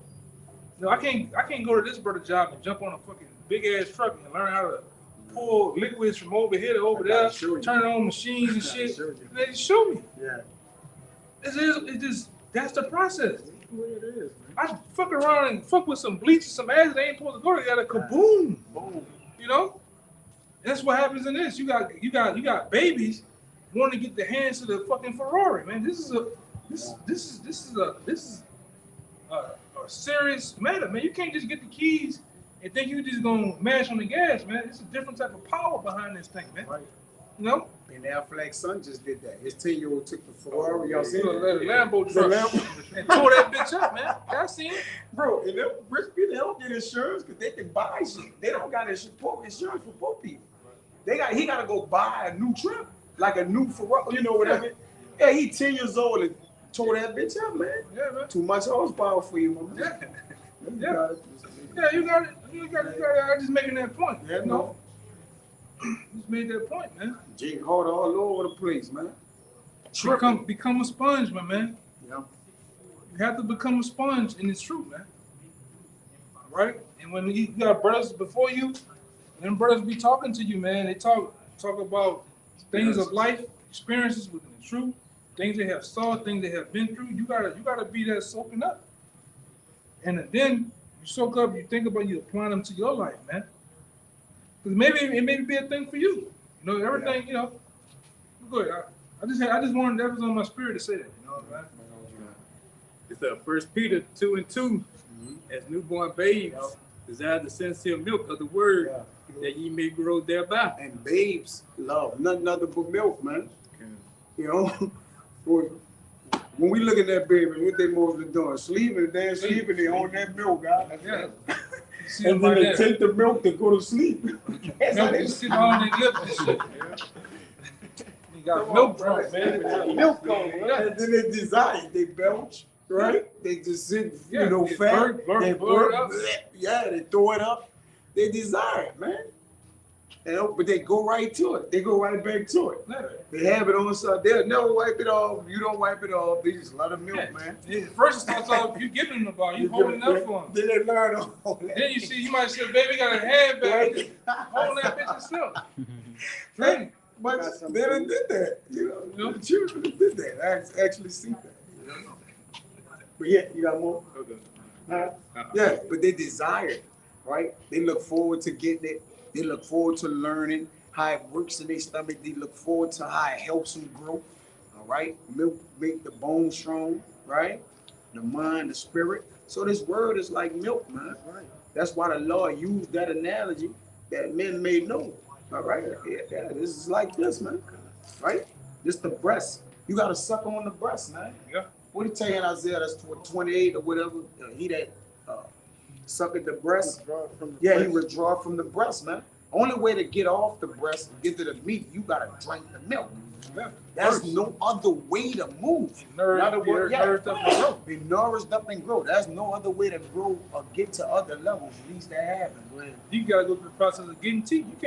Speaker 4: I can't go to this brother job and jump on a fucking big ass truck and learn how to pull liquids from over here to over there, turn on machines and shit. They just show me.
Speaker 6: Yeah.
Speaker 4: It just that's the process. It is. I fuck around and fuck with some bleach and some acid. They ain't supposed to go together. Kaboom. Boom. That's what happens in this. You got babies wanting to get their hands to the fucking Ferrari, man. This is a serious matter, man. You can't just get the keys and think you just gonna mash on the gas, man. It's a different type of power behind this thing, man. Right.
Speaker 6: Ben Affleck's son just did that. His 10-year-old took the Ferrari. Y'all seen
Speaker 4: the Lambo truck and tore that bitch up, man. I seen it,
Speaker 6: bro. And them rich people, they don't get insurance because they can buy shit. They don't got insurance for poor people. He got to go buy a new truck, like a new Ferrari, whatever. Yeah, he 10 years old and tore that bitch up, man. Yeah, man. Too much horsepower for you, man.
Speaker 4: Yeah, you got it. I'm just making that point.
Speaker 6: Yeah, no.
Speaker 4: Just made that point, man.
Speaker 6: Jig hard all over the place, man.
Speaker 4: Become a sponge, my man.
Speaker 6: Yeah.
Speaker 4: You have to become a sponge, and it's true, man. Right? And when you got brothers before you, them brothers be talking to you, man. They talk about things of life, experiences within the truth, things they have saw, things they have been through. You gotta be there soaking up. And then you soak up, you think about you applying them to your life, man. Because maybe it may be a thing for you. Everything, go ahead. I just wanted, that was on my spirit to say that, man.
Speaker 1: It's 1 Peter 2:2. As newborn babes, desire the sincere milk of the word, that ye may grow thereby.
Speaker 6: And babes love nothing other but milk, man. When we look at that baby, what they mostly doing? Sleeping, they're sleeping, they on that milk, guys.
Speaker 4: Yeah.
Speaker 6: And then they take the milk to go to sleep.
Speaker 4: That's how they sit on their lips and shit. You got milk drunk, man.
Speaker 6: Milk on, right? And then they desire, they belch, right? They just sit, fat. They burn up. Yeah, they throw it up. They desire it, man. But they go right to it. They go right back to it. They have it on side. They'll never wipe it off. You don't wipe it off. They just let them milk, man.
Speaker 4: First it starts off, you giving them the ball. You holding it up for them.
Speaker 6: Then they learn all that.
Speaker 4: Then you might say, baby, got a hand back. Hold that bitch yourself. Right.
Speaker 6: But they done did that. The children did that. I actually see that. But yeah, you got more? Okay. Yeah, but they desire it, right? They look forward to getting it. They look forward to learning how it works in their stomach. They look forward to how it helps them grow. All right? Milk make the bone strong, right? The mind, the spirit. So this word is like milk, man. Right. That's why the Lord used that analogy that men may know. All right? Yeah, this is like this, man. Right? This the breast. You got to suck on the breast, man.
Speaker 4: Yeah.
Speaker 6: What did it tell you in Isaiah? That's 28 or whatever. He that suck at the breast. He withdraw from the breast, man. Only way to get off the breast and get to the meat, you gotta drink the milk. Yeah. There's no other way to move. Be nourished up and grow. There's no other way to grow or get to other levels. At least that happens.
Speaker 4: You gotta go through the process of getting teeth. You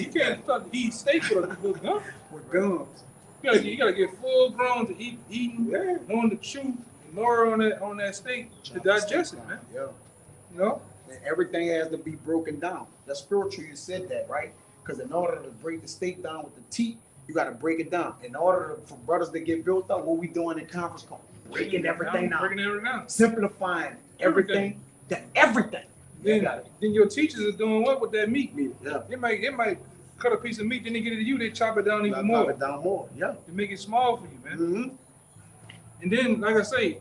Speaker 4: can't start to eat steak with gums.
Speaker 6: With gums.
Speaker 4: You gotta get full grown to eating, on the chew, more on that steak to digest it, man.
Speaker 6: Yeah.
Speaker 4: You know?
Speaker 6: And everything has to be broken down. That's spiritual. You said that, right? Because in order to break the steak down with the teeth, you got to break it down. In order for brothers to get built up, what we doing in conference call? Breaking everything down.
Speaker 4: Breaking everything down.
Speaker 6: Simplifying everything to everything.
Speaker 4: Then your teachers are doing what with that meat?
Speaker 6: Yeah.
Speaker 4: It might cut a piece of meat, then they get it to you, they chop it down even
Speaker 6: Chop
Speaker 4: more.
Speaker 6: it down more. Yeah.
Speaker 4: To make it small for you, man.
Speaker 6: Mm-hmm.
Speaker 4: And then, like I say,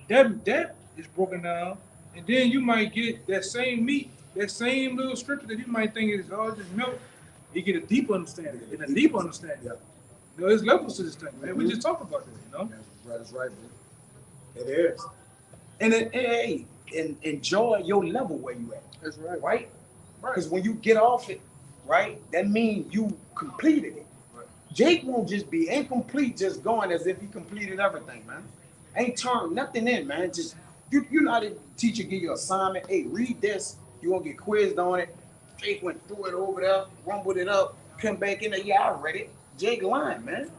Speaker 4: that is broken down, and then you might get that same meat, that same little scripture that you might think is all just milk. You get a deeper understanding, and a deeper understanding.
Speaker 6: Yeah.
Speaker 4: You know, there's levels to this thing, man. We just talked about that, you know.
Speaker 6: That's right, bro. It is. And hey, enjoy your level where you at.
Speaker 5: That's right.
Speaker 6: Right? Because when you get off it, right, that means you completed it.
Speaker 4: Right.
Speaker 6: Jake won't just be incomplete, just going as if he completed everything, man. Ain't turned nothing in, man. Just you know the teacher give you an assignment. Hey, read this. You won't get quizzed on it. Jake went through it over there, rumbled it up, come back in there. Yeah, I read it. Jake lying, man.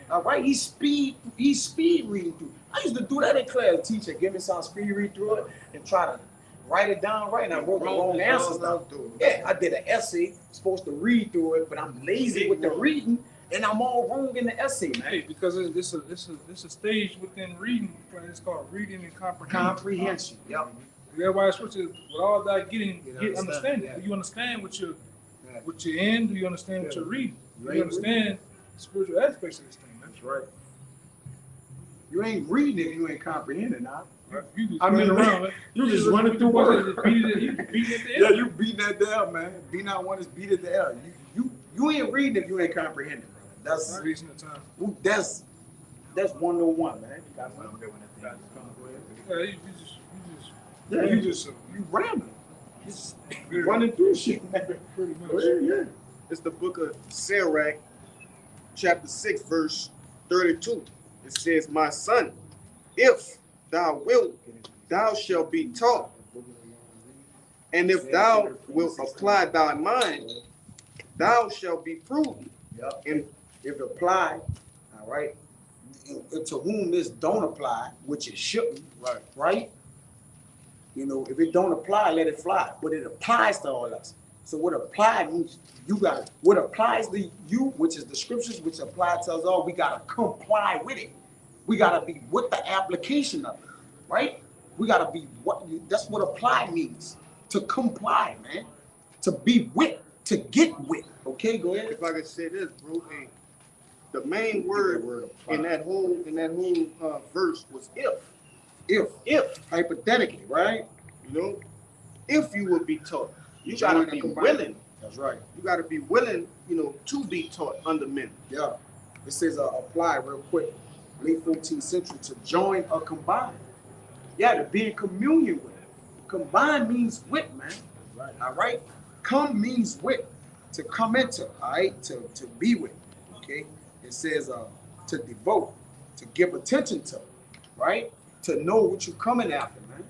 Speaker 6: All right, he's speed reading through. I used to do that in class. Teacher, give me some speed read through it and try to write it down right. And I wrote the wrong answers down. Yeah, I did an essay, supposed to read through it, but I'm lazy with the reading, and I'm all wrong in the essay, man.
Speaker 4: Hey, because it's a stage within reading. It's called reading and comprehension.
Speaker 6: Comprehension. Yep.
Speaker 4: That's why it's with all that getting
Speaker 6: You
Speaker 4: understanding.
Speaker 6: yeah.
Speaker 4: Do you understand what you're in? Do you understand what you're reading? Do
Speaker 6: You
Speaker 4: you
Speaker 6: ain't
Speaker 4: understand the spiritual aspects of this thing, man?
Speaker 6: That's right. You ain't reading it, you ain't comprehending, huh?
Speaker 4: You just
Speaker 6: I mean,
Speaker 4: running around, man.
Speaker 6: you just running through
Speaker 4: words.
Speaker 6: words.
Speaker 4: You beat it at the end.
Speaker 6: Yeah, you beating that down, man. Be not one is beat at the L. You ain't reading if you ain't comprehending, bro. That's
Speaker 4: Wasting the time.
Speaker 6: that's 101, man.
Speaker 4: Yeah, you just
Speaker 6: You rambling. Just running through shit, man.
Speaker 4: pretty much.
Speaker 5: Yeah. It's the book of Sirach, chapter 6, verse 32. It says, my son, if thou wilt, thou shalt be taught. And if thou wilt apply thy mind, thou shalt be prudent.
Speaker 6: Yep.
Speaker 5: And
Speaker 6: If it apply, all right, and to whom this don't apply, which it shouldn't, right? You know, if it don't apply, let it fly. But it applies to all of us. So what apply means you got it. What applies to you, which is the scriptures, which apply to us all, we gotta comply with it. We gotta be with the application of it, right? We gotta be that's what apply means. To comply, man. To be with, to get with. Okay, go ahead.
Speaker 5: if I could say this, bro, hey, the main word in that whole verse was if,
Speaker 6: Hypothetically, right?
Speaker 5: you know, if you would be taught, you gotta be willing.
Speaker 6: That's right.
Speaker 5: You gotta be willing, you know, to be taught under men.
Speaker 6: Yeah. It says apply real quick. Late 14th century to join or combine. Yeah, to be in communion with. Combine means with, man. Right. All right. Come means with. To come into, all right, to be with. Okay. It says to devote, to give attention to, right? To know what you're coming after, man.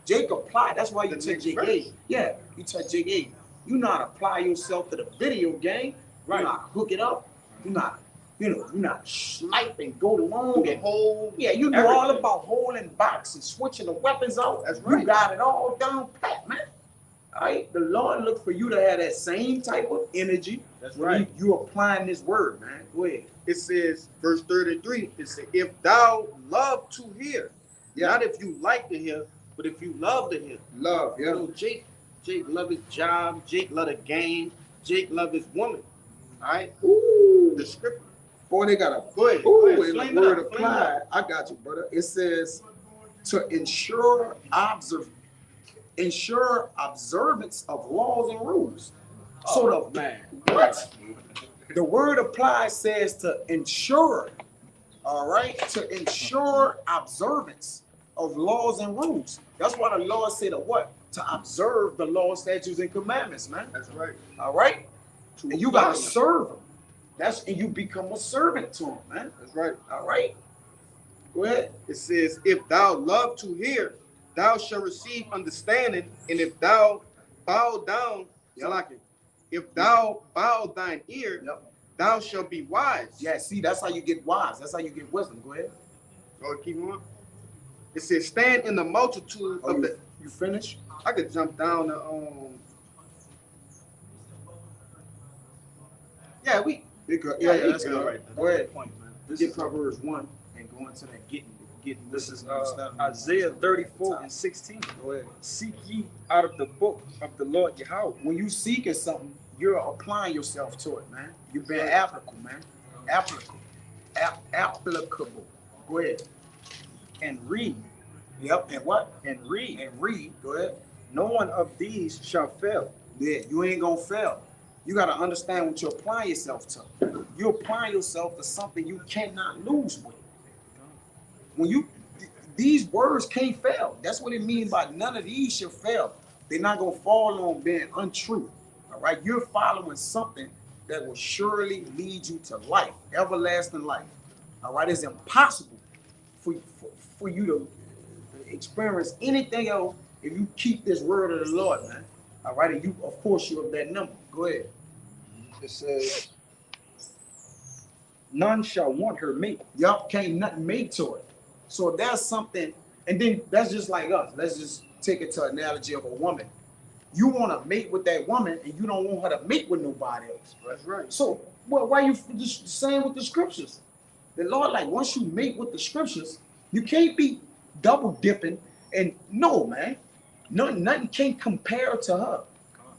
Speaker 6: Jake apply. That's why you took Jake A. Yeah, you took Jake A. You not apply yourself to the video game.
Speaker 5: Right.
Speaker 6: You not hook it up. You not, you not snipe and go long and hold. Yeah, you know all about holding box and switching the weapons out.
Speaker 5: That's right.
Speaker 6: You got it all down pat, man. All right, the Lord look for you to have that same type of energy.
Speaker 5: That's
Speaker 6: when
Speaker 5: right.
Speaker 6: You applying this word, man. Go ahead.
Speaker 5: It says, verse 33, it says, if thou love to hear, not if you like to hear, but if you love to hear.
Speaker 6: Love, yeah.
Speaker 5: You know, Jake love his job, Jake love the game, Jake love his woman. All right?
Speaker 6: Ooh.
Speaker 5: The scripture.
Speaker 6: Boy, they got a
Speaker 5: Go ahead.
Speaker 6: ooh,
Speaker 5: Go ahead.
Speaker 6: and
Speaker 5: Flame
Speaker 6: the
Speaker 5: it
Speaker 6: word
Speaker 5: up, flame it
Speaker 6: apply.
Speaker 5: up.
Speaker 6: I got you, brother. It says to ensure observance of laws and rules. So the
Speaker 5: man.
Speaker 6: what? The word apply says to ensure, all right, to ensure observance of laws and rules. That's why the Lord said to what? To observe the law, statutes, and commandments, man.
Speaker 5: That's right.
Speaker 6: All right?
Speaker 5: To
Speaker 6: And you gotta
Speaker 5: apply them.
Speaker 6: serve them. And you become a servant to them, man.
Speaker 5: That's right.
Speaker 6: All right? Go ahead.
Speaker 5: It says, if thou love to hear, thou shalt receive understanding, and if thou bow down, if thou bow thine ear, thou shalt be wise.
Speaker 6: Yeah, see, that's how you get wise. That's how you get wisdom. Go ahead.
Speaker 5: Oh, keep on. It says, stand in the multitude of the
Speaker 6: You finish?
Speaker 5: I could jump down to yeah,
Speaker 6: That's good.
Speaker 3: All right.
Speaker 6: Go ahead.
Speaker 3: Point, man. This
Speaker 6: Get
Speaker 3: is
Speaker 6: Proverbs 1 and go into that getting.
Speaker 3: This is Isaiah 34:16.
Speaker 6: Go ahead.
Speaker 3: Seek ye out of the book of the Lord Yahweh.
Speaker 6: When you seeking something, you're applying yourself to it, man. You're being applicable, man. Applicable. Go ahead.
Speaker 3: And read.
Speaker 6: Yep. And what?
Speaker 3: And read.
Speaker 6: And read. Go ahead.
Speaker 3: No one of these shall fail.
Speaker 6: Yeah, you ain't gonna fail. You gotta understand what you're applying yourself to. You're applying yourself to something you cannot lose with. When these words can't fail. That's what it means by none of these shall fail. They're not gonna fall on being untrue. All right, you're following something that will surely lead you to life, everlasting life. All right, it's impossible for you to experience anything else if you keep this word of the Lord, man. All right, and you, of course, you're of that number. Go ahead.
Speaker 3: It says, none shall want her mate.
Speaker 6: Yup, can't nothing make to it. So that's something, and then that's just like us. Let's just take it to an analogy of a woman. You want to mate with that woman, and you don't want her to mate with nobody else.
Speaker 5: That's right.
Speaker 6: So, well, why you just saying with the scriptures? The Lord, like, once you mate with the scriptures, you can't be double dipping. And no, man, nothing can compare to her.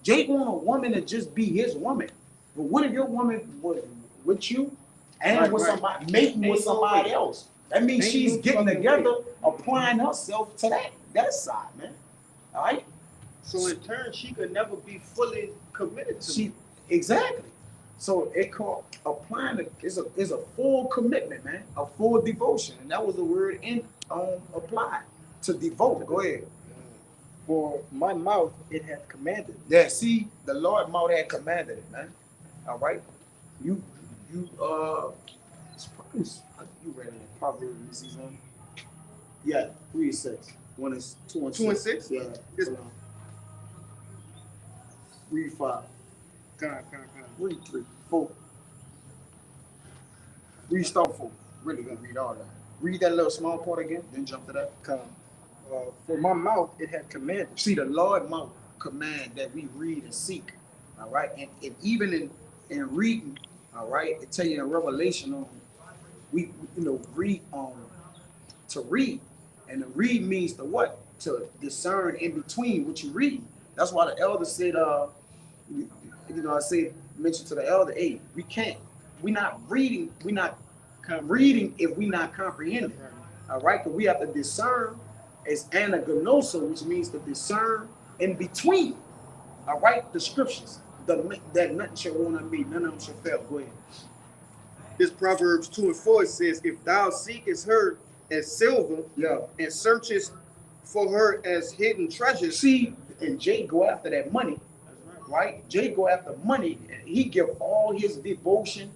Speaker 6: Jake want a woman to just be his woman. But what if your woman was with you and with somebody, mating with somebody else? That means she's getting together, applying herself to that side, man. All right?
Speaker 5: So in turn, she could never be fully committed to
Speaker 6: She exactly. So it called applying it is a full commitment, man, a full devotion, and that was the word in apply to devote. Go ahead.
Speaker 3: For my mouth it hath commanded.
Speaker 6: Yeah, see, the Lord mouth had commanded it, man. All right, you read it in Proverbs, you see something? Yeah, 3:6. One is 2 and 6.
Speaker 5: 2 and 6?
Speaker 6: Yeah.
Speaker 5: It's-
Speaker 6: Read 5.
Speaker 5: Kind.
Speaker 6: Read 3, 4. Read start 4. Really gonna read all that. Read that little small part again, then jump to that.
Speaker 3: For my mouth it hath commanded.
Speaker 6: See, the Lord mouth command that we read and seek. All right, and even in reading, all right, it tell you in Revelation we read to read, and to read means to what? To discern in between what you read. That's why the elder said, mentioned to the elder, hey, we're not reading if we're not comprehending. All right, because we have to discern as anagnoso, which means to discern in between. All right, the scriptures, that nothing shall want to be, none of them shall fail. Go ahead.
Speaker 5: This Proverbs 2 and 4 says, if thou seekest her as silver,
Speaker 6: Yeah.
Speaker 5: and searchest for her as hidden treasures.
Speaker 6: See, and Jay go after that money, right? Jay go after money, and he give all his devotion.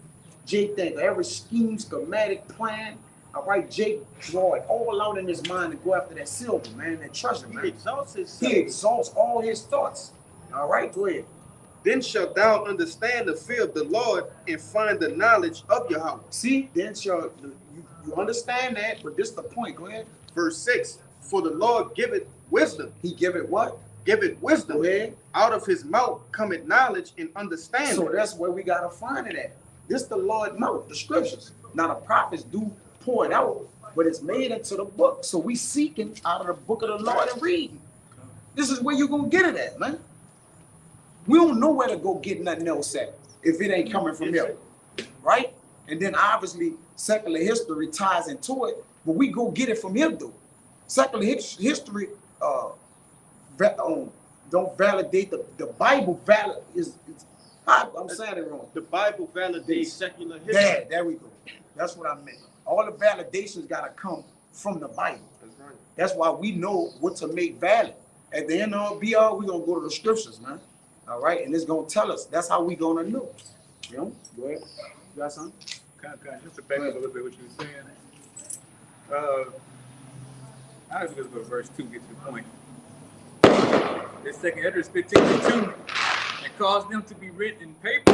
Speaker 6: Jay think every scheme, schematic, plan. All right, Jay draw it all out in his mind to go after that silver, man, that treasure, man.
Speaker 3: He exalts himself.
Speaker 6: He exalts all his thoughts. All right, go ahead.
Speaker 5: Then shalt thou understand the fear of the Lord and find the knowledge of Yahweh.
Speaker 6: See, then shall you understand that, but this is the point. Go ahead.
Speaker 5: Verse 6, for the Lord giveth wisdom.
Speaker 6: He give it what?
Speaker 5: Giveth wisdom.
Speaker 6: Go ahead.
Speaker 5: Out of his mouth cometh knowledge and understanding.
Speaker 6: So that's where we gotta find it at. This the Lord mouth, the scriptures. Now the prophets do pour it out, but it's made into the book. So we seeking out of the book of the Lord and reading. This is where you're gonna get it at, man. We don't know where to go get nothing else at if it ain't coming from here, right? And then obviously secular history ties into it, but we go get it from him though. Secular history don't validate the Bible. I'm saying it wrong.
Speaker 3: The Bible validates secular history.
Speaker 6: There we go. That's what I meant. All the validations got to come from the Bible.
Speaker 5: That's right.
Speaker 6: That's why we know what to make valid. At the end of be all, we're going to go to the scriptures, man. All right? And it's going to tell us. That's how we going to know. You know? Go ahead. You got something?
Speaker 1: Just to back up a little bit what you were saying. I was going to go to verse 2, get to the point. This second Esdras 15:2, and cause them to be written in paper,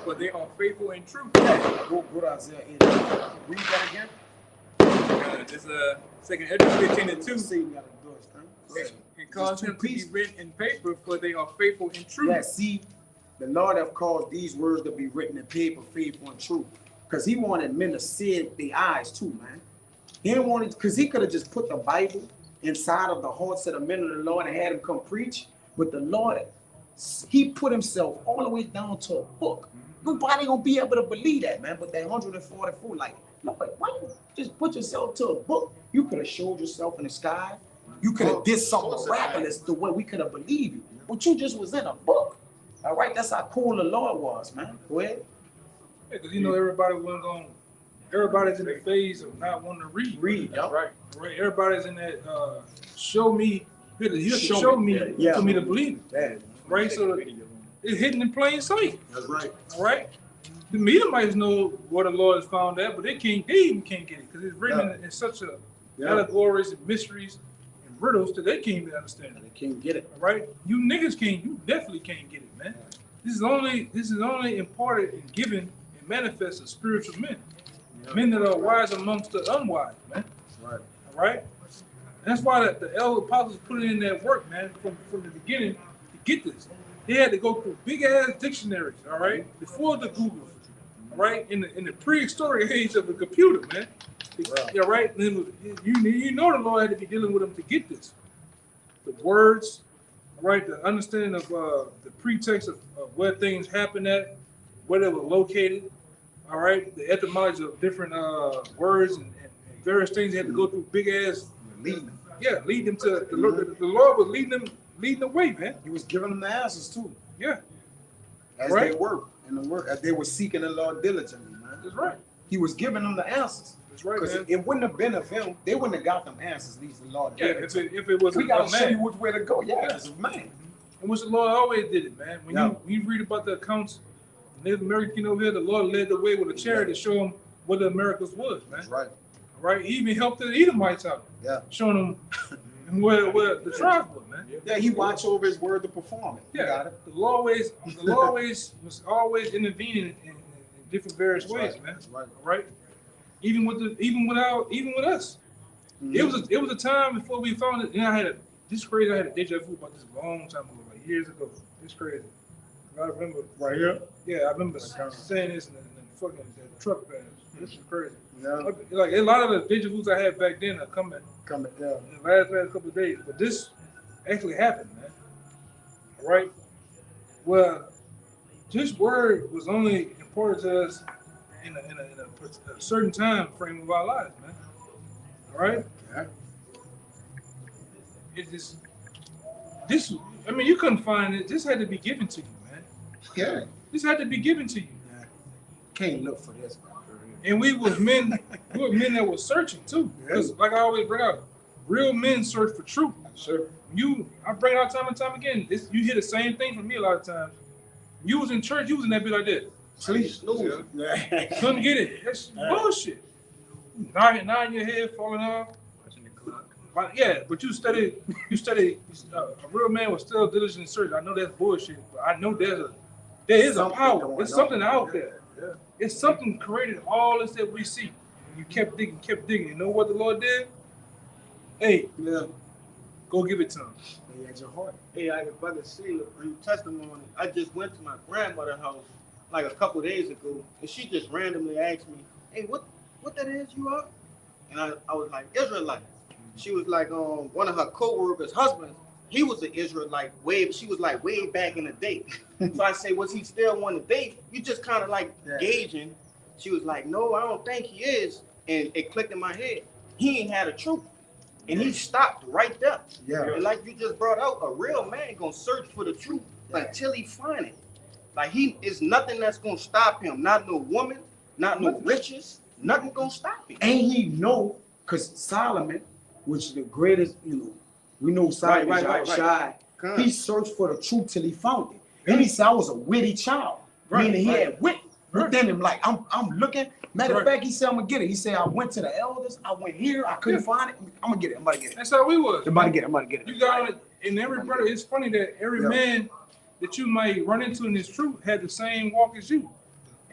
Speaker 1: for they are faithful and true.
Speaker 6: Go to Isaiah 8. Read that again.
Speaker 1: This second Ezra 15 and 2.
Speaker 6: See, you gotta do it, man.
Speaker 1: And cause them to be written in paper, for they are faithful and true.
Speaker 6: Yeah, see, the Lord have caused these words to be written in paper, faithful and true. Because he wanted men to see it with their eyes too, man. He didn't want it, because he could have just put the Bible inside of the hearts of the men of the Lord and had them come preach. But the Lord, he put himself all the way down to a book. Nobody gonna be able to believe that, man. But that 144, like, Lord, why you just put yourself to a book? You could have showed yourself in the sky. You could have did something miraculous the way we could have believed you. But you just was in a book. All right, that's how cool the Lord was, man. Go ahead.
Speaker 4: Yeah, because you know everybody's in the phase of not wanting to read.
Speaker 6: Yeah.
Speaker 4: Right. Everybody's in that show me, show me
Speaker 6: Yeah.
Speaker 4: for me to believe it.
Speaker 6: Yeah.
Speaker 4: Right? So it's hidden in plain sight.
Speaker 6: That's right.
Speaker 4: All right. The Edomites know what the Lord has found out, but they even can't get it because it's written in such a allegories and mysteries and riddles that they can't even understand it.
Speaker 6: They can't get it.
Speaker 4: All right. You niggas can't. You definitely can't get it, man. This is only imparted and given and manifest of spiritual men. Men that are wise amongst the unwise, man.
Speaker 6: Right.
Speaker 4: All right? And that's why the elder apostles put in that work, man, from the beginning to get this. They had to go through big-ass dictionaries, all right, before the Google, all right, in the prehistoric age of the computer, man. Yeah, right? And you know the Lord had to be dealing with them to get this. The words, all right, the understanding of the pretext of where things happened at, where they were located, all right, the etymology of different words and various things. They had to go through big ass lead them to the Lord was leading the way, man.
Speaker 6: He was giving them the answers too.
Speaker 4: Yeah,
Speaker 6: As
Speaker 4: right.
Speaker 6: they work in the work, as they were seeking the Lord diligently, man.
Speaker 4: That's right.
Speaker 6: He was giving them the answers.
Speaker 4: That's right,
Speaker 6: Because
Speaker 4: man.
Speaker 6: it wouldn't have been of him. They wouldn't have got them answers. These the Lord
Speaker 4: Yeah,
Speaker 6: gave it
Speaker 4: if
Speaker 6: to
Speaker 4: it was
Speaker 6: we
Speaker 4: a
Speaker 6: gotta show you
Speaker 4: man,
Speaker 6: which way to go. Yeah, it's a man.
Speaker 4: and which the Lord always did it, man. When
Speaker 6: Yeah.
Speaker 4: you read about the accounts, Native American over here, the Lord led the way with a chariot to show them what the Americas was, man.
Speaker 6: That's right.
Speaker 4: Right? He even helped the Edomites out,
Speaker 6: Yeah.
Speaker 4: showing them where the tribes were, man.
Speaker 6: Yeah, he watched over his word to perform it. You
Speaker 4: Yeah,
Speaker 6: got it.
Speaker 4: the Lord was always intervening in different various ways, man.
Speaker 6: That's right.
Speaker 4: All right, even with us.
Speaker 6: Mhm.
Speaker 4: It was a time before we found it. And I had a deja vu about this a long time ago, like years ago. It's crazy. I remember
Speaker 6: Right here.
Speaker 4: Yeah, I remember saying this in the fucking truck pass. This is crazy.
Speaker 6: Yeah.
Speaker 4: Like a lot of the deja vus I had back then are coming
Speaker 6: Coming down.
Speaker 4: in the last couple of days, but this actually happened, man. All right. Well, this word was only important to us in a certain time frame of our lives, man. All right.
Speaker 6: Yeah.
Speaker 4: It just this. I mean, you couldn't find it. This had to be given to you, man.
Speaker 6: Yeah.
Speaker 4: This had to be given to you.
Speaker 6: Can't look for this, man.
Speaker 4: And we were men that were searching too. Because like I always bring out, real men search for truth.
Speaker 6: Sure.
Speaker 4: I bring it out time and time again. You hear the same thing from me a lot of times. You was in church, you was in that bit like that.
Speaker 6: Sleep.
Speaker 3: Yeah.
Speaker 4: Couldn't get it. That's bullshit. Nodding your head, falling off. But yeah, but you study. A real man was still diligent in search. I know that's bullshit, but I know there is a power. There's something out there.
Speaker 6: Yeah.
Speaker 4: It's something created all this that we see. You kept digging. You know what the Lord did? Hey,
Speaker 6: Yeah.
Speaker 4: go give it to him.
Speaker 6: He had your heart.
Speaker 3: Hey, I if I could see a testimony. I just went to my grandmother's house like a couple of days ago, and she just randomly asked me, "Hey, what that is you are?" And I was like, "Israelite." She was like, one of her co-workers' husbands, he was an Israelite she was like way back in the day. So I say, was he still want to date? You just kind of like gauging. She was like, no, I don't think he is. And it clicked in my head. He ain't had a truth. And he stopped right there.
Speaker 6: Yeah.
Speaker 3: And like you just brought out, a real man gonna search for the truth until he find it. Like he is nothing that's gonna stop him. Not no woman, not no riches, nothing gonna stop him.
Speaker 6: And he know, because Solomon, which is the greatest, we know Solomon
Speaker 3: Right.
Speaker 6: he searched for the truth till he found it. And he said, I was a witty child. Meaning he had wit within him. Like, I'm looking. Matter of fact, he said, I'm going to get it. He said, I went to the elders. I went here. I couldn't find it. I'm going to get it. I'm about to get it.
Speaker 4: That's how we was.
Speaker 6: I'm about to get it. I'm about to get it.
Speaker 4: You got it. And every brother, it's funny that every man that you might run into in this truth had the same walk as you.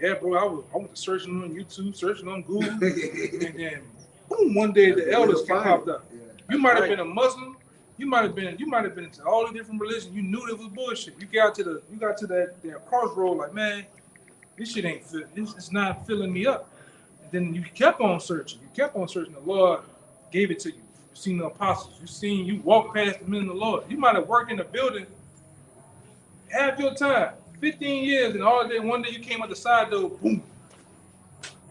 Speaker 4: Yeah, bro, I went to searching on YouTube, searching on Google, and then boom, one day
Speaker 6: That's
Speaker 4: the
Speaker 6: the
Speaker 4: elders
Speaker 6: real
Speaker 4: can
Speaker 6: fire.
Speaker 4: pop up.
Speaker 6: Yeah.
Speaker 4: You might have been a Muslim. You might have been into all the different religions. You knew it was bullshit. You got to that crossroad like, man, this shit ain't fit. It's not filling me up. And then you kept on searching. The Lord gave it to you. You seen the apostles. You walked past the men of the Lord. You might have worked in a building half your time, 15 years, and all day one day you came out the side door, boom.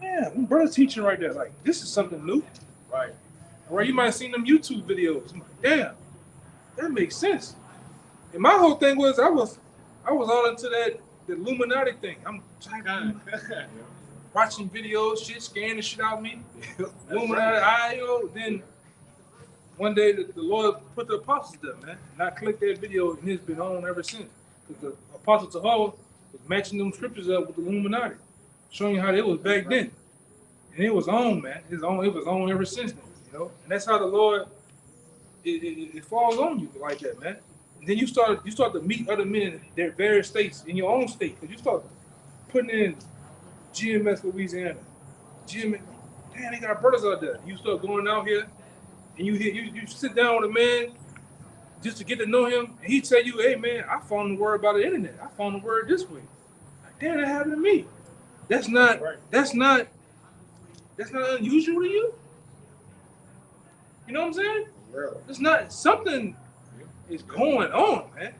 Speaker 4: Yeah, brother's teaching right there. Like, this is something new.
Speaker 1: Right.
Speaker 4: Or you might have seen them YouTube videos. I'm like, damn, that makes sense. And my whole thing was I was all into the Illuminati thing. I'm watching videos, shit, scanning the shit out of me. Illuminati, then one day the Lord put the apostles there, man. And I clicked that video and it's been on ever since. Because the Apostle Tahor was matching them scriptures up with the Illuminati, showing you how it was back then. And it was on, man. It was on ever since then, And that's how the Lord, it falls on you like that, man. And then you start to meet other men in their various states, in your own state. Because you start putting in GMS Louisiana. Damn, they got brothers out there. You start going out here and you sit down with a man just to get to know him, and he tell you, hey man, I found the word about the internet. I found the word this way. Like, damn, that happened to me. That's not unusual to you. You know what I'm saying? It's not, something is going on, man.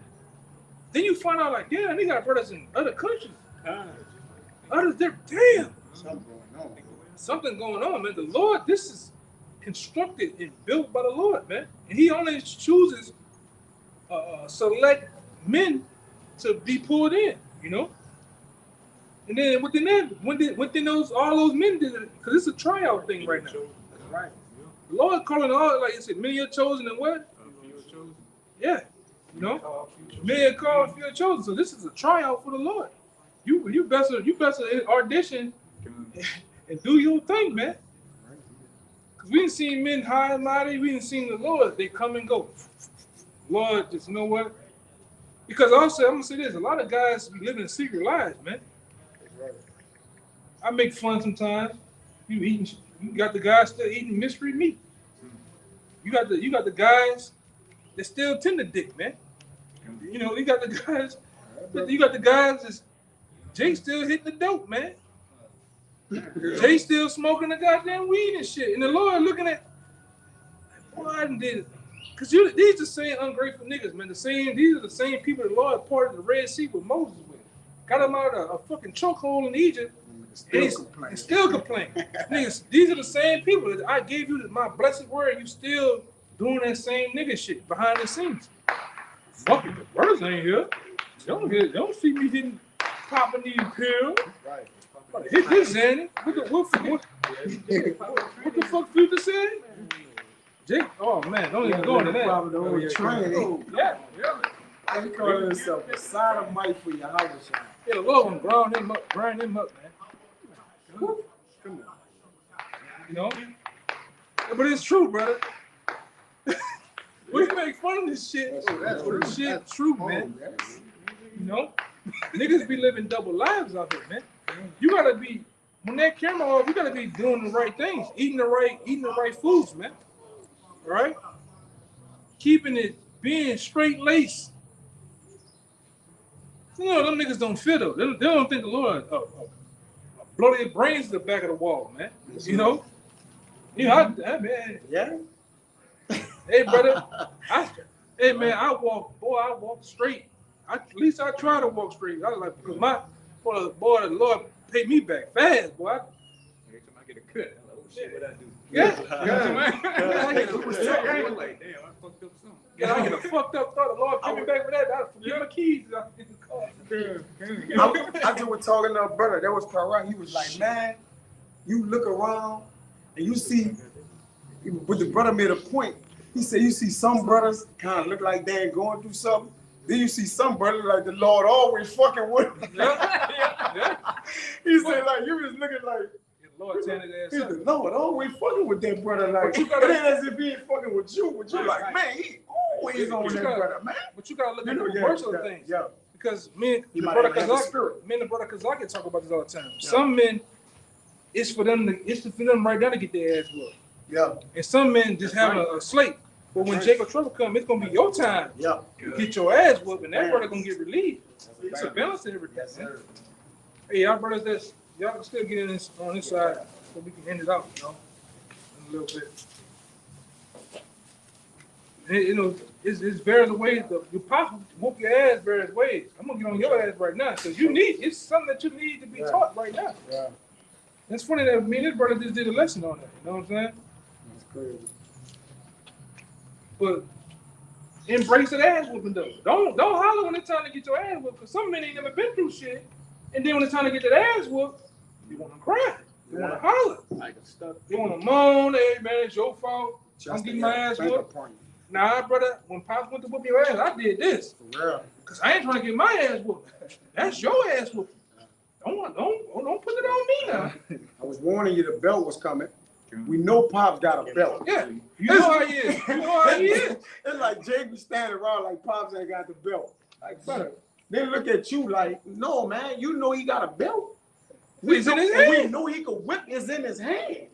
Speaker 4: Then you find out like, damn, they got brothers in other countries. Others, they're damn. Something going on, man. The Lord, this is constructed and built by the Lord, man. And he only chooses select men to be pulled in, And then within all those men did it, because it's a tryout thing right now. That's right. The Lord calling all, like I said, many are chosen and what? Yeah, many are called, few are chosen. So this is a tryout for the Lord. You best audition and do your thing, man. Because we didn't see men high and mighty. We didn't see the Lord. They come and go. Lord, just what? Because also, I'm going to say this. A lot of guys be living secret lives, man. I make fun sometimes. You got the guys still eating mystery meat. You got the guys that still tend to dick, man. You got the guys that's Jay still hitting the dope, man. Jay still smoking the goddamn weed and shit. And the Lord looking at, boy, I done did it. Because these the same ungrateful niggas, man. These are the same people the Lord parted the Red Sea with Moses with. Got him out of a fucking chokehold in Egypt. And still complain. Niggas, these are the same people that I gave you my blessed word, and you still doing that same nigga shit behind the scenes. Fuck it, the brothers ain't here. They don't see me popping these pills. Right. Hit this, Zanny. What the fuck Future said? Jake, oh man, don't even go into that. Yeah.
Speaker 6: He calling himself a sodomite for your house.
Speaker 4: Yeah, the Lord will grind him up, man. Come on. But it's true, brother. We make fun of this shit. This shit true, man. Niggas be living double lives out here, man. You gotta be, when that camera off, you gotta be doing the right things, eating the right foods, man. All right? Keeping it, being straight laced. Them niggas don't feel though. They don't think the Lord blow their brains to the back of the wall, man. Man. Yeah. Hey, brother. I walk straight. At least I try to walk straight. I was like, because the Lord paid me back fast, boy.
Speaker 1: Every time I get a cut, I'm like, oh shit, what I do?
Speaker 4: I get a fucked up thought. The Lord paid me back for that. I forget my keys in the car.
Speaker 6: I just was talking to a brother. That was quite right. He was like, man, you look around and you see, but the brother made a point. He said, you see some brothers kind of look like they ain't going through something. Then you see some brothers like the Lord always fucking with them. Yeah. He said, like, you was looking like,
Speaker 4: Lord telling his ass up.
Speaker 6: The Lord always fucking with that brother. Like, it ain't as if he ain't fucking with you. But you like, man, he always on that brother, man.
Speaker 4: But you got to look at the reverse of things. Yeah. Because me and the brother Kazaki talk about this all the time. Yeah. Some men, it's for them right now to get their ass whooped.
Speaker 6: Yeah,
Speaker 4: And some men just have a slate. But when Jacob Trouble come, it's gonna be your time.
Speaker 6: yeah.
Speaker 4: You get your ass whooped, and that brother gonna get relieved. It's a balance to everything,
Speaker 6: Yes,
Speaker 4: man.
Speaker 6: sir.
Speaker 4: Hey, y'all brothers, y'all can still get in this on this side so we can end it out, you know, in a little bit. You know, it's various ways. You possibly whoop your ass various ways. I'm gonna get on your ass right now because it's something that you need to be taught right now.
Speaker 6: Yeah,
Speaker 4: It's funny that me and this brother just did a lesson on that. You know what I'm saying?
Speaker 6: that's crazy.
Speaker 4: But embrace that ass whooping though. Don't holler when it's time to get your ass whooped because some men ain't never been through shit. And then when it's time to get that ass whooped, you want to cry. You want to holler.
Speaker 6: Like a stuck.
Speaker 4: You want to moan. Hey man, it's your fault. I'm getting my ass
Speaker 6: finger
Speaker 4: whooped.
Speaker 6: point.
Speaker 4: Nah, brother. When Pops went to whoop your ass, I did this
Speaker 6: For real.
Speaker 4: because I ain't trying to get my ass whooped. That's your ass whooping. Don't put it on me now.
Speaker 6: I was warning you the belt was coming. We know Pop's got a belt.
Speaker 4: Yeah, you know how he is. You know how he is.
Speaker 6: It's like Jake was standing around like Pops ain't got the belt. Like, brother, they look at you like, no, man, you know he got a belt.
Speaker 4: It's in his
Speaker 6: And we
Speaker 4: hand.
Speaker 6: know he could whip is in his hand.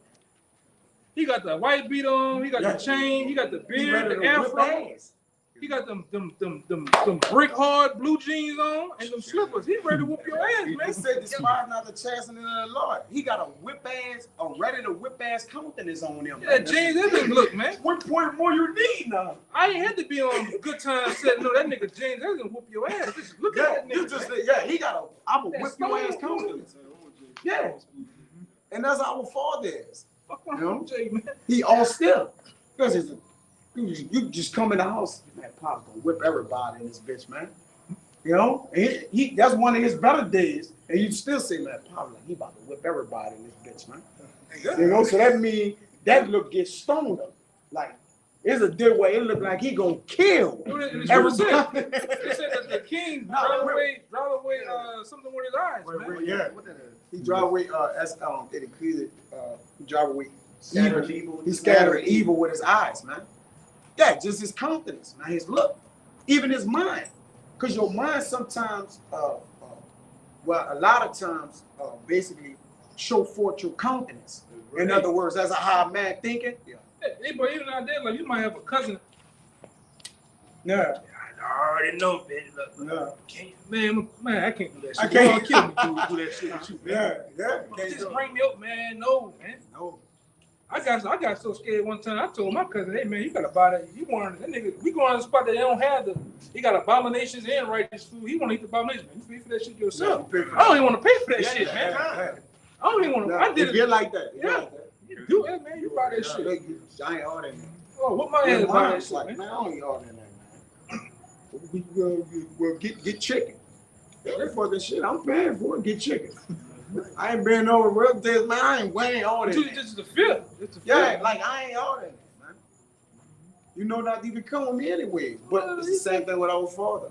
Speaker 4: He got the white beat on. He got
Speaker 6: Yeah.
Speaker 4: the chain. He got the
Speaker 6: He ready
Speaker 4: beard,
Speaker 6: to
Speaker 4: the
Speaker 6: whip
Speaker 4: afro.
Speaker 6: ass.
Speaker 4: He got them brick hard blue jeans on and them slippers. He ready to whoop your ass,
Speaker 6: They
Speaker 4: man.
Speaker 6: said despise not the chastening of the Lord. He got a whip ass, a ready to whip ass countenance on him.
Speaker 4: That jeans, that didn't look, man.
Speaker 6: What point more you need now?
Speaker 4: I ain't had to be on good time setting. No, that nigga James, that's gonna whoop your ass. Just look
Speaker 6: Yeah,
Speaker 4: at that
Speaker 6: you
Speaker 4: nigga.
Speaker 6: just
Speaker 4: man.
Speaker 6: yeah, he got a I'm a whip
Speaker 4: That's
Speaker 6: your ass
Speaker 4: so
Speaker 6: countenance. Yeah. And that's our father is.
Speaker 4: Fuck wrong with Jay, man.
Speaker 6: He all still. Because you just come in the house, man, Pop's gonna whip everybody in this bitch, man. You know? And he that's one of his better days. And you still say, man, Pop, like, he about to whip everybody in this bitch, man. You know, so that means that look gets stoned up. Like, it's a day where it look like he gonna kill everybody.
Speaker 4: They said that the king
Speaker 6: Nah,
Speaker 4: drive away something with his eyes, man.
Speaker 6: Yeah. He drive away he drive away evil. He scattered evil with his eyes, man. Yeah, just his confidence, man, his look, even his mind. Because your mind sometimes, well, a lot of times, basically show forth your countenance. In other words, that's a high man thinking. Yeah.
Speaker 4: Hey, but even out there, like you might have a cousin.
Speaker 6: Yeah.
Speaker 4: I already know, man. Look,
Speaker 6: Yeah.
Speaker 4: man, I can't do that shit.
Speaker 6: I can't.
Speaker 4: You gonna kill me do that shit with you, man.
Speaker 6: Yeah.
Speaker 4: Just bring me up, man. No, man.
Speaker 6: No.
Speaker 4: I got so scared one time. I told my cousin, "Hey man, you gotta buy that. You want that nigga? We going to the spot that they don't have the. He got abominations and righteous food. He want to eat the abominations, man. You pay for that shit yourself. I don't even want to pay for that shit, man. I don't even want to. I did
Speaker 6: If
Speaker 4: it.
Speaker 6: you're like that.
Speaker 4: Yeah. You do it, man. You buy that shit.
Speaker 6: I ain't ordering that.
Speaker 4: Oh, what my ass buy that shit,
Speaker 6: Like,
Speaker 4: man?
Speaker 6: man, I don't even ordering that, man. We'll get chicken. That fucking shit, I'm paying for it. Get chicken. I ain't been over real days, man. I ain't ordering
Speaker 4: This
Speaker 6: that.
Speaker 4: is the fifth. It's the
Speaker 6: Yeah,
Speaker 4: fifth.
Speaker 6: like I ain't ordering that, man. You know not to even come with me anyway. But it's the same thing with our father.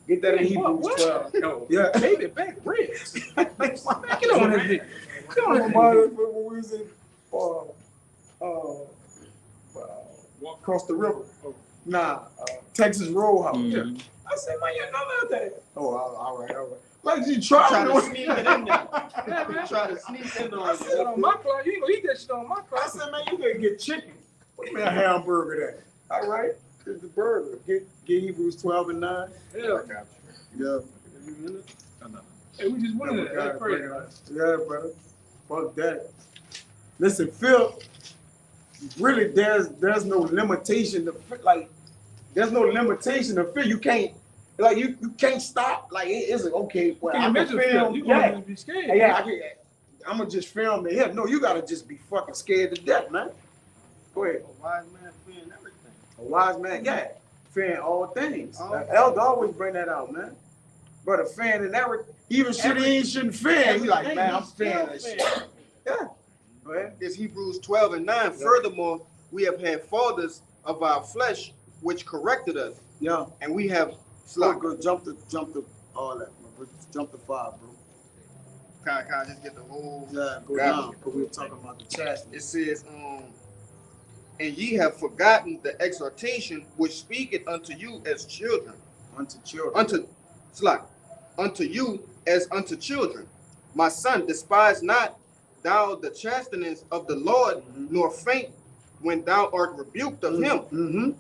Speaker 6: Get that in Hebrews 12.
Speaker 4: No,
Speaker 6: Yeah.
Speaker 4: baby back ribs. Man, get on that dick. Get on that dick.
Speaker 6: When we was in across the river. Texas Roadhouse.
Speaker 4: Yeah. I said, man, you know that.
Speaker 6: Oh, all right. Like you try
Speaker 5: to sneak it in there.
Speaker 4: Yeah, man.
Speaker 5: Try to sneak in
Speaker 6: I
Speaker 5: on
Speaker 6: said,
Speaker 4: On my clock, you ain't gonna eat that shit on my
Speaker 6: I
Speaker 4: clock.
Speaker 6: said, man, you gotta get chicken. Put me a hamburger there. All right, it's the burger. Get Hebrews 12 and 9.
Speaker 4: Yeah.
Speaker 6: Yeah.
Speaker 4: Hey, we just went in there. That's crazy.
Speaker 6: Yeah, brother. Fuck that. Listen, Phil. Really, there's no limitation to there's no limitation to Phil. You can't you can't stop. Like it's okay. Well,
Speaker 4: Can you
Speaker 6: I can
Speaker 4: imagine
Speaker 6: film.
Speaker 4: you
Speaker 6: Yeah.
Speaker 4: gonna be scared?
Speaker 6: Yeah, I'm gonna just film it here. No, you gotta just be fucking scared to death, man. Go ahead.
Speaker 5: A wise man fearing everything.
Speaker 6: A wise man, yeah, fearing all things.
Speaker 5: All
Speaker 6: Elder always bring that out, man. But a fan and everything, even shit he ain't shouldn't fear. He like, man, I'm fearing that shit. Yeah. Go ahead.
Speaker 5: It's Hebrews 12 and 9. Furthermore, we have had fathers of our flesh which corrected us,
Speaker 6: Yeah.
Speaker 5: and we have
Speaker 6: Go jump to all that, man. Jump to 5, bro.
Speaker 5: Can I just get the whole?
Speaker 6: Yeah, go
Speaker 5: Got
Speaker 6: down. Because we were talking about the chastity.
Speaker 5: It says, and ye have forgotten the exhortation which speaketh unto you as children.
Speaker 6: Unto children.
Speaker 5: Unto you as unto children. My son, despise not thou the chastenings of the Lord, nor faint when thou art rebuked of him.
Speaker 6: Mm-hmm.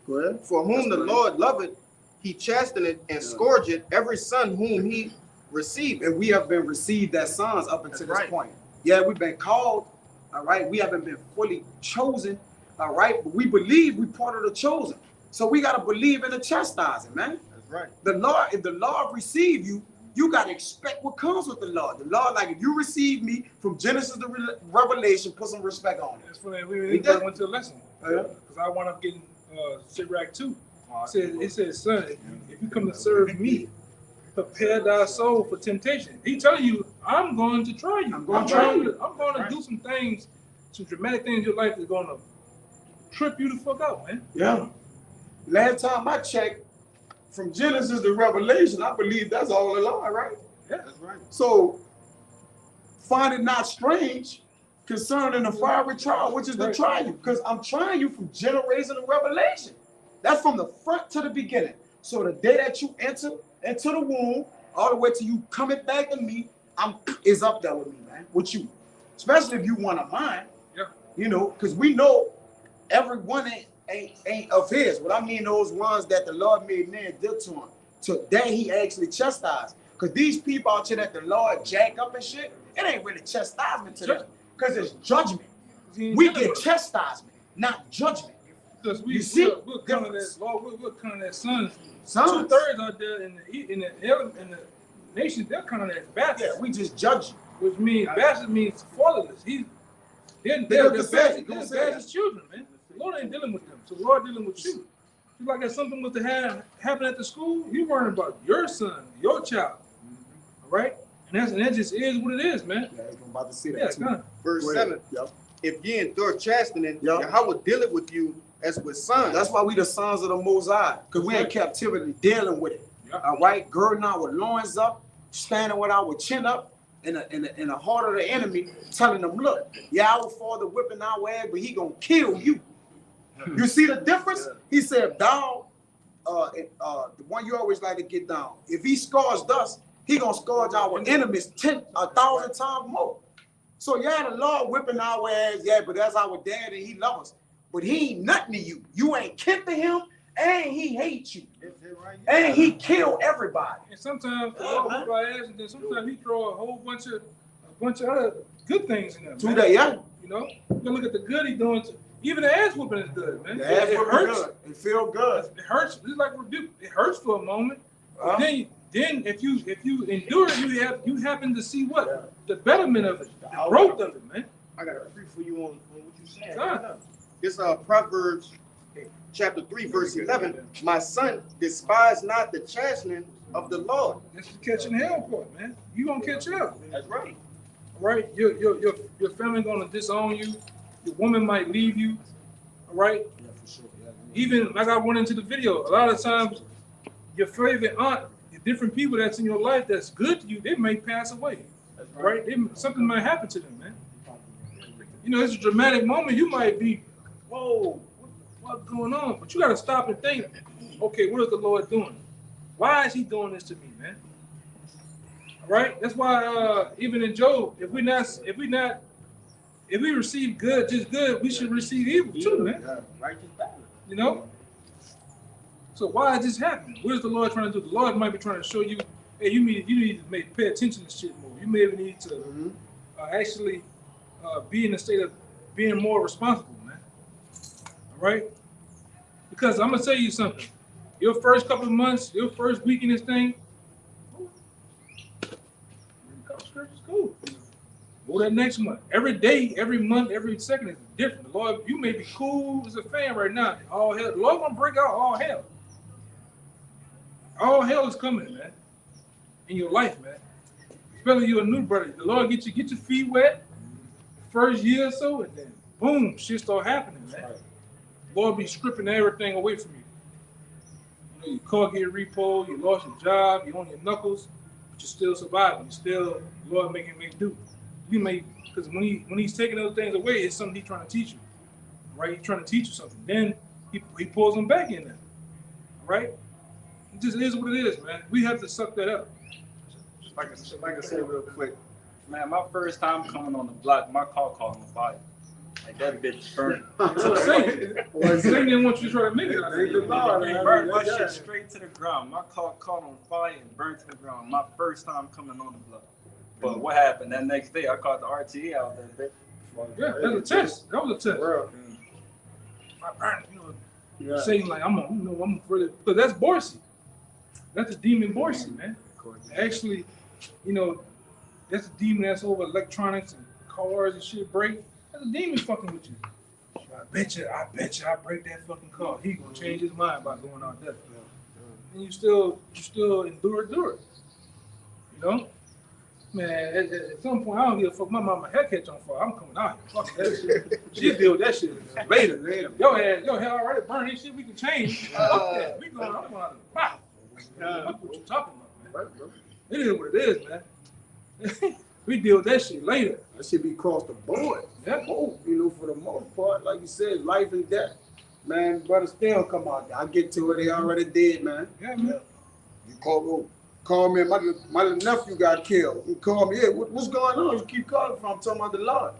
Speaker 6: Go ahead.
Speaker 5: For whom the
Speaker 6: That's
Speaker 5: Lord loveth, he chasteneth and scourgeth every son whom he received.
Speaker 6: And we have been received as sons up until
Speaker 5: That's
Speaker 6: this
Speaker 5: right.
Speaker 6: point. Yeah, we've been called, all right? We haven't been fully chosen, all right? But we believe we're part of the chosen. So we got to believe in the chastising, man.
Speaker 5: That's right.
Speaker 6: The Lord, if the Lord receive you, you got to expect what comes with the Lord. The Lord, like if you receive me from Genesis to Revelation, put some respect on it.
Speaker 4: That's funny. We went to a lesson
Speaker 6: Yeah.
Speaker 4: because I wound up getting Sirach 2. It says, son, if you come to serve me, prepare thy soul for temptation. He telling you, I'm going to try you. I'm going to do some things, some dramatic things in your life that's going to trip you the fuck out, man.
Speaker 6: Yeah. Last time I checked, from Genesis to Revelation, I believe that's all the Lord, right?
Speaker 4: Yeah.
Speaker 5: That's right.
Speaker 6: So, find it not strange concerning the fiery trial, which is to try you, because I'm trying you from generation to revelation. That's from the front to the beginning. So the day that you enter into the womb, all the way to you coming back to me, is up there with me, man, with you. Especially if you one of mine.
Speaker 4: Yeah.
Speaker 6: You know, because we know everyone ain't of his. What I mean, those ones that the Lord made man deal to him. So that he actually chastised. Because these people out here that the Lord jack up and shit, it ain't really chastisement to them. Because it's judgment. We get chastisement, not judgment.
Speaker 4: Because
Speaker 6: You see?
Speaker 4: we're kind of that Lord, we're kind of that sons.
Speaker 6: Sons.
Speaker 4: 2/3 out there in the nation, they're kind of that bastards.
Speaker 6: Yeah, we just judge you.
Speaker 4: Which means bastard means fatherless. They're bastard children, man. The Lord ain't dealing with them. So the Lord dealing with you. Just like if something was to happen at the school, you worrying about your son, your child. All right? And that just is what it is, man.
Speaker 6: Yeah, I'm about to see that
Speaker 4: Yeah,
Speaker 6: too.
Speaker 4: kind of.
Speaker 5: Verse
Speaker 6: Go
Speaker 5: 7.
Speaker 6: ahead. Yep.
Speaker 5: If ye endure chastening,
Speaker 6: Yep.
Speaker 5: Yahweh dealeth with you as with sons.
Speaker 6: That's why we the sons of the Most High, because we in captivity dealing with it.
Speaker 4: Yeah.
Speaker 6: All right, girding our loins up, standing with our chin up in the heart of the enemy, telling them, look, yeah, our father whipping our ass, but he gonna kill you. You see the difference? He said, thou, the one you always like to get down. If he scourged us, he gonna scourge our enemies 1,000 times more. So yeah, the Lord whipping our ass, yeah, but that's our dad and he loves us. But he ain't nothing to you. You ain't kin to him, and he hates you. And he kill everybody.
Speaker 4: And sometimes the Lord whip our ass, and then sometimes he throw a whole bunch of other good things in there.
Speaker 6: Do that, yeah.
Speaker 4: You know, you can look at the good he's doing. Even the ass whooping is good, man.
Speaker 6: The ass
Speaker 4: It
Speaker 6: whooping
Speaker 4: hurts.
Speaker 6: good. It feel good.
Speaker 4: It hurts. It's like rebuke. It hurts for a moment. But then if you endure it, you happen to see what the betterment of it, the growth of it, man.
Speaker 5: I got a free for you on what you saying.
Speaker 4: God.
Speaker 5: This Proverbs chapter 3, verse 11. My son, despise not the chastening of the Lord.
Speaker 4: This is catching hell part, man. You gonna catch hell.
Speaker 5: That's right.
Speaker 4: All right, your family gonna disown you. Your woman might leave you. All right.
Speaker 6: Yeah, for sure. Yeah.
Speaker 4: Even like I went into the video, a lot of times your favorite aunt, the different people that's in your life that's good to you, they may pass away. All right. Something might happen to them, man. You know, it's a dramatic moment. You might be, whoa, what's going on? But you got to stop and think, okay, what is the Lord doing? Why is he doing this to me, man? All right. That's why even in Job, if we receive good, just good, we should receive evil too, man. You know? So why is this happening? What is the Lord trying to do? The Lord might be trying to show you, hey, you need to pay attention to shit more. You may need to actually be in a state of being more responsible, man. All right? Because I'm gonna tell you something. Your first couple of months, your first week in this thing, cool. Go that next month. Every day, every month, every second is different. The Lord, you may be cool as a fan right now. All hell, the Lord gonna break out all hell. All hell is coming, man. In your life, man. Especially you a new brother. The Lord get your feet wet the first year or so, and then boom, shit start happening, man. The Lord be stripping everything away from you. You know, your car get repoed, you lost your job, you're on your knuckles, but you're still surviving. You still, the Lord making make do. You may, because when he's taking those things away, it's something he's trying to teach you, right? He's trying to teach you something. Then he pulls them back in there, right? It just is what it is, man. We have to suck that up.
Speaker 5: Like I said real quick,
Speaker 3: Man, my first time coming on the block, my car caught on fire. Like that bitch burned.
Speaker 4: Satan didn't want you to try to make it.
Speaker 3: Burnt my shit straight to the ground. My car caught on fire and burnt to the ground. My first time coming on the block. But what happened that next day? I caught the RTA out there, bitch.
Speaker 4: Yeah, that was a test. That was a test. I burned, you know, Satan like I'm really, but that's Borsey. That's a demon Borsey, man. Actually, you know, that's a demon that's over electronics and cars and shit break. That's a demon fucking with you. I bet you, I break that fucking car. He gonna change his mind about going out there. And you still endure it. You know? Man, at some point, I don't give a fuck. My mama head catch on fire. I'm coming out here. Fuck that shit. She deal with that shit later. Your head already burned. This shit we can change. Fuck that. We going out of the box. Fuck what you talking about, man. It is what it is, man. We deal with that shit later.
Speaker 6: That should be across the board.
Speaker 4: Yeah.
Speaker 6: Both, you know, for the most part, like you said, life and death. Man, brother still come out there. I get to it, they already did, man.
Speaker 4: Yeah, man.
Speaker 6: You call me, my little nephew got killed. You call me, hey, what's going on? You keep calling from, I'm talking about the Lord.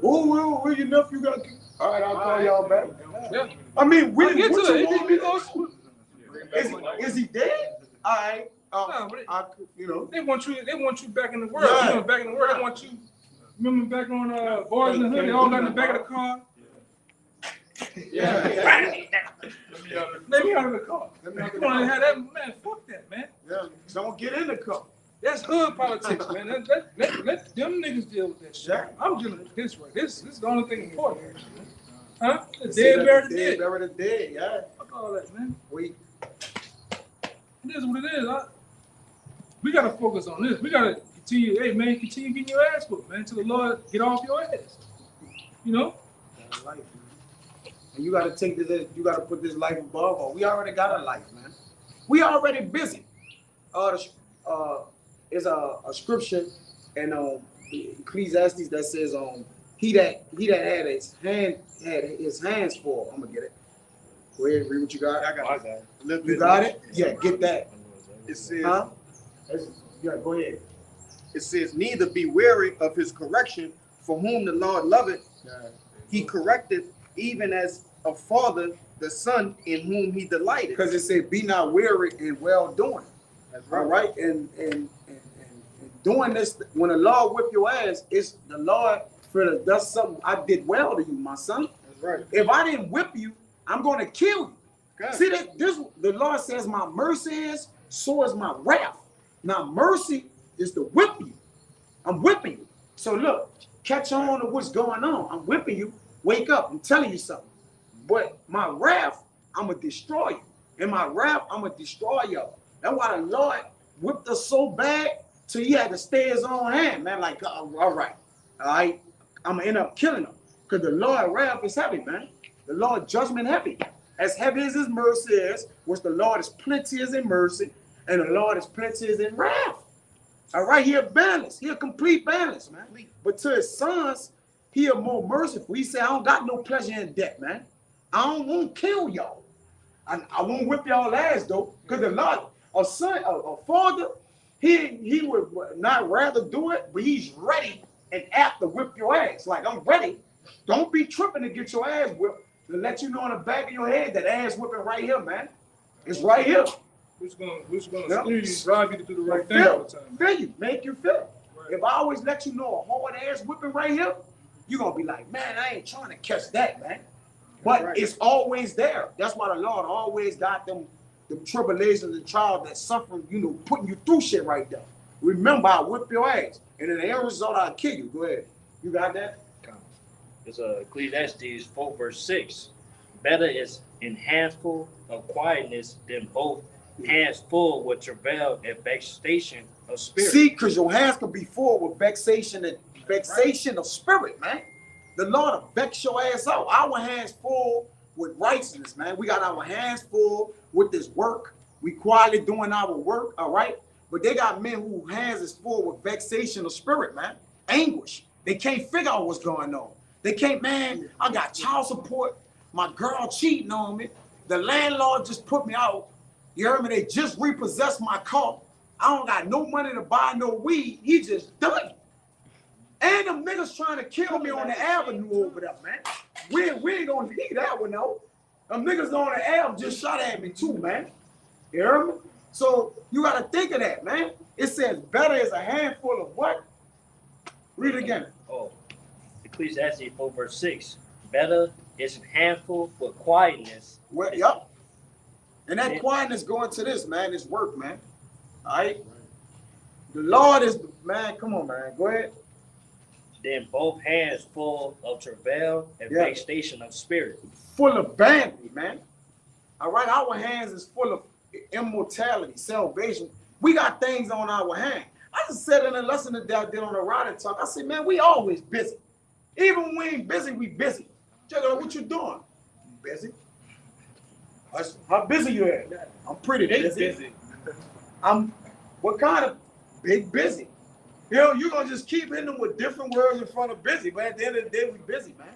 Speaker 6: Where your nephew got killed? All right, I'll call y'all back.
Speaker 4: Yeah.
Speaker 6: I mean,
Speaker 4: Get to it.
Speaker 6: Is he dead? All right. You know,
Speaker 4: they want you back in the world. Yeah. You know, back in the world. They want you. Remember back on Boys in the Hood? They all got in the back of the car. Yeah. Let me out of the car. You want to have that, man? Fuck that, man.
Speaker 6: Yeah. Don't get in the car.
Speaker 4: That's hood politics, man. Let them niggas deal with that shit. Yeah. I'm dealing with this way. This is the only thing important. Huh? The dead buried the dead.
Speaker 6: Buried the dead, yeah.
Speaker 4: Fuck all that, man. It is what it is. We gotta focus on this. We gotta continue. Hey, man, continue getting your ass whooped, man, till the Lord get off your ass. You know.
Speaker 6: Life, man. And you gotta take this. You gotta put this life above all. We already got a life, man. We already busy. Is a scripture in Ecclesiastes that says he that had his hands full. I'm gonna get it. Go ahead and read what you got.
Speaker 5: I got it.
Speaker 6: You got it? Yeah, get that.
Speaker 5: It says,
Speaker 6: yeah, go ahead.
Speaker 5: It says, neither be weary of his correction, for whom the Lord loveth. He corrected, even as a father the son in whom he delighted.
Speaker 6: Because it said, be not weary in well doing.
Speaker 5: That's right.
Speaker 6: All right, and doing this, when the Lord whip your ass, it's the Lord that's something I did well to you, my son.
Speaker 5: That's right.
Speaker 6: If I didn't whip you, I'm going to kill you.
Speaker 5: Okay.
Speaker 6: See that the Lord says my mercy is, so is my wrath. Now mercy is to whip you. I'm whipping you. So look, catch on to what's going on. I'm whipping you. Wake up. I'm telling you something. But my wrath, I'm going to destroy you. In my wrath, I'm going to destroy you. That's why the Lord whipped us so bad till he had to stay his own hand, man. Like, all right, I'm going to end up killing him. Because the Lord's wrath is heavy, man. The Lord's judgment heavy. As heavy as his mercy is, which the Lord is plenteous in mercy, and the Lord is plenteous in wrath. All right, he a balance. He a complete balance, man. But to his sons, he a more merciful. He said, I don't got no pleasure in death, man. I don't want to kill y'all. I won't whip y'all ass, though, because the Lord, a son, a father, he would not rather do it, but he's ready and apt to whip your ass. Like, I'm ready. Don't be tripping to get your ass whipped. To let you know in the back of your head that ass whipping right here, man. It's right here.
Speaker 4: Which gonna drive you to do the right thing all the time.
Speaker 6: Feel you, make you feel. Right. If I always let you know a hard ass whipping right here, you're gonna be like, man, I ain't trying to catch that, man. But right. It's always there. That's why the Lord always got them tribulations and trials that suffer, you know, putting you through shit right there. Remember, I'll whip your ass. And in the end result, I'll kill you. Go ahead. You got that?
Speaker 7: It's Ecclesiastes 4 verse 6. Better is an handful of quietness than both hands full with travail and vexation of spirit.
Speaker 6: See, because your hands can be full with vexation of spirit, man. The Lord will vex your ass out. Our hands full with righteousness, man. We got our hands full with this work. We quietly doing our work, all right? But they got men whose hands is full with vexation of spirit, man. Anguish. They can't figure out what's going on. They can't, man, I got child support. My girl cheating on me. The landlord just put me out. You heard me? They just repossessed my car. I don't got no money to buy no weed. He just done. And them niggas trying to kill me on the avenue over there, man. We ain't gonna leave that one out. Them niggas on the ave just shot at me too, man. You hear me? So you gotta think of that, man. It says better is a handful of what? Read it again.
Speaker 7: Oh, Ecclesiastes 4 verse 6. Better is a handful with quietness.
Speaker 6: Well, yep. And that quietness going to this, man, is work, man. All right? The Lord is, man, come on, man. Go ahead.
Speaker 7: Then both hands full of travail and vexation of spirit.
Speaker 6: Full of vanity, man. All right? Our hands is full of immortality, salvation. We got things on our hand. I just said in a lesson that I did on the Rider Talk, I said, man, we always busy. Even when we ain't busy, we busy. Check out what you doing. Busy. How busy you at? I'm pretty busy. I'm what kind of big busy? You know, you're gonna just keep hitting them with different words in front of busy, but at the end of the day, we busy, man.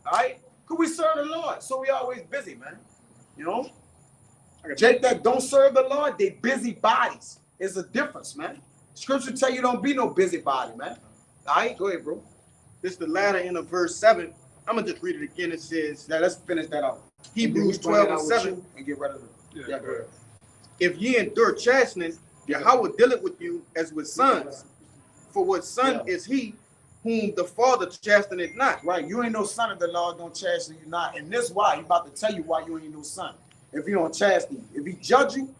Speaker 6: All right? Because we serve the Lord, so we always busy, man. You know? Jake that don't serve the Lord, they busy bodies. It's a difference, man. Scripture tell you don't be no busybody, man. All right, go ahead, bro.
Speaker 5: This is the latter end of verse 7. I'm gonna just read it again. It says,
Speaker 6: Now let's finish that out.
Speaker 5: Hebrews 12 and 7.
Speaker 6: And get rid of it. Yeah, go ahead.
Speaker 5: If ye endure chasteness, Yahweh dealeth with you as with sons. For what son is he whom the Father chasteneth not?
Speaker 6: Right, you ain't no son of the Lord, don't chasten you not. And this why, he about to tell you why you ain't no son. If you don't chasten you. If he judge you,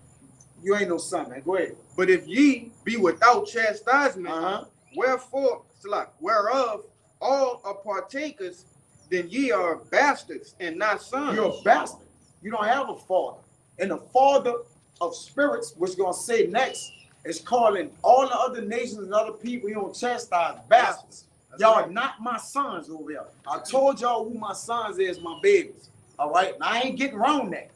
Speaker 6: you ain't no son, man. Go ahead.
Speaker 5: But if ye be without chastisement, whereof all are partakers, then ye are bastards and not sons.
Speaker 6: You're a bastard. You don't have a father. And the father of spirits, which gonna say next, is calling all the other nations and other people he don't chastise bastards. Y'all are not my sons over here. I told y'all who my sons is, my babies. All right? Now I ain't getting around that.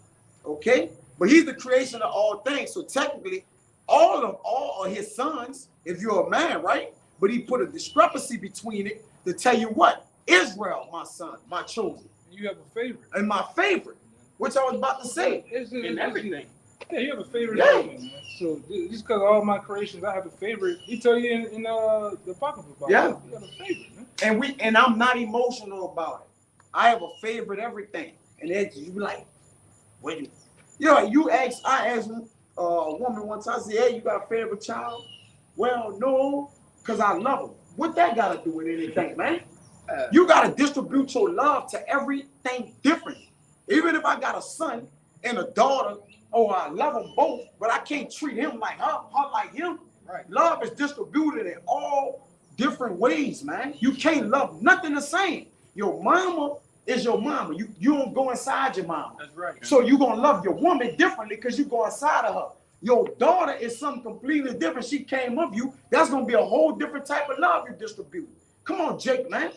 Speaker 6: Okay? But he's the creation of all things. So technically, all are his sons, if you're a man, right? But he put a discrepancy between it to tell you what? Israel, my son, my chosen.
Speaker 4: You have a favorite.
Speaker 6: And my favorite, which I was about to say.
Speaker 4: In
Speaker 3: everything.
Speaker 4: Yeah, you have a favorite.
Speaker 6: Yeah.
Speaker 4: Element, man. So just because all my creations, I have a favorite. He tell you in the Apocrypha about
Speaker 6: Yeah.
Speaker 4: it. You have a favorite, man.
Speaker 6: And I'm not emotional about it. I have a favorite everything. And then you be like, wait. I asked a woman one time, I said, hey, you got a favorite child? Well, no, because I love them. What that got to do with anything, man? You got to distribute your love to everything different. Even if I got a son and a daughter, I love them both, but I can't treat him like her like him. Right. Love is distributed in all different ways, man. You can't love nothing the same. Your mama is your mama. You don't go inside your mama.
Speaker 3: That's right.
Speaker 6: So you're going to love your woman differently because you go inside of her. Your daughter is something completely different. She came of you. That's going to be a whole different type of love you distribute. Come on, Jake, man.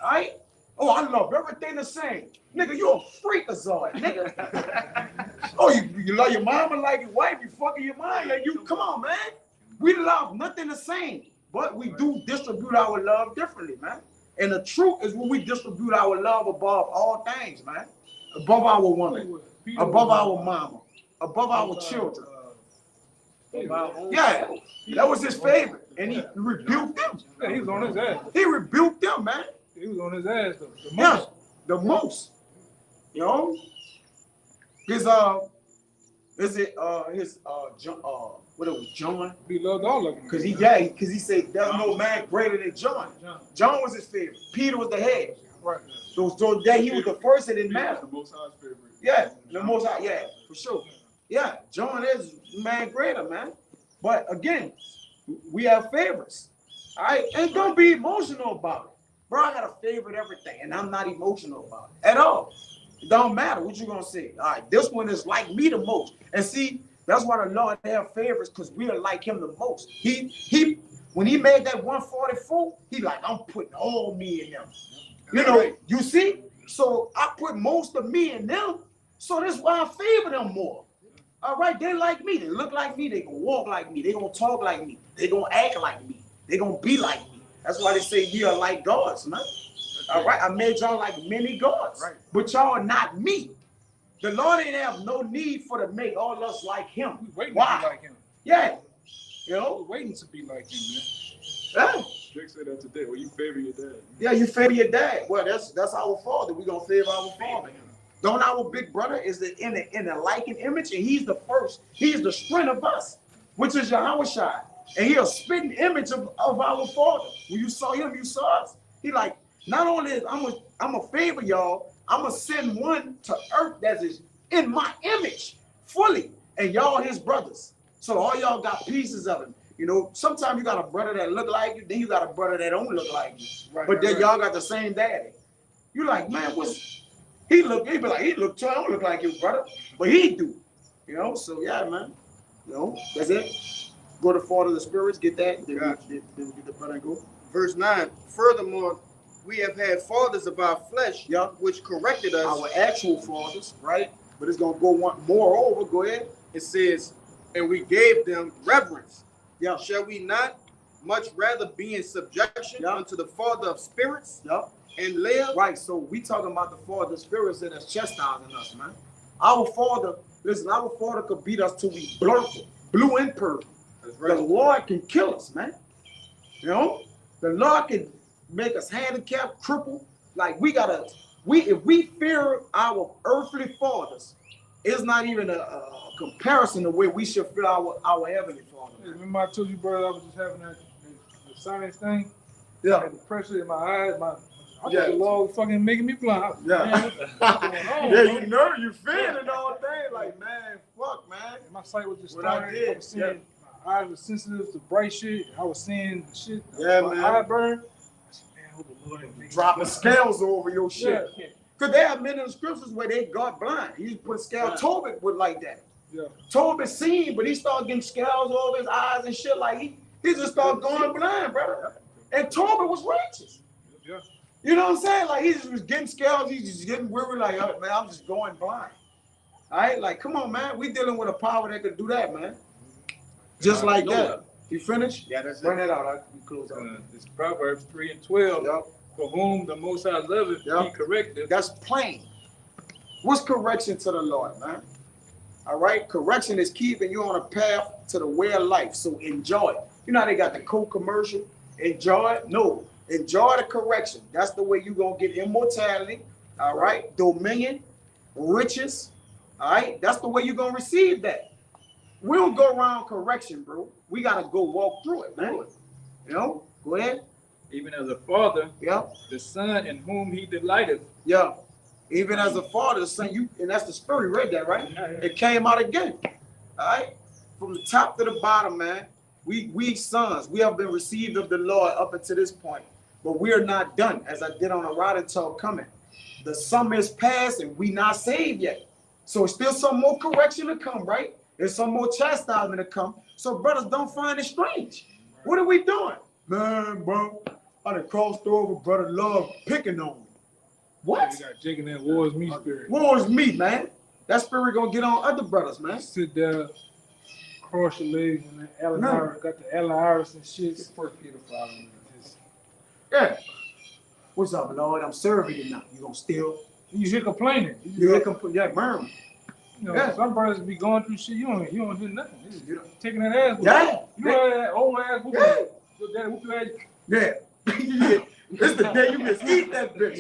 Speaker 6: All right? Oh, I love everything the same. Nigga, you a freakazoid, nigga. Oh, you love your mama like your wife. You fucking your mind like you. Come on, man. We love nothing the same. But we do distribute our love differently, man. And the truth is when we distribute our love above all things, man. Above our woman, above our mama, above our children. Yeah, that was his favorite. And he rebuked them.
Speaker 4: Yeah, he was on his ass.
Speaker 6: He rebuked them, man.
Speaker 4: He was on his ass though. The most.
Speaker 6: Yeah, the most. You know? His what it was, John?
Speaker 4: He loved all of them.
Speaker 6: Because he said there's no man greater than John. John was his favorite. Peter was the head.
Speaker 4: Right.
Speaker 6: So that he was the first, it didn't matter.
Speaker 1: The Most High's favorite.
Speaker 6: Yeah, the most high, yeah, for sure. Yeah, John is man greater, man. But again, we have favorites. All right, and don't be emotional about it. Bro, I got a favorite everything, and I'm not emotional about it at all. It don't matter what you gonna say. All right, this one is like me the most. And see, that's why the Lord have favorites, because we are like him the most. He when he made that 144, he like, I'm putting all me in them. You know, right. You see? So I put most of me in them. So that's why I favor them more. All right, they like me. They look like me. They gonna walk like me. They gonna talk like me. They gonna act like me. They gonna be like me. That's why they say we are like gods, man. All right, I made y'all like many gods, right. But y'all are not me. The Lord ain't have no need for to make all us like him.
Speaker 4: We waiting
Speaker 6: Why?
Speaker 4: to be like him.
Speaker 6: Yeah, you know,
Speaker 4: We're waiting to be like him, man.
Speaker 6: Yeah.
Speaker 1: Drake said that today. Well, you favor your dad.
Speaker 6: Yeah, you favor your dad. Well, that's our father. We're gonna favor our father. Don't our big brother is in the likened image, and he's the first, he's the strength of us, which is Yahweh Shai. And he a spitting image of our father. When you saw him, you saw us. He like, not only is I'm a favor y'all, I'm gonna send one to earth that is in my image fully, and y'all his brothers. So all y'all got pieces of him. You know, sometimes you got a brother that look like you, then you got a brother that don't look like you. Right, but then y'all got the same daddy. You like, man, he be like, he look, I don't look like you, brother. But he do. You know, so yeah, man. You know, that's it. Go to Father of the Spirits, get that, then we get the brother and go.
Speaker 5: Verse 9, furthermore, we have had fathers of our flesh, which corrected us.
Speaker 6: Our actual fathers, right? But it's going to go one more over. Go ahead.
Speaker 5: It says, and we gave them reverence. Yeah. Shall we not much rather be in subjection unto the Father of spirits and live?
Speaker 6: Right. So we talking about the Father of spirits that's chastising us, man. Our Father, listen, our Father could beat us till we blue and purple. That's right. The Lord can kill us, man. You know, the Lord can make us handicapped, crippled. Like if we fear our earthly fathers, it's not even a comparison to where we should fear our heavenly Father.
Speaker 4: Yeah, remember I told you, brother, I was just having the sinus thing.
Speaker 6: Yeah.
Speaker 4: I had the pressure in my eyes. I thought the Lord was fucking making me blind.
Speaker 6: Yeah.
Speaker 4: Man, what's going on,
Speaker 6: yeah,
Speaker 4: bro?
Speaker 6: you know, you feeling all day. Like, man, fuck, man.
Speaker 4: And my sight was just
Speaker 6: What I
Speaker 4: starting.
Speaker 6: did,
Speaker 4: I was seeing, my eyes were sensitive to bright shit. I was seeing the shit.
Speaker 6: Yeah,
Speaker 4: my
Speaker 6: man.
Speaker 4: eye burned. I said, man, I hope the Lord ain't making
Speaker 6: Dropping
Speaker 4: me
Speaker 6: scales over your shit.
Speaker 4: Yeah.
Speaker 6: Because there have many in the scriptures where they got blind. He put scales. Tobit was like that.
Speaker 4: Yeah.
Speaker 6: Tobit seen, but he started getting scales over his eyes and shit. Like he just started going blind, brother. And Tobit was righteous.
Speaker 4: Yeah.
Speaker 6: You know what I'm saying? Like he just was getting scales. He's just getting weary. Like, oh, man, I'm just going blind. All right, like, come on, man. We dealing with a power that could do that, man. Just like that. You finished?
Speaker 5: Yeah, that's
Speaker 6: Bring that out. We close out.
Speaker 1: It's Proverbs 3:12.
Speaker 6: Yep.
Speaker 1: For whom the Most High loveth, he correcteth.
Speaker 6: That's plain. What's correction to the Lord, man? All right, correction is keeping you on a path to the way of life. So enjoy it. You know how they got the Coke commercial? Enjoy it? No. Enjoy the correction. That's the way you're going to get immortality, all right, dominion, riches, all right? That's the way you're going to receive that. We don't go around correction, bro. We got to go walk through it, man. You know? Go ahead.
Speaker 1: Even as a father, the son in whom he delighteth.
Speaker 6: Yeah. Even as a father, the son, and that's the spirit, you read that, right? It came out again. All right? From the top to the bottom, man. We sons, we have been received of the Lord up until this point. But we are not done, as I did on a riding talk coming. The summer is past and we not saved yet. So it's still some more correction to come, right? There's some more chastisement to come. So brothers, don't find it strange. What are we doing? Man, bro, I done crossed over, brother love picking on me. What?
Speaker 4: You got Jake and that war is me spirit.
Speaker 6: War is me, man. That spirit gonna get on other brothers, man.
Speaker 4: Sit there, cross your legs, and Allen Iris, got the Allen Iris and shit.
Speaker 6: First Peter 5. Yeah. What's up, Lord? I'm serving you now. You gonna steal?
Speaker 4: You hear complaining.
Speaker 6: You hear complaining? Yeah, murmur.
Speaker 4: You know, some brothers be going through shit. You don't hear nothing. You just taking that ass. You know that old ass whoop. Your daddy whoop your ass.
Speaker 6: Yeah. This the day you just eat that bitch.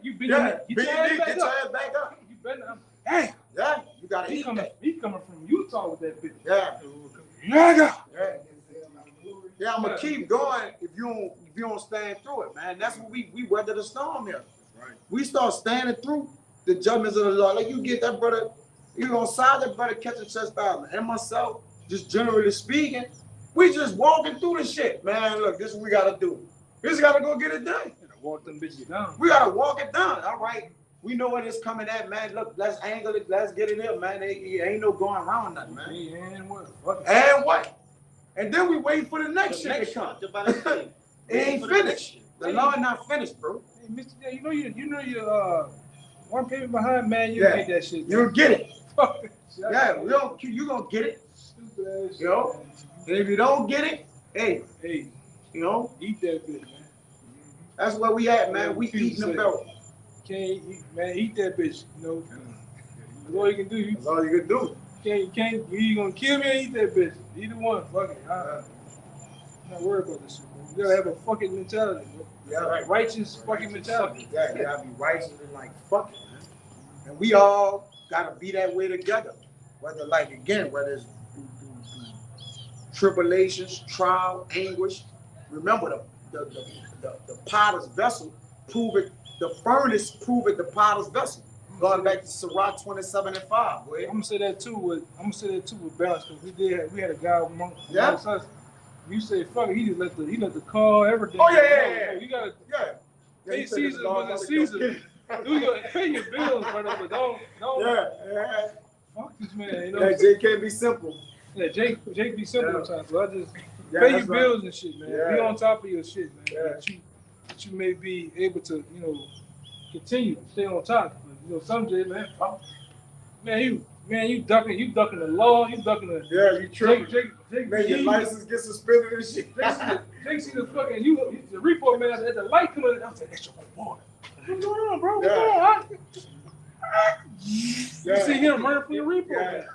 Speaker 4: You beat your ass
Speaker 6: back up.
Speaker 4: You better.
Speaker 6: Hey. Yeah. You gotta eat that.
Speaker 4: He coming from Utah with that bitch.
Speaker 6: Yeah. Yeah, I'm gonna keep going if you don't stand through it, man. That's what we weather the storm here. Right. We start standing through the judgments of the Lord. Like you get that brother, you gonna side that brother catching chastisement. And myself, just generally speaking, we just walking through the shit, man. Look, this is what we gotta do. We just gotta go get it done.
Speaker 4: Walk them bitches down.
Speaker 6: We gotta walk it down. All right. We know what it's coming at, man. Look, let's angle it. Let's get it in, man. Ain't no going around nothing, man.
Speaker 4: And what?
Speaker 6: And what? And then we wait for the next shit to come. It ain't finished. The Lord not finished, bro.
Speaker 4: Hey, Mr. You know you one payment behind, man. You get that shit.
Speaker 6: You'll get it. Yeah, you gonna get it. You know? And if you don't get it, hey, you know,
Speaker 4: eat that bitch, man.
Speaker 6: That's where we at, man. We eating the belt.
Speaker 4: Can't eat, man. Eat that bitch. You know, that's all you can do.
Speaker 6: That's all you can do.
Speaker 4: You gonna kill me or eat that bitch? Either one. Fuck it. I'm not worried about this shit, bro. You gotta have a fucking mentality, bro.
Speaker 6: Yeah, right.
Speaker 4: Righteous fucking mentality.
Speaker 6: Yeah, you gotta be righteous and like fuck it, man. And we all gotta be that way together. Whether like again, whether it's through tribulations, trial, anguish. Remember the potter's vessel prove it, the furnace prove it the potter's vessel. Going back to Sirach 27:5, boy.
Speaker 4: I'm gonna say that too with balance, because we had a guy amongst us. You say fuck it, he let the car, everything.
Speaker 6: Oh yeah.
Speaker 4: You gotta
Speaker 6: Pay
Speaker 4: Caesar was a Caesar. You gotta pay your bills, brother, but don't
Speaker 6: Yeah.
Speaker 4: fuck this man, you know.
Speaker 6: Yeah, Jake can't be simple.
Speaker 4: Yeah, Jake be simple sometimes, so I just
Speaker 6: Yeah,
Speaker 4: pay your
Speaker 6: that's right.
Speaker 4: bills and shit, man.
Speaker 6: Yeah.
Speaker 4: Be on top of your shit, man.
Speaker 6: Yeah.
Speaker 4: That you may be able to, you know, continue to stay on top. But, you know, some days, man, fuck. You ducking the law, you ducking the
Speaker 6: You tripping.
Speaker 4: Jake,
Speaker 6: Man, your license get suspended and shit.
Speaker 4: Jake see the fucking the report man at the light coming. I was like, that's your boy. What's going on, bro? What's going on? You see him running for your report, man.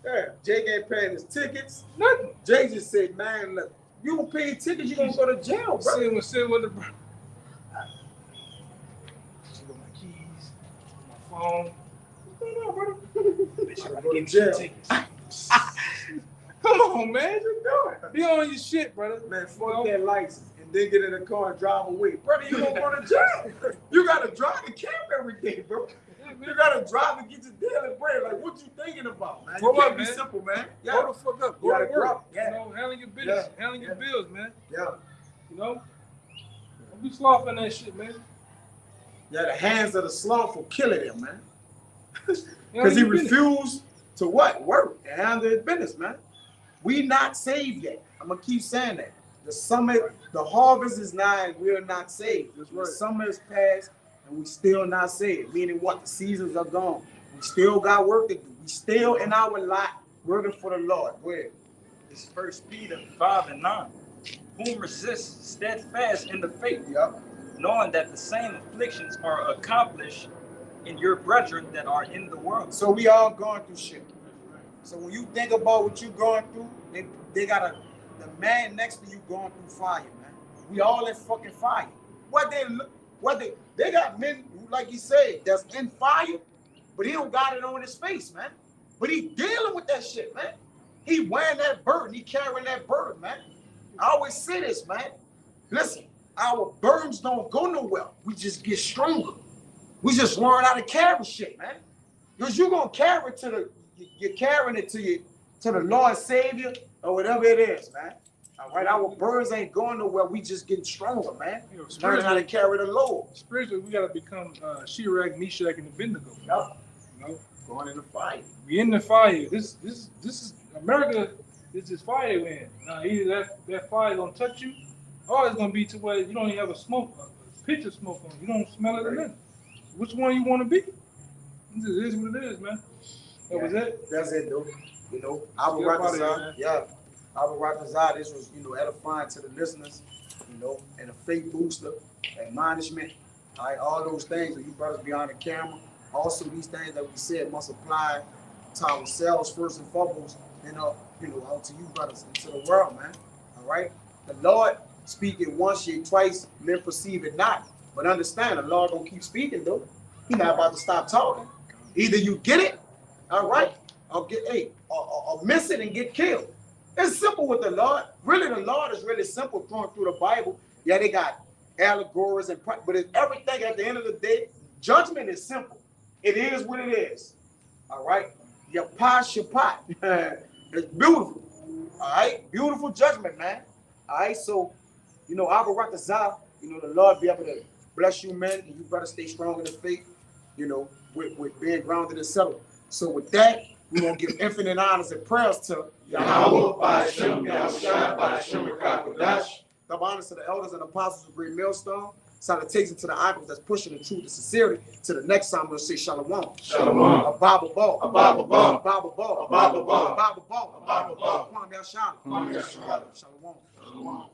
Speaker 6: Yeah, Jake ain't paying his tickets.
Speaker 4: Nothing.
Speaker 6: Jake just said, man, look, you don't pay your tickets, you gonna go to jail, bro.
Speaker 4: Sit with the bro. She got my keys, my phone. What's going on, brother? Bitch, I
Speaker 6: Go to
Speaker 4: give me
Speaker 6: jail.
Speaker 4: some tickets. Come on, man. What you doing? Be on your shit, brother.
Speaker 6: Man, fuck that license and then get in the car and drive away. Brother, you gonna go to jail. You gotta drive to camp every day, bro. You gotta drive and get your daily bread. Like, what you thinking about, man? You can't be simple, man.
Speaker 4: Go the fuck up.
Speaker 6: You
Speaker 4: Go
Speaker 6: gotta
Speaker 4: to work.
Speaker 6: grow. Yeah.
Speaker 4: You know, handling your business.
Speaker 6: Yeah.
Speaker 4: Handling your bills, man.
Speaker 6: Yeah.
Speaker 4: You know? Don't be sloughing that shit, man.
Speaker 6: Yeah, the hands of the slothful killing him, man.
Speaker 4: Handle
Speaker 6: Because he
Speaker 4: your business.
Speaker 6: refused to what? Work and handle his business, man. We not saved yet. I'm gonna keep saying that. The harvest is nigh and we're not saved.
Speaker 4: That's right.
Speaker 6: The summer is past and we still not saved. Meaning what? The seasons are gone. We still got work to do. We still in our lot working for the Lord. Go ahead.
Speaker 3: It's 1 Peter 5:9. Whom resist steadfast in the faith,
Speaker 6: Yep.
Speaker 3: knowing that the same afflictions are accomplished in your brethren that are in the world.
Speaker 6: So we all going through shit. So when you think about what you going through, they got the man next to you going through fire, man. We all in fucking fire. They got men, like you said, that's in fire, but he don't got it on his face, man. But he dealing with that shit, man. He wearing that burden, he carrying that burden, man. I always say this, man. Listen, our burdens don't go nowhere. We just get stronger. We just learn how to carry shit, man. Because you're gonna carry it you're carrying it to the Lord Savior or whatever it is, man. All right, our burdens ain't going nowhere. We just getting stronger, man.
Speaker 4: You know,
Speaker 6: Learning how to carry the load.
Speaker 4: Spiritually, we gotta become Shadrach, Meshach, and Abednego.
Speaker 6: Yep.
Speaker 4: You know,
Speaker 6: Going in the fire.
Speaker 4: we in the fire. This is America. This is fire we're in. Now either that fire gonna touch you, or it's gonna be to where you don't even have a pitch of smoke on. You don't smell it or nothing. Which one you want to be? This is what it is, man. That was it.
Speaker 6: That's it, though. You know, Abu Ratazar, Abu Ratazar, this was, edifying to the listeners, and a faith booster, admonishment, all right, all those things that you brothers behind the camera. Also, these things that we said must apply to ourselves first and foremost, out to you brothers and to the world, man. All right? The Lord speaking once, yet twice, men perceive it not. But understand, the Lord gonna keep speaking, though. He's not about to stop talking. Either you get it, all right, or miss it and get killed. It's simple with the Lord. Really, the Lord is really simple going through the Bible. Yeah, they got allegories but it's everything at the end of the day. Judgment is simple. It is what it is. All right? Yapah Shapat. It's beautiful. All right? Beautiful judgment, man. All right? So, Abu Ratazar, the Lord be able to bless you, man, and you better stay strong in the faith, with being grounded and settled. So with that, we're going to give infinite honors and prayers to
Speaker 2: Yahweh, Ba'ashem, Yahushua, Ba'ashem, Rakadash.
Speaker 6: Double honors to the elders and apostles of Great Millstone. Salutations to the icons that's pushing the truth, the sincerity. To the next time, we'll say Shalom.
Speaker 2: Shalom.
Speaker 6: A Bible ball.
Speaker 2: A Bible ball.
Speaker 6: A Bible ball.
Speaker 2: A Bible ball.
Speaker 6: A Bible ball.
Speaker 2: A Bible ball.
Speaker 6: Kwame Shalom.
Speaker 2: Kwame Shalom.
Speaker 6: Shalom.
Speaker 2: Shalom.